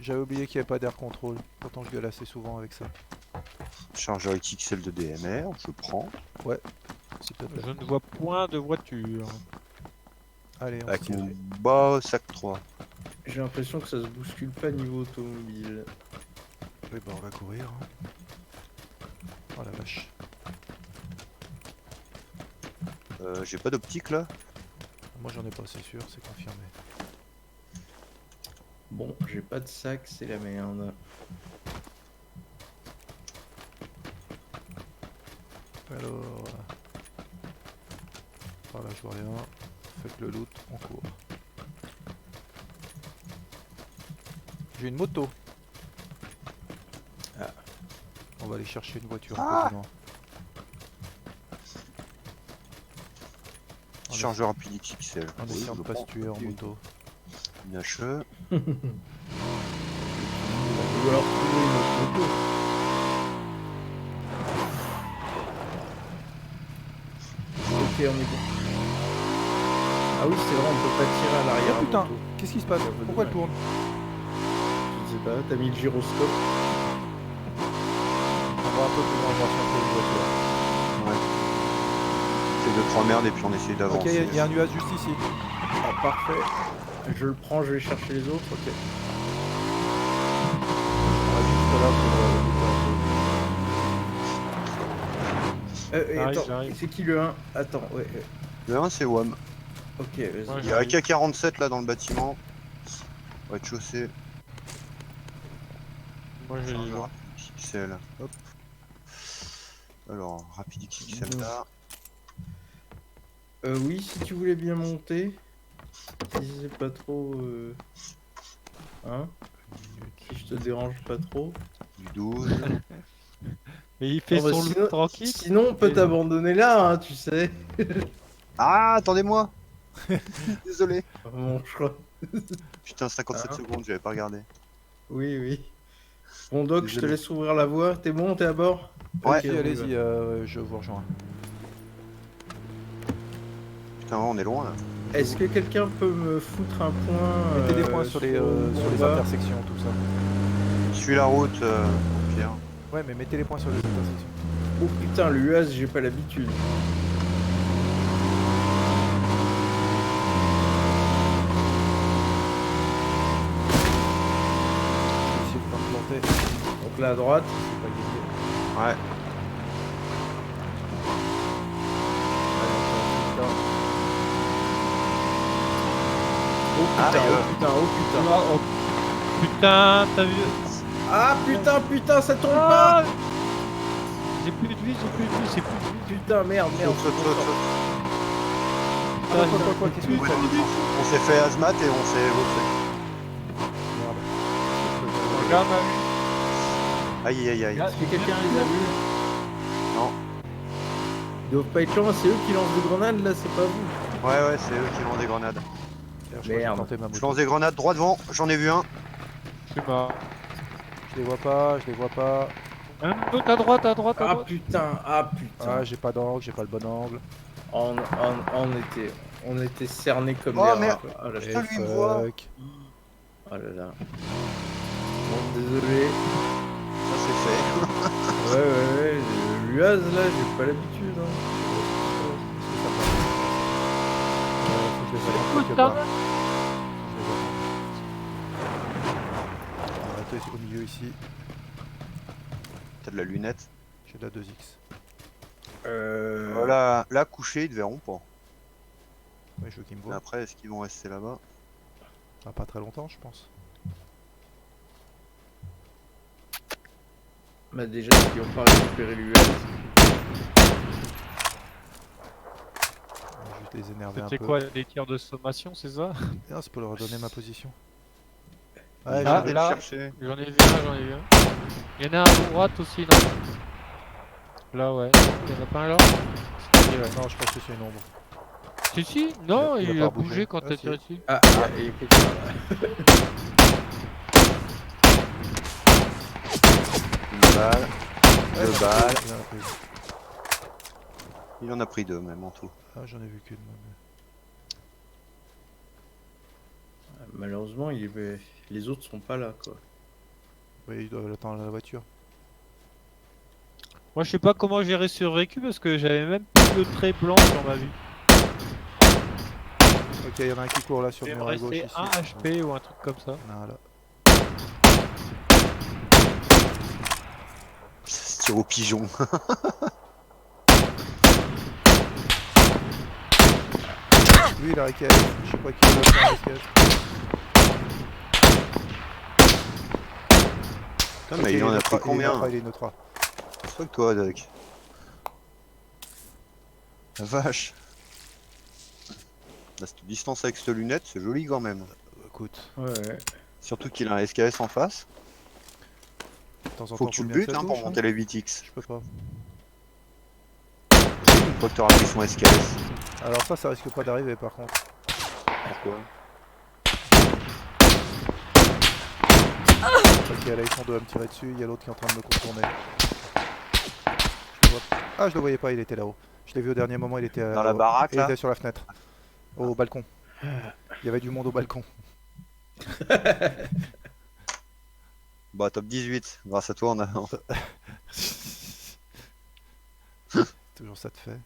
Speaker 1: J'avais oublié qu'il n'y avait pas d'air contrôle. Pourtant je gueule assez souvent avec ça.
Speaker 2: chargeur XXL de DMR, je prends.
Speaker 1: S'il te plaît.
Speaker 4: je ne vois point de voiture.
Speaker 1: Allez, on se
Speaker 2: Avec
Speaker 1: tire.
Speaker 2: mon bas sac 3.
Speaker 5: J'ai l'impression que ça se bouscule pas niveau automobile.
Speaker 1: Oui, bah on va courir. hein. Oh la vache.
Speaker 2: J'ai pas d'optique là.
Speaker 1: Moi j'en ai pas, c'est sûr, c'est confirmé.
Speaker 5: Bon, j'ai pas de sac, c'est la merde.
Speaker 1: Alors... Par là je vois rien. Faites le loot, on court. J'ai une moto. On va aller chercher une voiture un peu plus loin. On
Speaker 2: Chargeur rapide XXL.
Speaker 1: En
Speaker 2: Oui,
Speaker 1: essayant
Speaker 2: je
Speaker 1: de pas se
Speaker 2: prends.
Speaker 1: tuer en moto.
Speaker 2: Une HE.
Speaker 5: Ou alors trouver une autre moto. Ok, on est bon. Ah oui, c'est vrai, on peut pas tirer à l'arrière.
Speaker 1: Oh
Speaker 5: à
Speaker 1: putain,
Speaker 5: moto.
Speaker 1: qu'est-ce qui se passe?
Speaker 5: C'est un peu
Speaker 1: Pourquoi elle
Speaker 5: dommage.
Speaker 1: tourne?
Speaker 5: Je sais pas, t'as mis le gyroscope.
Speaker 1: On va un peu plus loin, voir si on trouve une voiture.
Speaker 2: Ouais. C'est 2-3 merdes et puis on essaye
Speaker 1: Ok,
Speaker 2: d'avancer.
Speaker 1: il y a un nuage juste ici.
Speaker 5: Ah, parfait. Je le prends, je vais chercher les autres. Ok.
Speaker 1: On va juste là
Speaker 4: J'arrive,
Speaker 5: Attends,
Speaker 4: j'arrive.
Speaker 5: c'est qui le 1? Attends, ouais.
Speaker 2: Le 1 c'est WAM.
Speaker 5: Ok,
Speaker 4: Ouais,
Speaker 5: vas-y.
Speaker 2: Il y a AK-47 là dans le bâtiment. Rez-de-chaussée.
Speaker 4: Moi j'ai les
Speaker 2: Chargeur
Speaker 4: gens.
Speaker 2: rapide XXL. Hop. Alors, rapide XXL
Speaker 5: Bon.
Speaker 2: là.
Speaker 5: Oui, si tu voulais bien monter. Si c'est pas trop. Hein? Si je te dérange pas trop.
Speaker 2: Du 12.
Speaker 4: Mais il fait
Speaker 5: Oh, bah,
Speaker 4: son
Speaker 5: sinon-
Speaker 4: loot tranquille.
Speaker 5: Sinon, on peut
Speaker 4: Et-
Speaker 5: t'abandonner là, hein, tu sais.
Speaker 2: Ah, attendez-moi. Désolé.
Speaker 5: Bon, je crois.
Speaker 2: Putain, 57
Speaker 5: Ah.
Speaker 2: secondes, j'avais pas regardé.
Speaker 5: Oui, oui. Bon, Doc, je te
Speaker 2: Désolé.
Speaker 5: laisse ouvrir la voie. T'es bon, t'es à bord?
Speaker 2: Ouais.
Speaker 5: Ok, on y
Speaker 1: allez-y,
Speaker 5: va.
Speaker 1: je vous rejoins.
Speaker 2: Putain, on est loin là.
Speaker 5: Est-ce que quelqu'un peut me foutre un point
Speaker 1: Mettez des points sur les
Speaker 5: Bomba
Speaker 1: intersections, tout ça.
Speaker 2: Je suis la route, au pire.
Speaker 1: Ouais, mais mettez les points sur les intersections.
Speaker 5: Oh putain, l'UAZ, j'ai pas l'habitude.
Speaker 1: Je vais essayer de pas me planter.
Speaker 5: Donc là à droite.
Speaker 1: C'est pas gagné.
Speaker 2: Ouais.
Speaker 5: Oh putain,
Speaker 2: Aïe.
Speaker 5: oh putain, oh putain.
Speaker 4: Ah, oh, putain, t'as vu?
Speaker 5: Ah putain, putain, ça tombe pas.
Speaker 4: Ah, j'ai plus de vie, j'ai plus de vie, j'ai plus de vie.
Speaker 5: Putain, merde, merde.
Speaker 2: Saute, saute, saute.
Speaker 1: Ah, quoi, qu'est-ce que vous faites?
Speaker 2: On s'est fait hazmat et on s'est vautré.
Speaker 1: Merde.
Speaker 4: Regarde ma vue.
Speaker 2: Aïe aïe aïe.
Speaker 5: Est-ce que quelqu'un les a vus?
Speaker 2: Non.
Speaker 5: Ils doivent pas être loin, c'est eux qui lancent des grenades là, c'est pas vous.
Speaker 2: Ouais, ouais, c'est eux qui lancent des grenades.
Speaker 1: Je crois que j'ai
Speaker 5: Merde.
Speaker 1: tenté ma
Speaker 2: Je
Speaker 1: moto.
Speaker 2: lance des grenades droit devant, j'en ai vu un.
Speaker 4: Je suis mort.
Speaker 1: Je les vois pas, je les vois pas.
Speaker 4: Un autre à droite, à droite, à
Speaker 5: Ah
Speaker 4: droite.
Speaker 5: putain, ah putain.
Speaker 1: Ah, j'ai pas d'angle, j'ai pas le bon angle.
Speaker 5: On était cernés comme
Speaker 2: Oh,
Speaker 5: des
Speaker 2: merde.
Speaker 5: rats. Oh là
Speaker 2: Putain,
Speaker 5: là.
Speaker 2: lui, il me voit.
Speaker 1: Fuck.
Speaker 5: Oh là là. Bon, désolé.
Speaker 2: Ça c'est fait.
Speaker 5: Ouais, l'UAZ là, j'ai pas l'habitude. Hein.
Speaker 1: Faut que je les attende quelque
Speaker 4: Putain.
Speaker 1: part. Je les attends. On va arrêter au milieu ici.
Speaker 2: T'as de la lunette.
Speaker 1: J'ai de la 2X.
Speaker 2: Voilà, là couché, ils te verront pas.
Speaker 1: Ouais, je veux qu'ils me
Speaker 2: Mais
Speaker 1: voient.
Speaker 2: après, est-ce qu'ils vont rester là-bas?
Speaker 1: Ah, pas très longtemps, je pense.
Speaker 5: Bah déjà, ils ont pas récupéré l'UAZ.
Speaker 1: On va juste les énerver un
Speaker 4: C'est
Speaker 1: peu.
Speaker 4: quoi, des tirs de sommation, c'est ça?
Speaker 1: Non, c'est pour leur donner ma position.
Speaker 2: Ils
Speaker 1: Ouais,
Speaker 4: Ah,
Speaker 2: viennent de
Speaker 4: là.
Speaker 2: le chercher.
Speaker 4: J'en ai vu un, j'en ai vu un. Il y en a un à droite aussi, non? Là, ouais. Il y en a pas un là? Si, ouais.
Speaker 1: non, je pense que c'est une ombre.
Speaker 4: Si, non,
Speaker 1: Il a
Speaker 4: il
Speaker 1: pas
Speaker 4: a
Speaker 1: bougé.
Speaker 4: bougé quand
Speaker 1: Ah,
Speaker 4: t'as
Speaker 1: si.
Speaker 4: tiré dessus.
Speaker 5: Ah, il y a quelqu'un là.
Speaker 2: Une balle.
Speaker 1: Ouais,
Speaker 2: Deux
Speaker 1: j'en ai
Speaker 2: balles.
Speaker 1: pris une, j'en ai pris une.
Speaker 2: Il en a pris deux même en tout.
Speaker 1: Ah, j'en ai vu qu'une. moi,
Speaker 5: Malheureusement, les autres sont pas là quoi.
Speaker 1: mais- Oui, ils doivent l'attendre à la voiture.
Speaker 4: Moi, je sais pas comment gérer sur Récu parce que j'avais même plus de traits blancs sur ma vie.
Speaker 1: Ok, il y en a un qui court là sur
Speaker 4: Il
Speaker 1: le
Speaker 4: me
Speaker 1: mur à gauche
Speaker 4: restait
Speaker 1: ici.
Speaker 4: 1 HP ou un truc comme ça.
Speaker 1: Non, là.
Speaker 2: C'est tir au pigeon.
Speaker 1: Lui, il a RKS. Je sais pas qui est le RKS.
Speaker 2: Putain, mais il en a pris combien?
Speaker 1: Il est neutre.
Speaker 2: Fuck toi, Doc. La vache. Là, cette distance avec cette lunette, c'est joli quand même.
Speaker 1: Écoute,
Speaker 5: Ouais.
Speaker 2: Surtout qu'il a un SKS en face.
Speaker 1: temps en
Speaker 2: Faut
Speaker 1: temps,
Speaker 2: que tu le
Speaker 1: bien
Speaker 2: butes
Speaker 1: ça
Speaker 2: hein, pour
Speaker 1: touche,
Speaker 2: monter la 8X.
Speaker 1: Je peux pas.
Speaker 2: Une fois que t'auras pris son SKS.
Speaker 1: Alors ça risque pas d'arriver par contre.
Speaker 2: Pourquoi?
Speaker 1: Ok, là ils sont deux à me tirer dessus, il y a l'autre qui est en train de me contourner. Je le vois. Ah, je le voyais pas, il était là-haut. Je l'ai vu au dernier moment, il était
Speaker 2: Dans la baraque
Speaker 1: il
Speaker 2: là?
Speaker 1: était sur la fenêtre. Au balcon. Il y avait du monde au balcon.
Speaker 2: Bah top 18, grâce à toi on a...
Speaker 1: Toujours ça de fait.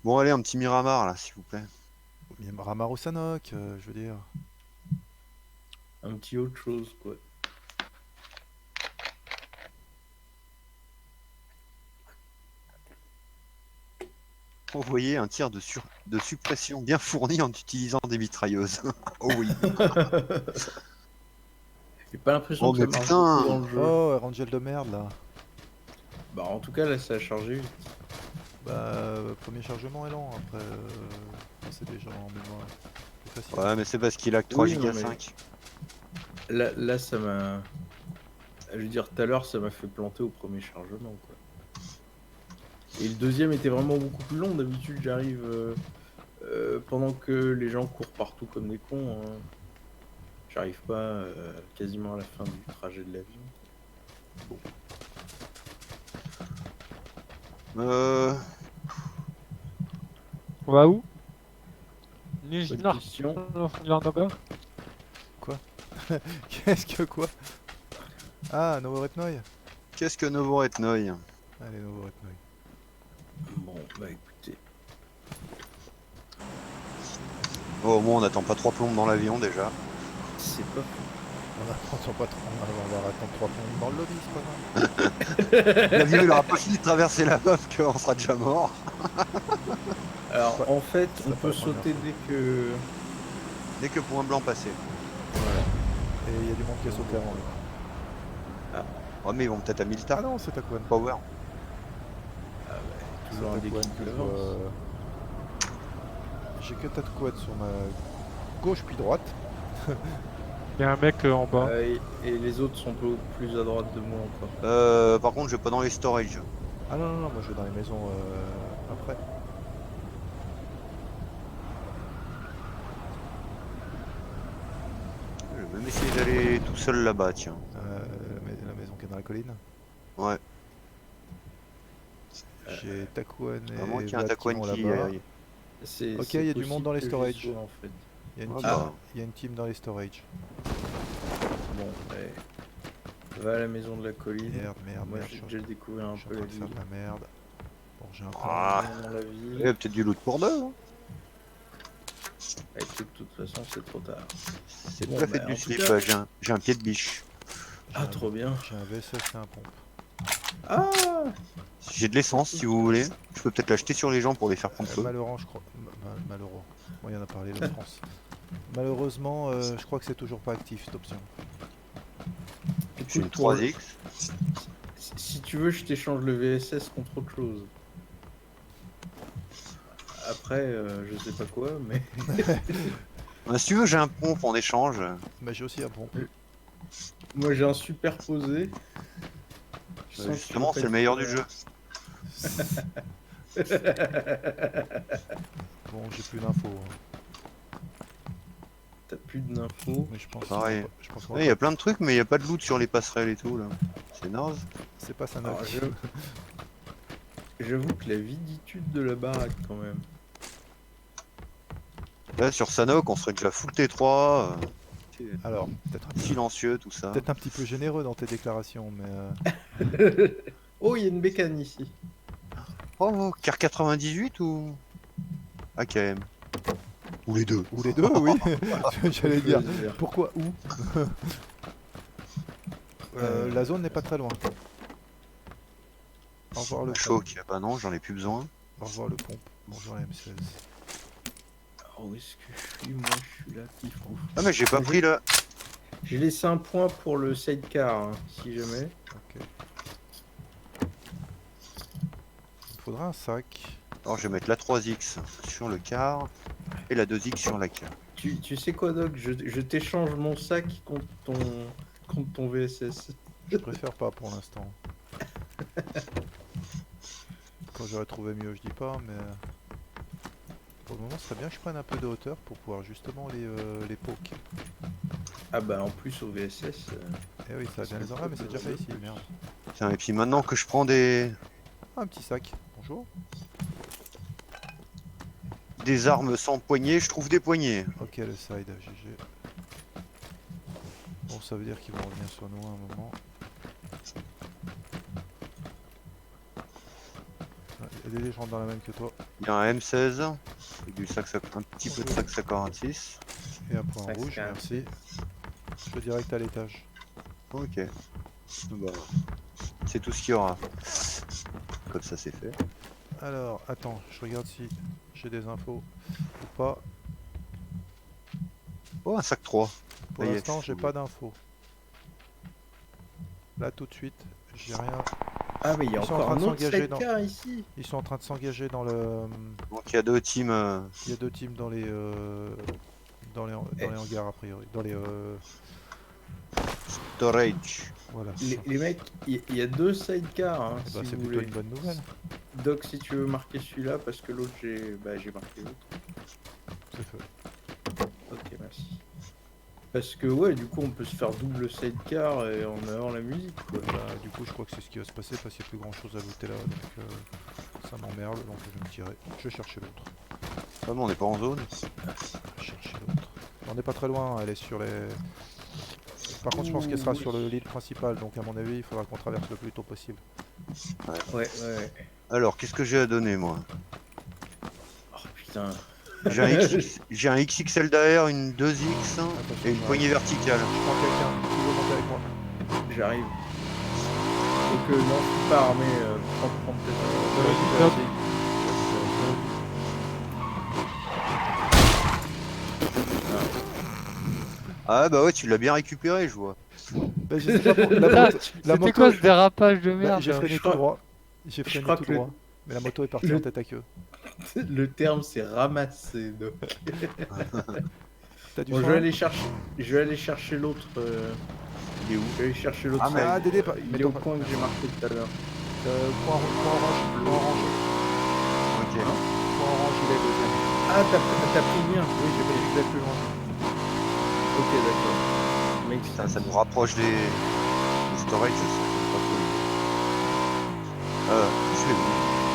Speaker 2: Bon allez, un petit Miramar là, s'il vous plaît.
Speaker 1: Il y a Ramar ou Sanok, je veux dire.
Speaker 5: Un petit autre chose, quoi.
Speaker 2: Envoyer un tir de suppression bien fourni en utilisant des mitrailleuses. Oh oui.
Speaker 5: J'ai pas l'impression
Speaker 2: Oh,
Speaker 5: que ça
Speaker 2: mais
Speaker 5: marche
Speaker 2: putain.
Speaker 5: beaucoup dans le jeu.
Speaker 1: Oh, Rangel de merde là.
Speaker 5: Bah en tout cas là ça a chargé vite.
Speaker 1: Bah, premier chargement est lent, après c'est déjà en mémoire plus facile.
Speaker 2: Ouais, mais c'est parce qu'il a que 3
Speaker 5: Oui, non,
Speaker 2: Giga
Speaker 5: mais-
Speaker 2: 5.
Speaker 5: Là ça m'a... Je veux dire tout à l'heure ça m'a fait planter au premier chargement quoi. Et le deuxième était vraiment beaucoup plus long. D'habitude j'arrive pendant que les gens courent partout comme des cons. Hein. J'arrive pas quasiment à la fin du trajet de l'avion.
Speaker 4: On va où?
Speaker 5: Bonne
Speaker 4: Nijnar
Speaker 5: question.
Speaker 4: Landauer.
Speaker 1: Qu'est-ce que quoi? Ah, Novoretnoy.
Speaker 2: Qu'est-ce que Novo Etnoy?
Speaker 1: Allez, Novoretnoy.
Speaker 5: Bon bah écoutez.
Speaker 2: Oh, au moins on n'attend pas 3 plombes dans l'avion déjà.
Speaker 5: C'est pas
Speaker 1: On attend pas trop, on va attendre 3 plombs dans le lobby, c'est pas grave.
Speaker 2: L'avion il aura pas fini de traverser la meuf qu'on sera déjà mort.
Speaker 5: Alors
Speaker 1: Ouais.
Speaker 5: en fait on
Speaker 1: pas
Speaker 5: peut
Speaker 1: la première
Speaker 5: sauter dès que...
Speaker 2: Dès que point blanc passé.
Speaker 5: Voilà.
Speaker 1: Et il y a du monde qui a sauté avant lui.
Speaker 2: Oh mais ils vont peut-être à 1000
Speaker 1: Ah
Speaker 2: stars.
Speaker 1: non, c'est Taquan.
Speaker 2: Power.
Speaker 5: Toujours un
Speaker 1: C'est
Speaker 5: déclic
Speaker 1: Taquan que je
Speaker 5: d'avance.
Speaker 1: vois. J'ai que Taquan sur ma gauche puis droite.
Speaker 4: Il y a un mec en bas.
Speaker 5: Et les autres sont plus à droite de moi encore.
Speaker 2: Par contre je vais pas dans les storage.
Speaker 1: Ah non, moi je vais dans les maisons après.
Speaker 2: Je vais même essayer d'aller tout seul là-bas, tiens.
Speaker 1: La maison qui est dans la colline.
Speaker 2: Ouais.
Speaker 1: J'ai Taquan et
Speaker 2: À moins qu'il y ait un
Speaker 1: Vlad
Speaker 2: Taquan
Speaker 1: vont
Speaker 2: qui
Speaker 1: là-bas.
Speaker 2: aille.
Speaker 1: Ok, il y a du monde dans les storage.
Speaker 5: En fait.
Speaker 1: Il y a une
Speaker 2: Ah
Speaker 1: team,
Speaker 2: bah.
Speaker 1: il y a une team dans les storage.
Speaker 5: Bon, ouais. Va à la maison de la colline.
Speaker 1: Merde,
Speaker 5: Moi
Speaker 1: je
Speaker 5: j'ai
Speaker 1: suis
Speaker 5: déjà découvert un
Speaker 1: je suis
Speaker 5: peu
Speaker 1: en
Speaker 5: la
Speaker 1: train de
Speaker 5: ville.
Speaker 1: faire de la merde. Bon, j'ai un peu.
Speaker 2: Ah.
Speaker 5: Dans la
Speaker 2: Il
Speaker 5: ville.
Speaker 2: y a peut-être du loot pour deux. Hein.
Speaker 5: Et de toute façon c'est trop tard.
Speaker 2: C'est
Speaker 5: Bon,
Speaker 2: pas fait
Speaker 5: bah,
Speaker 2: du
Speaker 5: en tout
Speaker 2: slip,
Speaker 5: cas-
Speaker 2: j'ai un pied de biche.
Speaker 5: Ah trop bien.
Speaker 1: J'ai un VSS et un pompe.
Speaker 5: Ah
Speaker 2: J'ai de l'essence si vous voulez. Je peux peut-être l'acheter sur les gens pour les faire prendre feu.
Speaker 1: Malheureux, je crois. Malheureux. Bon, il y en a parlé de France. Malheureusement, je crois que c'est toujours pas actif cette option.
Speaker 2: J'ai une
Speaker 5: Écoute, pour-
Speaker 2: 3X.
Speaker 5: Si tu veux, je t'échange le VSS contre autre chose. Après, je sais pas quoi, mais...
Speaker 2: Bah, si tu veux, j'ai un pompe en échange.
Speaker 1: Mais j'ai aussi un pompe.
Speaker 5: Moi j'ai un superposé. Je sens que
Speaker 2: Justement,
Speaker 5: tu
Speaker 2: c'est
Speaker 5: vas
Speaker 2: le
Speaker 5: pas
Speaker 2: meilleur
Speaker 5: être-
Speaker 2: du jeu.
Speaker 1: Bon, j'ai plus d'infos.
Speaker 5: T'as plus d'infos.
Speaker 1: Mais je pense
Speaker 2: Pareil.
Speaker 1: je pense qu'on
Speaker 2: Ouais, il y a plein de trucs, mais il n'y a pas de loot sur les passerelles et tout là. C'est naze.
Speaker 1: c'est pas ça
Speaker 5: Alors,
Speaker 1: neuf.
Speaker 5: J'avoue que la viditude de la baraque quand même.
Speaker 2: Là, sur Sanok, on serait déjà full T3.
Speaker 1: Alors, peut-être
Speaker 2: Silencieux, tout ça.
Speaker 1: un petit peu généreux dans tes déclarations, mais
Speaker 5: Oh, il y a une bécane ici.
Speaker 2: Oh, Car 98 ou AKM? Ou les deux.
Speaker 1: ou les deux, oui. J'allais dire.
Speaker 5: Choisir.
Speaker 1: Pourquoi où La zone n'est pas très loin. Au revoir le pompe.
Speaker 2: Choc, bah non, j'en ai plus besoin.
Speaker 1: Au revoir le pompe. Bonjour la M16.
Speaker 5: Alors, où est-ce que je suis? Moi, je suis là, pifou.
Speaker 2: Ah, mais j'ai pas pris là.
Speaker 5: J'ai laissé un point pour le sidecar, hein, si jamais.
Speaker 1: Ok. Il me faudra un sac.
Speaker 2: Alors, je vais mettre la 3X sur le car et la 2X sur la car.
Speaker 5: Tu sais quoi, Doc? Je t'échange mon sac contre ton VSS.
Speaker 1: Je préfère pas pour l'instant. Quand j'aurais trouvé mieux, je dis pas, mais pour le moment, ce serait bien que je prenne un peu de hauteur pour pouvoir justement les poke.
Speaker 5: Ah bah en plus au VSS.
Speaker 1: Eh oui, ça va bien les enlever, mais c'est déjà fait ici, merde.
Speaker 2: Tiens, et puis maintenant que je prends des
Speaker 1: Ah, un petit sac. Bonjour.
Speaker 2: armes sans poignée, je trouve des poignées.
Speaker 1: Ok, le side, GG. Bon, ça veut dire qu'ils vont revenir sur nous à un moment. Il y a des gens dans la même que toi.
Speaker 2: Il y a un M16, avec du sac, un petit peu de sac 46.
Speaker 1: Et un point
Speaker 5: Sac
Speaker 1: rouge,
Speaker 5: 46.
Speaker 1: merci. Je vais direct à l'étage.
Speaker 2: Ok. Bah, c'est tout ce qu'il y aura. Comme ça, c'est fait.
Speaker 1: Alors, attends, je regarde si j'ai des infos ou pas.
Speaker 2: Oh, un sac 3.
Speaker 1: Pour
Speaker 2: Ça y est,
Speaker 1: l'instant,
Speaker 2: je
Speaker 1: j'ai
Speaker 2: suis
Speaker 1: pas d'infos. Là, tout de suite, j'ai rien.
Speaker 5: Ah mais il y a
Speaker 1: Ils sont en
Speaker 5: encore
Speaker 1: train
Speaker 5: un
Speaker 1: de
Speaker 5: autre
Speaker 1: s'engager
Speaker 5: sidecar ici.
Speaker 1: Ils sont en train de s'engager dans le.
Speaker 2: Donc il y a deux teams.
Speaker 1: Il y a deux teams dans les hangars a priori. Dans les
Speaker 2: Storage.
Speaker 1: voilà.
Speaker 5: Les mecs, il y a deux sidecars hein,
Speaker 1: Bah,
Speaker 5: si
Speaker 1: c'est
Speaker 5: vous
Speaker 1: plutôt
Speaker 5: voulez.
Speaker 1: une bonne nouvelle.
Speaker 5: Doc, si tu veux marquer celui-là, parce que l'autre j'ai marqué l'autre.
Speaker 1: C'est fait.
Speaker 5: Ok, merci. Parce que ouais, du coup on peut se faire double sidecar et en avant la musique quoi.
Speaker 1: Bah, du coup, je crois que c'est ce qui va se passer parce qu'il n'y a plus grand chose à looter là. Donc ça m'emmerde. Donc je vais me tirer. Je vais chercher l'autre.
Speaker 2: Ah non, on n'est pas en zone.
Speaker 1: Je vais chercher l'autre. On n'est pas très loin. Elle est sur les. Par contre, je pense qu'elle sera
Speaker 5: Ouh,
Speaker 1: sur l'île principale. Donc à mon avis, il faudra qu'on traverse le plus tôt possible.
Speaker 5: Ouais.
Speaker 2: Alors, qu'est-ce que j'ai à donner moi?
Speaker 5: Oh putain.
Speaker 2: J'ai un XXL derrière, une 2X
Speaker 1: Attention,
Speaker 2: et une poignée verticale.
Speaker 1: Je prends quelqu'un qui veut monter avec moi.
Speaker 5: J'arrive. Donc non, je suis pas armé. Prends peut-être.
Speaker 2: Ah bah ouais, tu l'as bien récupéré, je vois.
Speaker 1: Bah, je sais pas pour...
Speaker 4: Putain,
Speaker 1: la
Speaker 4: C'était
Speaker 1: moto,
Speaker 4: quoi ce dérapage de
Speaker 1: bah,
Speaker 4: merde
Speaker 1: j'ai
Speaker 4: là
Speaker 1: freiné
Speaker 5: Je
Speaker 1: tout
Speaker 5: crois-
Speaker 1: droit. J'ai
Speaker 5: je
Speaker 1: freiné
Speaker 5: crois
Speaker 1: tout
Speaker 5: que le-
Speaker 1: droit. Mais la moto est partie en tête à queue.
Speaker 5: Le terme c'est ramasser. Donc.
Speaker 1: T'as du
Speaker 5: Bon,
Speaker 1: soin
Speaker 5: je vais aller chercher l'autre.
Speaker 2: Il est où?
Speaker 5: Je vais aller chercher l'autre.
Speaker 2: Ah, mais-
Speaker 5: side.
Speaker 1: Ah, Dédé,
Speaker 5: Il
Speaker 1: mais
Speaker 5: est au
Speaker 1: attends,
Speaker 5: point que j'ai marqué tout à l'heure.
Speaker 1: point orange,
Speaker 2: Ok.
Speaker 1: point orange, il est deuxième.
Speaker 5: Ah, t'as pris bien.
Speaker 1: Oui, j'ai pris l'exact plus loin.
Speaker 5: Ok, d'accord. Mec,
Speaker 2: Putain, ça nous rapproche des storage, ça c'est pas cool. Je l'ai vu.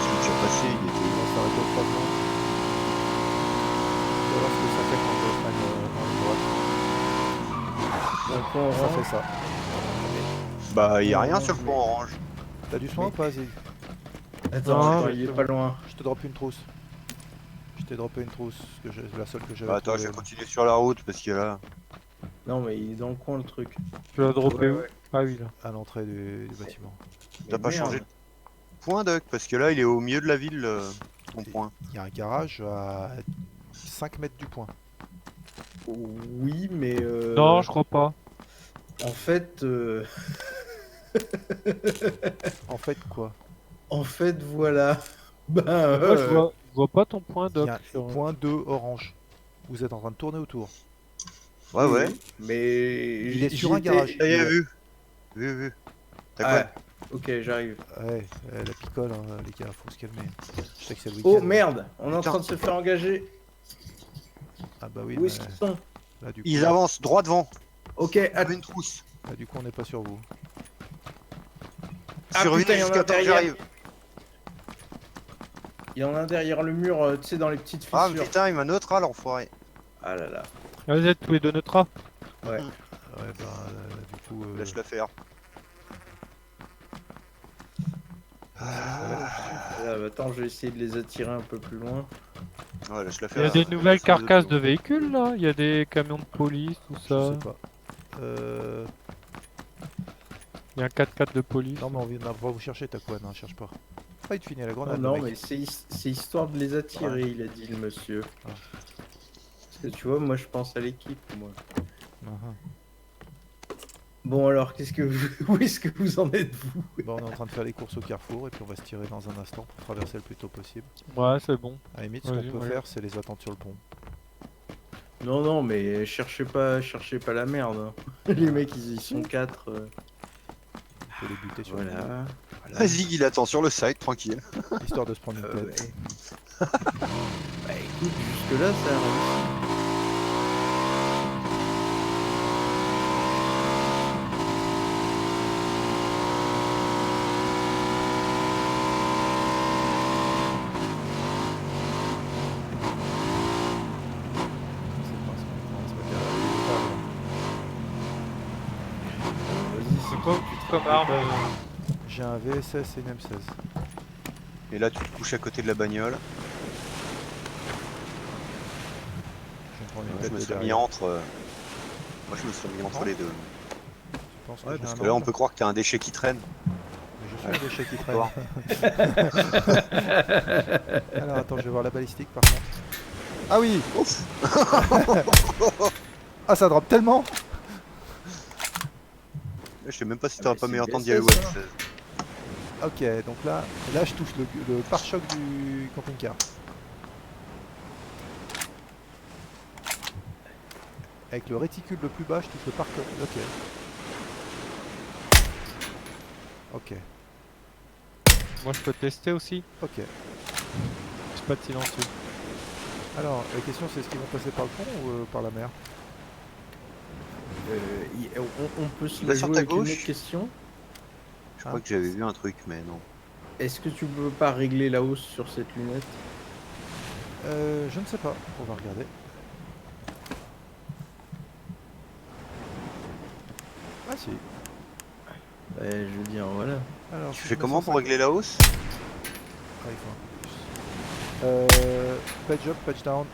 Speaker 2: Je l'ai déjà passé, il
Speaker 1: On
Speaker 2: était.
Speaker 1: va s'arrêter au croisement. On va voir ce que ça fait quand je freine en ligne droite.
Speaker 5: Donc on
Speaker 1: Ça fait ça.
Speaker 2: Bah, il y a rien
Speaker 5: Orange,
Speaker 2: sur le point
Speaker 5: mais-
Speaker 2: orange.
Speaker 1: T'as du soin ou pas, Zig?
Speaker 5: Attends,
Speaker 4: Non,
Speaker 5: il est pas loin.
Speaker 1: Je te drop une trousse. Je t'ai droppé une trousse, la seule que j'avais
Speaker 2: Bah, attends, je
Speaker 1: trouvée.
Speaker 2: vais continuer sur la route parce que là.
Speaker 5: Non, mais il est dans le coin le truc.
Speaker 4: Tu l'as droppé
Speaker 5: Ouais,
Speaker 4: où?
Speaker 5: ouais.
Speaker 4: Ah oui là.
Speaker 1: À l'entrée du bâtiment.
Speaker 2: T'as
Speaker 5: Mais
Speaker 2: pas
Speaker 5: merde.
Speaker 2: changé de point, Doc, parce que là, il est au milieu de la ville, ton point.
Speaker 1: Il y a un garage à 5 mètres du point.
Speaker 5: Oui, mais.
Speaker 4: Non, je crois pas.
Speaker 5: En fait.
Speaker 1: En fait, quoi?
Speaker 5: En fait, voilà. Ben.
Speaker 4: Moi je vois pas ton point
Speaker 1: Il
Speaker 4: doc
Speaker 1: y a un
Speaker 4: sur...
Speaker 1: point 2 orange. Vous êtes en train de tourner autour.
Speaker 2: Ouais, ouais.
Speaker 5: Mais.
Speaker 1: Il est sur un garage.
Speaker 2: Ça y est, vu. Vu. T'as
Speaker 5: Ah,
Speaker 2: quoi?
Speaker 5: ok, j'arrive.
Speaker 1: Ouais, la picole, hein, les gars, faut se calmer. Je sais que c'est le
Speaker 5: Oh
Speaker 1: week-end.
Speaker 5: merde, on est en
Speaker 2: Putain.
Speaker 5: train de se faire engager.
Speaker 1: Ah bah oui,
Speaker 5: Où
Speaker 1: mais
Speaker 5: est-ce qu'ils sont?
Speaker 1: là du coup,
Speaker 2: Ils avancent droit devant.
Speaker 5: Ok,
Speaker 2: Avec une trousse.
Speaker 1: là, du coup, on n'est pas sur vous.
Speaker 5: Ah,
Speaker 2: Survenez
Speaker 5: putain, il y en a
Speaker 2: jusqu'à temps que
Speaker 5: derrière.
Speaker 2: j'arrive.
Speaker 5: il y en a un derrière le mur, tu sais, dans les petites
Speaker 2: Ah,
Speaker 5: fissures.
Speaker 2: putain, il m'a neutral, l'enfoiré.
Speaker 5: Ah là là.
Speaker 4: Ah, vous êtes tous les deux neutres.
Speaker 1: Ouais, bah du coup,
Speaker 2: Laisse-le faire.
Speaker 5: Là, bah, attends, je vais essayer de les attirer un peu plus loin.
Speaker 2: Ouais, laisse-le
Speaker 4: Il y
Speaker 2: faire.
Speaker 4: a des nouvelles
Speaker 2: Ça va
Speaker 4: carcasses
Speaker 2: d'autres
Speaker 4: de véhicules là. Il y a des camions de police, tout
Speaker 1: je
Speaker 4: ça.
Speaker 1: sais pas.
Speaker 4: Il y a un 4x4 de police.
Speaker 1: Non, mais on va vous chercher, t'as quoi? Non, cherche pas. Ah, il te finit à la
Speaker 5: Non,
Speaker 1: grenade.
Speaker 5: non,
Speaker 1: le
Speaker 5: mais
Speaker 1: mec.
Speaker 5: c'est histoire de les attirer, il a dit le monsieur.
Speaker 1: Ah.
Speaker 5: Parce que tu vois, moi je pense à l'équipe, moi.
Speaker 1: Mhm.
Speaker 5: Bon alors, où est-ce que vous en êtes, vous?
Speaker 1: Bon, on est en train de faire les courses au carrefour et puis on va se tirer dans un instant pour traverser le plus tôt possible.
Speaker 4: Ouais, c'est bon.
Speaker 1: À la limite, ce qu'on
Speaker 4: Vas-y,
Speaker 1: peut
Speaker 4: ouais.
Speaker 1: faire, c'est les attendre sur le pont.
Speaker 5: Non, non, mais cherchez pas la merde. Hein. Les mecs, ils sont 4.
Speaker 1: Il faut les buter sur
Speaker 5: Voilà.
Speaker 1: le
Speaker 5: voilà.
Speaker 2: Vas-y, il attend sur le site, tranquille.
Speaker 1: coup, histoire de se prendre une tête.
Speaker 5: Ouais. Bah écoute, jusque là, ça a réussi.
Speaker 1: C'est pas bien,
Speaker 5: Vas-y,
Speaker 4: C'est quoi comme arme
Speaker 1: j'ai un VSS et une M16.
Speaker 2: Et là, tu te couches à côté de la bagnole.
Speaker 1: Je vais me prendre une
Speaker 2: Je
Speaker 1: tête
Speaker 2: me
Speaker 1: de
Speaker 2: serais mis
Speaker 1: derrière.
Speaker 2: entre. Moi, je me serais mis entre les deux.
Speaker 1: Je pense
Speaker 2: Ouais,
Speaker 1: j'ai
Speaker 2: parce
Speaker 1: un
Speaker 2: que là, on
Speaker 1: angle,
Speaker 2: peut croire que t'as un déchet qui traîne.
Speaker 1: mais je suis un déchet qui traîne.
Speaker 2: Voir.
Speaker 1: Alors attends, je vais voir la balistique par contre. Ah oui.
Speaker 2: Ouf.
Speaker 1: Ah, ça drop tellement.
Speaker 2: Je sais même pas si
Speaker 5: Ah,
Speaker 2: t'aurais
Speaker 5: mais
Speaker 2: pas
Speaker 5: c'est
Speaker 2: meilleur
Speaker 5: le
Speaker 2: temps d'y aller.
Speaker 5: VSS,
Speaker 2: Ouais,
Speaker 5: hein.
Speaker 1: Ok, donc là je touche le pare-choc du camping-car. Avec le réticule le plus bas, je touche le pare-choc. Ok. Ok.
Speaker 4: Moi je peux tester aussi.
Speaker 1: Ok.
Speaker 4: J'ai pas de silencieux.
Speaker 1: Alors, la question c'est est-ce qu'ils vont passer par le pont ou par la mer?
Speaker 5: On peut se
Speaker 2: Il va
Speaker 5: la
Speaker 2: sur
Speaker 5: jouer
Speaker 2: ta
Speaker 5: avec une
Speaker 2: gauche.
Speaker 5: autre question.
Speaker 2: Je crois que j'avais vu un truc, mais non.
Speaker 5: Est-ce que tu peux pas régler la hausse sur cette lunette?
Speaker 1: Je ne sais pas. On va regarder. Ah si.
Speaker 5: Ouais, je veux dire, voilà.
Speaker 1: Alors,
Speaker 2: Tu
Speaker 1: si
Speaker 2: fais
Speaker 1: je mets
Speaker 2: comment pour
Speaker 1: 150
Speaker 2: régler la hausse?
Speaker 1: Ah, il faut un peu plus. Patch up, patch down.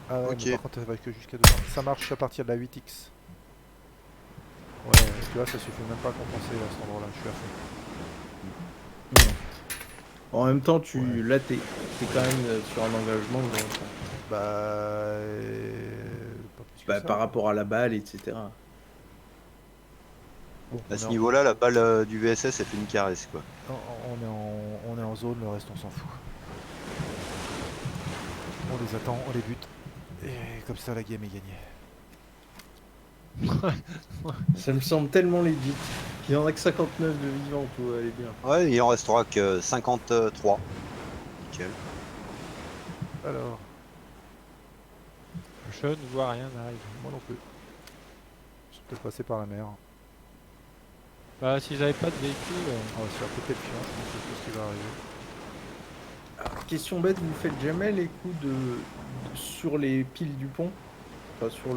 Speaker 1: Ah ouais,
Speaker 2: Ok.
Speaker 1: mais par contre, ça va que jusqu'à 200. Ça marche à partir de la 8x. Ouais, tu vois, ça suffit même pas à compenser à cet endroit-là. Je suis à fond.
Speaker 5: En même temps,
Speaker 1: Ouais.
Speaker 5: là, t'es quand même sur un engagement
Speaker 1: Bah. Pas plus que ça.
Speaker 5: par rapport à la balle, etc.
Speaker 1: Bon,
Speaker 2: À ce niveau-là, la balle du VSS, elle fait une caresse, quoi.
Speaker 1: on est en zone, le reste, on s'en fout. On les attend, on les bute. Et comme ça, la game est gagnée.
Speaker 5: Ça me semble tellement legit. Il y en a que 59 de vivants, tout va aller bien.
Speaker 2: Ouais, il en restera que 53. Nickel.
Speaker 1: Alors,
Speaker 4: Je ne vois rien arriver.
Speaker 1: moi non plus. Je suis peut-être passé par la mer.
Speaker 4: Bah si j'avais pas de véhicule.
Speaker 1: On va se faire péter le fion, je pense que c'est tout ce qui va arriver.
Speaker 5: Alors, question bête, vous faites jamais les coups sur les piles du pont? Enfin, sur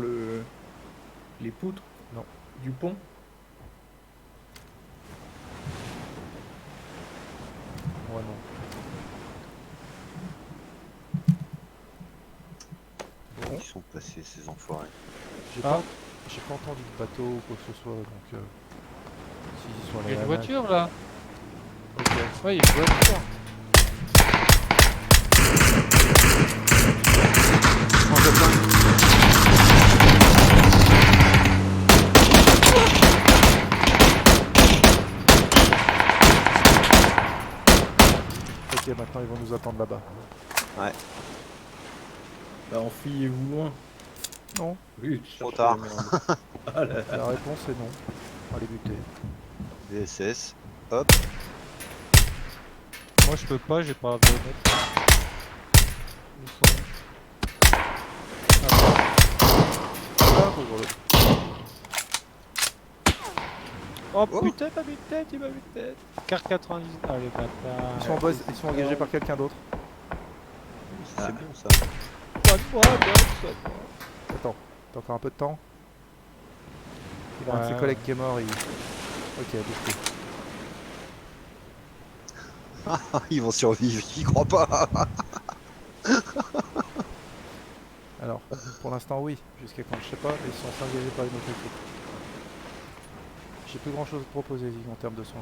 Speaker 5: les poutres?
Speaker 1: Non.
Speaker 5: Du pont?
Speaker 1: Ouais, non. Bon,
Speaker 2: Ils sont passés, ces enfoirés.
Speaker 1: j'ai
Speaker 4: Ah.
Speaker 1: pas entendu de bateau ou quoi que ce soit, donc s'ils sont
Speaker 4: Il y
Speaker 1: allés
Speaker 4: a
Speaker 1: à
Speaker 4: une
Speaker 1: la
Speaker 4: voiture là.
Speaker 1: nage. Ok.
Speaker 4: Ouais, il y a une voiture.
Speaker 1: Ok, maintenant ils vont nous attendre là-bas.
Speaker 2: Ouais.
Speaker 5: Bah, enfuyez-vous loin.
Speaker 1: Non,
Speaker 5: Oui,
Speaker 2: Trop
Speaker 5: cherchez
Speaker 2: tard.
Speaker 5: la merde. Ah là là.
Speaker 1: la réponse est non. On va les buter.
Speaker 2: VSS. Hop.
Speaker 4: Moi je peux pas, j'ai pas la baïonnette. Ils sont où?
Speaker 1: Ah, pauvre l'autre.
Speaker 4: Oh
Speaker 2: Oh.
Speaker 4: putain, il m'a mis une tête, il m'a mis une tête. Car 90. Ah les bâtards.
Speaker 1: Ils sont engagés par quelqu'un d'autre.
Speaker 2: C'est
Speaker 5: Ah.
Speaker 2: bon, ça.
Speaker 4: Soigne-moi, Doc, soigne-moi.
Speaker 1: Attends, t'as encore un peu de temps. Il y a un de ses
Speaker 4: Ouais,
Speaker 1: collègues qui est mort, Ok, bouge plus.
Speaker 2: Ils vont survivre, j'y crois pas.
Speaker 1: Alors, pour l'instant oui, jusqu'à quand je sais pas, ils sont engagés par une autre équipe. J'ai plus grand chose à te proposer en termes de soins.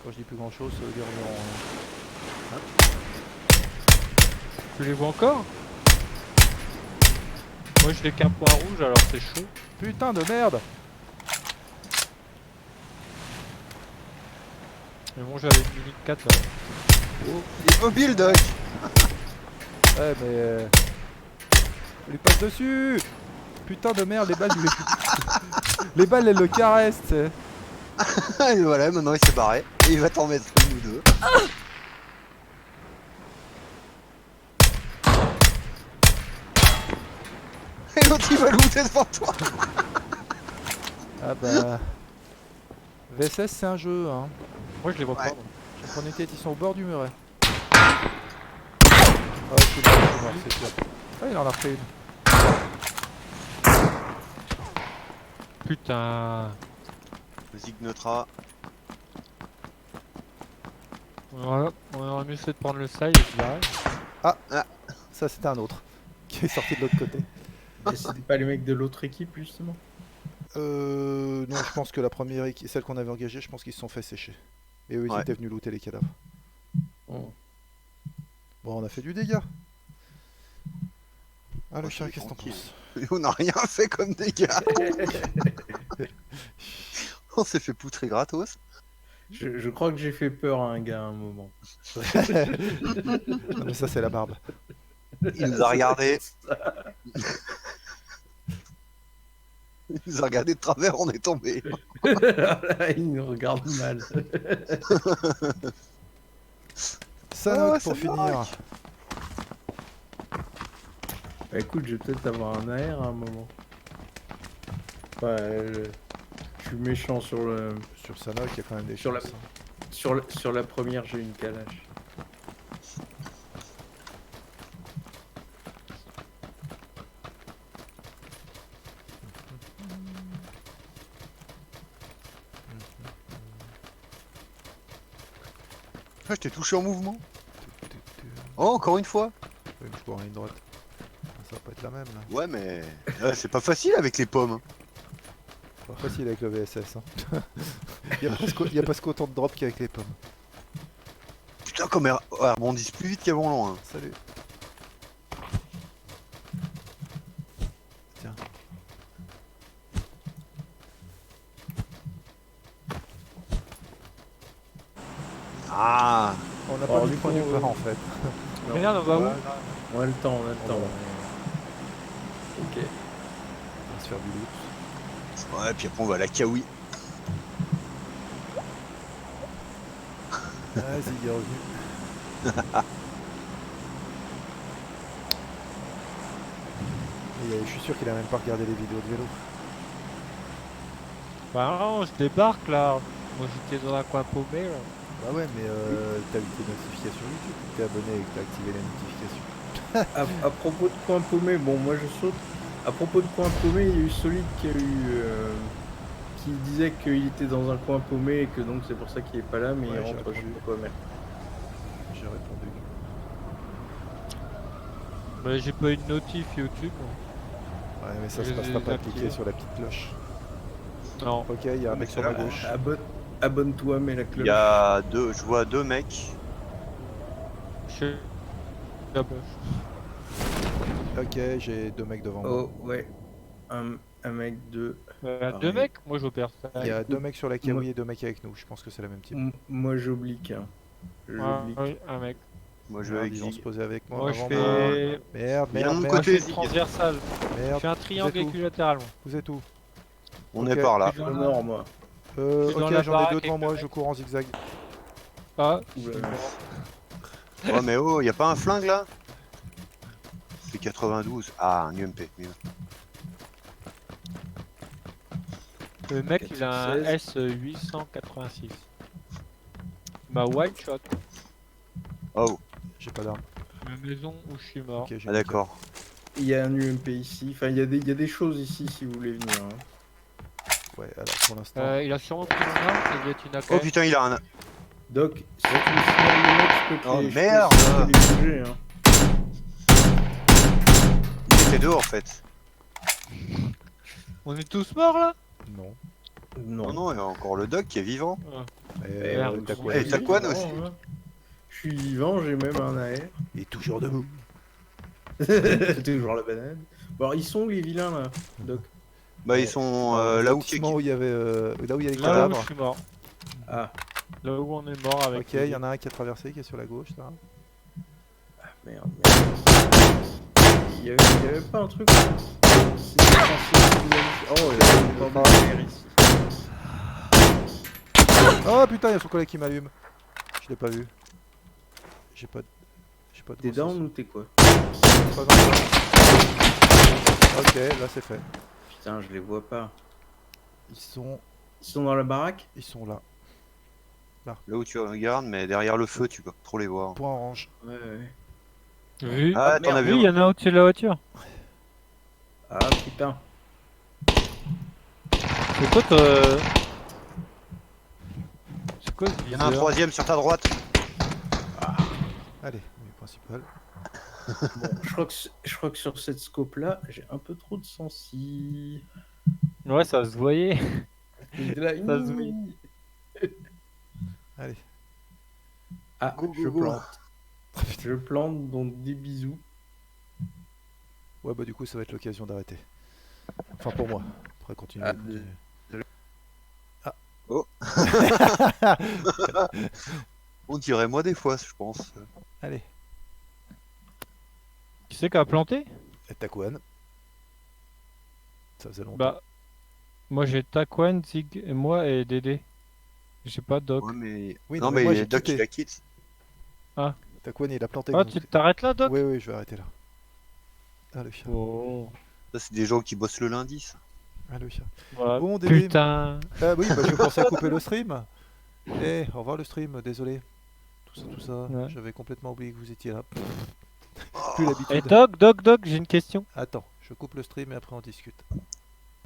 Speaker 1: Quand je dis plus grand chose, ça veut dire environ.
Speaker 4: Tu les vois encore? Moi je n'ai qu'un point rouge alors c'est chaud.
Speaker 1: Putain de merde!
Speaker 4: Mais bon j'avais une Mini 4 là.
Speaker 2: Il est mobile, Doc.
Speaker 1: Ouais, mais. Il lui passe dessus. Putain de merde, les balles, les balles, elles le caressent, tu sais.
Speaker 2: Et voilà, maintenant il s'est barré. Et il va t'en mettre une ou deux. Et l'autre il va looter devant toi.
Speaker 1: Ah bah. VSS, c'est un jeu, hein.
Speaker 4: Moi je les vois
Speaker 2: Ouais.
Speaker 4: pas. moi.
Speaker 1: On était, ils sont au bord du muret. Ah, je suis mort, c'est sûr. Ah, il en a refait une.
Speaker 4: Putain.
Speaker 2: Vas-y, Gnotra.
Speaker 4: Voilà, on aurait mieux fait de prendre le side et puis arrête.
Speaker 1: Ça, c'était un autre qui est sorti de l'autre côté.
Speaker 5: Et c'était pas les mecs de l'autre équipe, justement?
Speaker 1: Non, je pense que la première équipe, celle qu'on avait engagée, je pense qu'ils se sont fait sécher. Et eux, ils
Speaker 2: Ouais.
Speaker 1: étaient venus looter les cadavres.
Speaker 5: Oh.
Speaker 1: Bon, on a fait du dégât. Ah, le
Speaker 2: Ok,
Speaker 1: chien, qu'est-ce que t'en
Speaker 2: tranquille.
Speaker 1: penses?
Speaker 2: Et on n'a rien fait comme dégâts. On s'est fait poutrer gratos.
Speaker 5: Je crois que j'ai fait peur à un gars à un moment.
Speaker 1: Non, mais ça, c'est la barbe.
Speaker 2: Il nous a regardé. Il nous a regardé de travers, on est tombé.
Speaker 5: Là, il nous regarde mal.
Speaker 1: Ça
Speaker 2: Ah,
Speaker 1: note pour
Speaker 2: ça
Speaker 1: finir.
Speaker 2: marque.
Speaker 5: Bah, écoute, je vais peut-être avoir un AR à un moment. Ouais, je suis méchant sur le.
Speaker 1: Sur Sanok, il y a quand même des
Speaker 5: Sur la-
Speaker 1: chances, hein.
Speaker 5: Sur la première, j'ai une calache.
Speaker 2: Ah, je t'ai touché en mouvement. Oh, encore une fois.
Speaker 1: Oui, mais je cours en ligne droite. Ça va pas être la même, là.
Speaker 2: Ouais, mais c'est pas facile avec les pommes. hein.
Speaker 1: Pas facile avec le VSS, hein. Il y a presque autant de drops qu'avec les pommes.
Speaker 2: Putain, comme elles rebondissent plus vite qu'avant loin.
Speaker 1: Salut. Tiens.
Speaker 2: Ah.
Speaker 1: On n'a
Speaker 5: Alors,
Speaker 1: pas mis
Speaker 5: du
Speaker 1: de point
Speaker 5: coup,
Speaker 1: nulle part, en fait.
Speaker 5: Non.
Speaker 4: Regarde, on va où?
Speaker 5: On a le temps, on a le temps. Ok.
Speaker 1: On va se faire du loot.
Speaker 2: Ouais, puis après on va à la Kawi.
Speaker 1: Vas-y, il est revenu. Et, je suis sûr qu'il a même pas regardé les vidéos de vélo.
Speaker 4: Bah non, je débarque là. Moi j'étais dans un coin paumé là.
Speaker 1: Bah ouais, mais t'as eu tes notifications YouTube, t'es abonné et que t'as activé les notifications.
Speaker 5: À propos de coin paumé, bon, moi je saute. À propos de coin paumé, il y a eu Solid qui a eu. Qui disait qu'il était dans un coin paumé et que donc c'est pour ça qu'il est pas là, mais
Speaker 1: Ouais,
Speaker 5: il
Speaker 1: j'ai
Speaker 5: rentre je sais
Speaker 1: répondu.
Speaker 5: pas quoi, merde.
Speaker 1: J'ai répondu.
Speaker 4: Bah j'ai pas eu de notif YouTube.
Speaker 1: Ouais, mais ça
Speaker 4: Je
Speaker 1: se
Speaker 4: les
Speaker 1: passera
Speaker 4: ai
Speaker 1: pas à cliquer
Speaker 4: activés.
Speaker 1: sur la petite cloche.
Speaker 4: Non.
Speaker 1: Ok, il y a un
Speaker 2: Mais
Speaker 1: mec sur ma
Speaker 2: celle-là,
Speaker 1: gauche.
Speaker 5: Abonne-toi, mets la
Speaker 2: Il
Speaker 5: cloche.
Speaker 2: y a deux, je vois deux mecs.
Speaker 4: Je... Ah bah,
Speaker 1: Ok, j'ai deux mecs devant moi.
Speaker 5: Oh, ouais. Un mec de.
Speaker 4: deux
Speaker 5: oui.
Speaker 4: mecs? Moi j'opère ça.
Speaker 1: Il y a
Speaker 5: écoute,
Speaker 1: deux mecs sur la Kawi
Speaker 5: moi-
Speaker 1: et deux mecs avec nous. Je pense que c'est la même team.
Speaker 5: Moi j'oblique. Hein.
Speaker 4: Ah,
Speaker 5: J'oblique.
Speaker 4: oui, un mec.
Speaker 2: Moi je vais
Speaker 1: Merde,
Speaker 2: avec
Speaker 1: ils vont se
Speaker 2: Zig.
Speaker 1: poser avec moi.
Speaker 4: Moi je
Speaker 1: avant
Speaker 4: fais...
Speaker 1: moi. Merde,
Speaker 2: Viens de
Speaker 1: merde,
Speaker 2: mon
Speaker 1: merde,
Speaker 4: Moi, je
Speaker 2: côté,
Speaker 4: fais
Speaker 2: Zig.
Speaker 4: transversal. Je
Speaker 1: merde.
Speaker 4: fais un triangle
Speaker 1: Vous êtes où
Speaker 4: équilatéralement.
Speaker 1: Vous êtes où?
Speaker 2: On
Speaker 1: Ok.
Speaker 2: est par là.
Speaker 4: Je suis
Speaker 5: Au
Speaker 4: dans
Speaker 5: nord, moi.
Speaker 4: Je suis dans
Speaker 1: Ok,
Speaker 4: la
Speaker 1: j'en ai
Speaker 4: baraque
Speaker 1: deux devant
Speaker 4: avec
Speaker 1: moi,
Speaker 4: le
Speaker 1: je
Speaker 4: mec.
Speaker 1: cours en zigzag.
Speaker 4: Ah,
Speaker 5: Oula.
Speaker 2: Oh mais oh, y a pas un flingue là? C'est 92. Ah, un UMP. mieux.
Speaker 4: le mec il a un
Speaker 5: 416.
Speaker 4: S886. Bah one shot.
Speaker 2: Oh,
Speaker 1: J'ai pas d'arme.
Speaker 4: La maison où je suis mort.
Speaker 1: Ok, j'ai
Speaker 2: ah d'accord.
Speaker 5: Il y a un UMP ici. Enfin, il y a des choses ici si vous voulez venir. Hein.
Speaker 1: Ouais, alors pour l'instant.
Speaker 4: Il a sûrement pris mon arme et il y a une AK.
Speaker 2: Oh putain, il a un.
Speaker 5: Doc, si tu me signales les mecs, je peux te
Speaker 2: Oh,
Speaker 5: les.
Speaker 2: merde.
Speaker 5: Je peux te les bouger, hein.
Speaker 2: Il était deux en fait.
Speaker 4: On est tous morts là?
Speaker 1: Non.
Speaker 2: Non, non, il y a encore le doc qui est vivant.
Speaker 1: Et
Speaker 4: Merde.
Speaker 1: t'as quoi
Speaker 2: Eh, t'as quoi,
Speaker 5: vivant,
Speaker 2: aussi
Speaker 5: hein. Je suis vivant, j'ai même un AR.
Speaker 1: Il est toujours debout.
Speaker 5: Toujours la banane. Bon, alors, ils sont où les vilains là, Doc?
Speaker 2: Bah, ils sont là où
Speaker 1: Lotissement où il y avait, là où il y a les
Speaker 4: Là où
Speaker 1: cadavres.
Speaker 4: je suis mort.
Speaker 5: Ah,
Speaker 4: Là où on est mort avec.
Speaker 1: Ok, il y en a un qui a traversé, qui est sur la gauche là.
Speaker 5: merde. il y avait pas un truc. C'était censé visualiser- Oh, il y a une porte de verre ici.
Speaker 1: Oh putain, il y a son collègue qui m'allume. Je l'ai pas vu. J'ai pas de
Speaker 5: T'es
Speaker 1: grossesse.
Speaker 5: down ou t'es quoi?
Speaker 1: Pas grand-chose. Ok, là c'est fait.
Speaker 5: Putain, je les vois pas.
Speaker 1: Ils sont
Speaker 5: Dans la baraque?
Speaker 1: là.
Speaker 2: Là où tu regardes, mais derrière le feu, tu peux pas trop les voir.
Speaker 1: Point orange.
Speaker 5: Ouais, ouais.
Speaker 4: Vu,
Speaker 2: Ah, t'en as
Speaker 4: oui,
Speaker 2: vu
Speaker 4: il y
Speaker 2: un.
Speaker 4: en a au-dessus de la voiture.
Speaker 5: Ah putain.
Speaker 4: C'est quoi C'est quoi ce
Speaker 2: Il y en a un
Speaker 4: viseur
Speaker 2: troisième sur ta droite.
Speaker 1: Allez, mais principal.
Speaker 5: Bon, je crois que sur cette scope là, j'ai un peu trop de sensi.
Speaker 4: Ouais, ça se voyait.
Speaker 5: J'étais là,
Speaker 4: Ça se voit.
Speaker 1: Allez.
Speaker 5: Ah,
Speaker 2: Go, go,
Speaker 5: je
Speaker 2: go.
Speaker 5: plante. Je plante, donc des bisous.
Speaker 1: Ouais, bah du coup, ça va être l'occasion d'arrêter. Enfin, pour moi. Après, continuer.
Speaker 5: Ah,
Speaker 1: continuer.
Speaker 2: On dirait moi des fois, je pense.
Speaker 1: Allez.
Speaker 4: Qui c'est qui a planté?
Speaker 1: Et Takuan. Ça faisait longtemps.
Speaker 4: Bah, moi j'ai Taquan, Zig et moi et Dédé. J'ai pas Doc.
Speaker 2: Ouais, mais...
Speaker 1: Oui,
Speaker 2: non,
Speaker 1: non, mais moi,
Speaker 2: mais
Speaker 1: j'ai
Speaker 2: Doc,
Speaker 1: quitté.
Speaker 2: il la quitte.
Speaker 1: Takuan, il a planté.
Speaker 4: Ah,
Speaker 1: donc-
Speaker 4: tu t'arrêtes là, Doc?
Speaker 1: Oui, oui, je vais arrêter là. Ah, le chat.
Speaker 4: Oh,
Speaker 2: Ça, c'est des gens qui bossent le lundi, ça.
Speaker 1: Ah, le chat.
Speaker 4: voilà.
Speaker 1: Bon, Dédé.
Speaker 4: Putain.
Speaker 1: Ah oui, bah je pensais à couper le stream. Eh, au revoir le stream, désolé. Tout ça.
Speaker 4: Ouais.
Speaker 1: J'avais complètement oublié que vous étiez là. Plus
Speaker 4: Et
Speaker 1: l'habitude.
Speaker 4: Doc, j'ai une question.
Speaker 1: Attends, je coupe le stream et après on discute.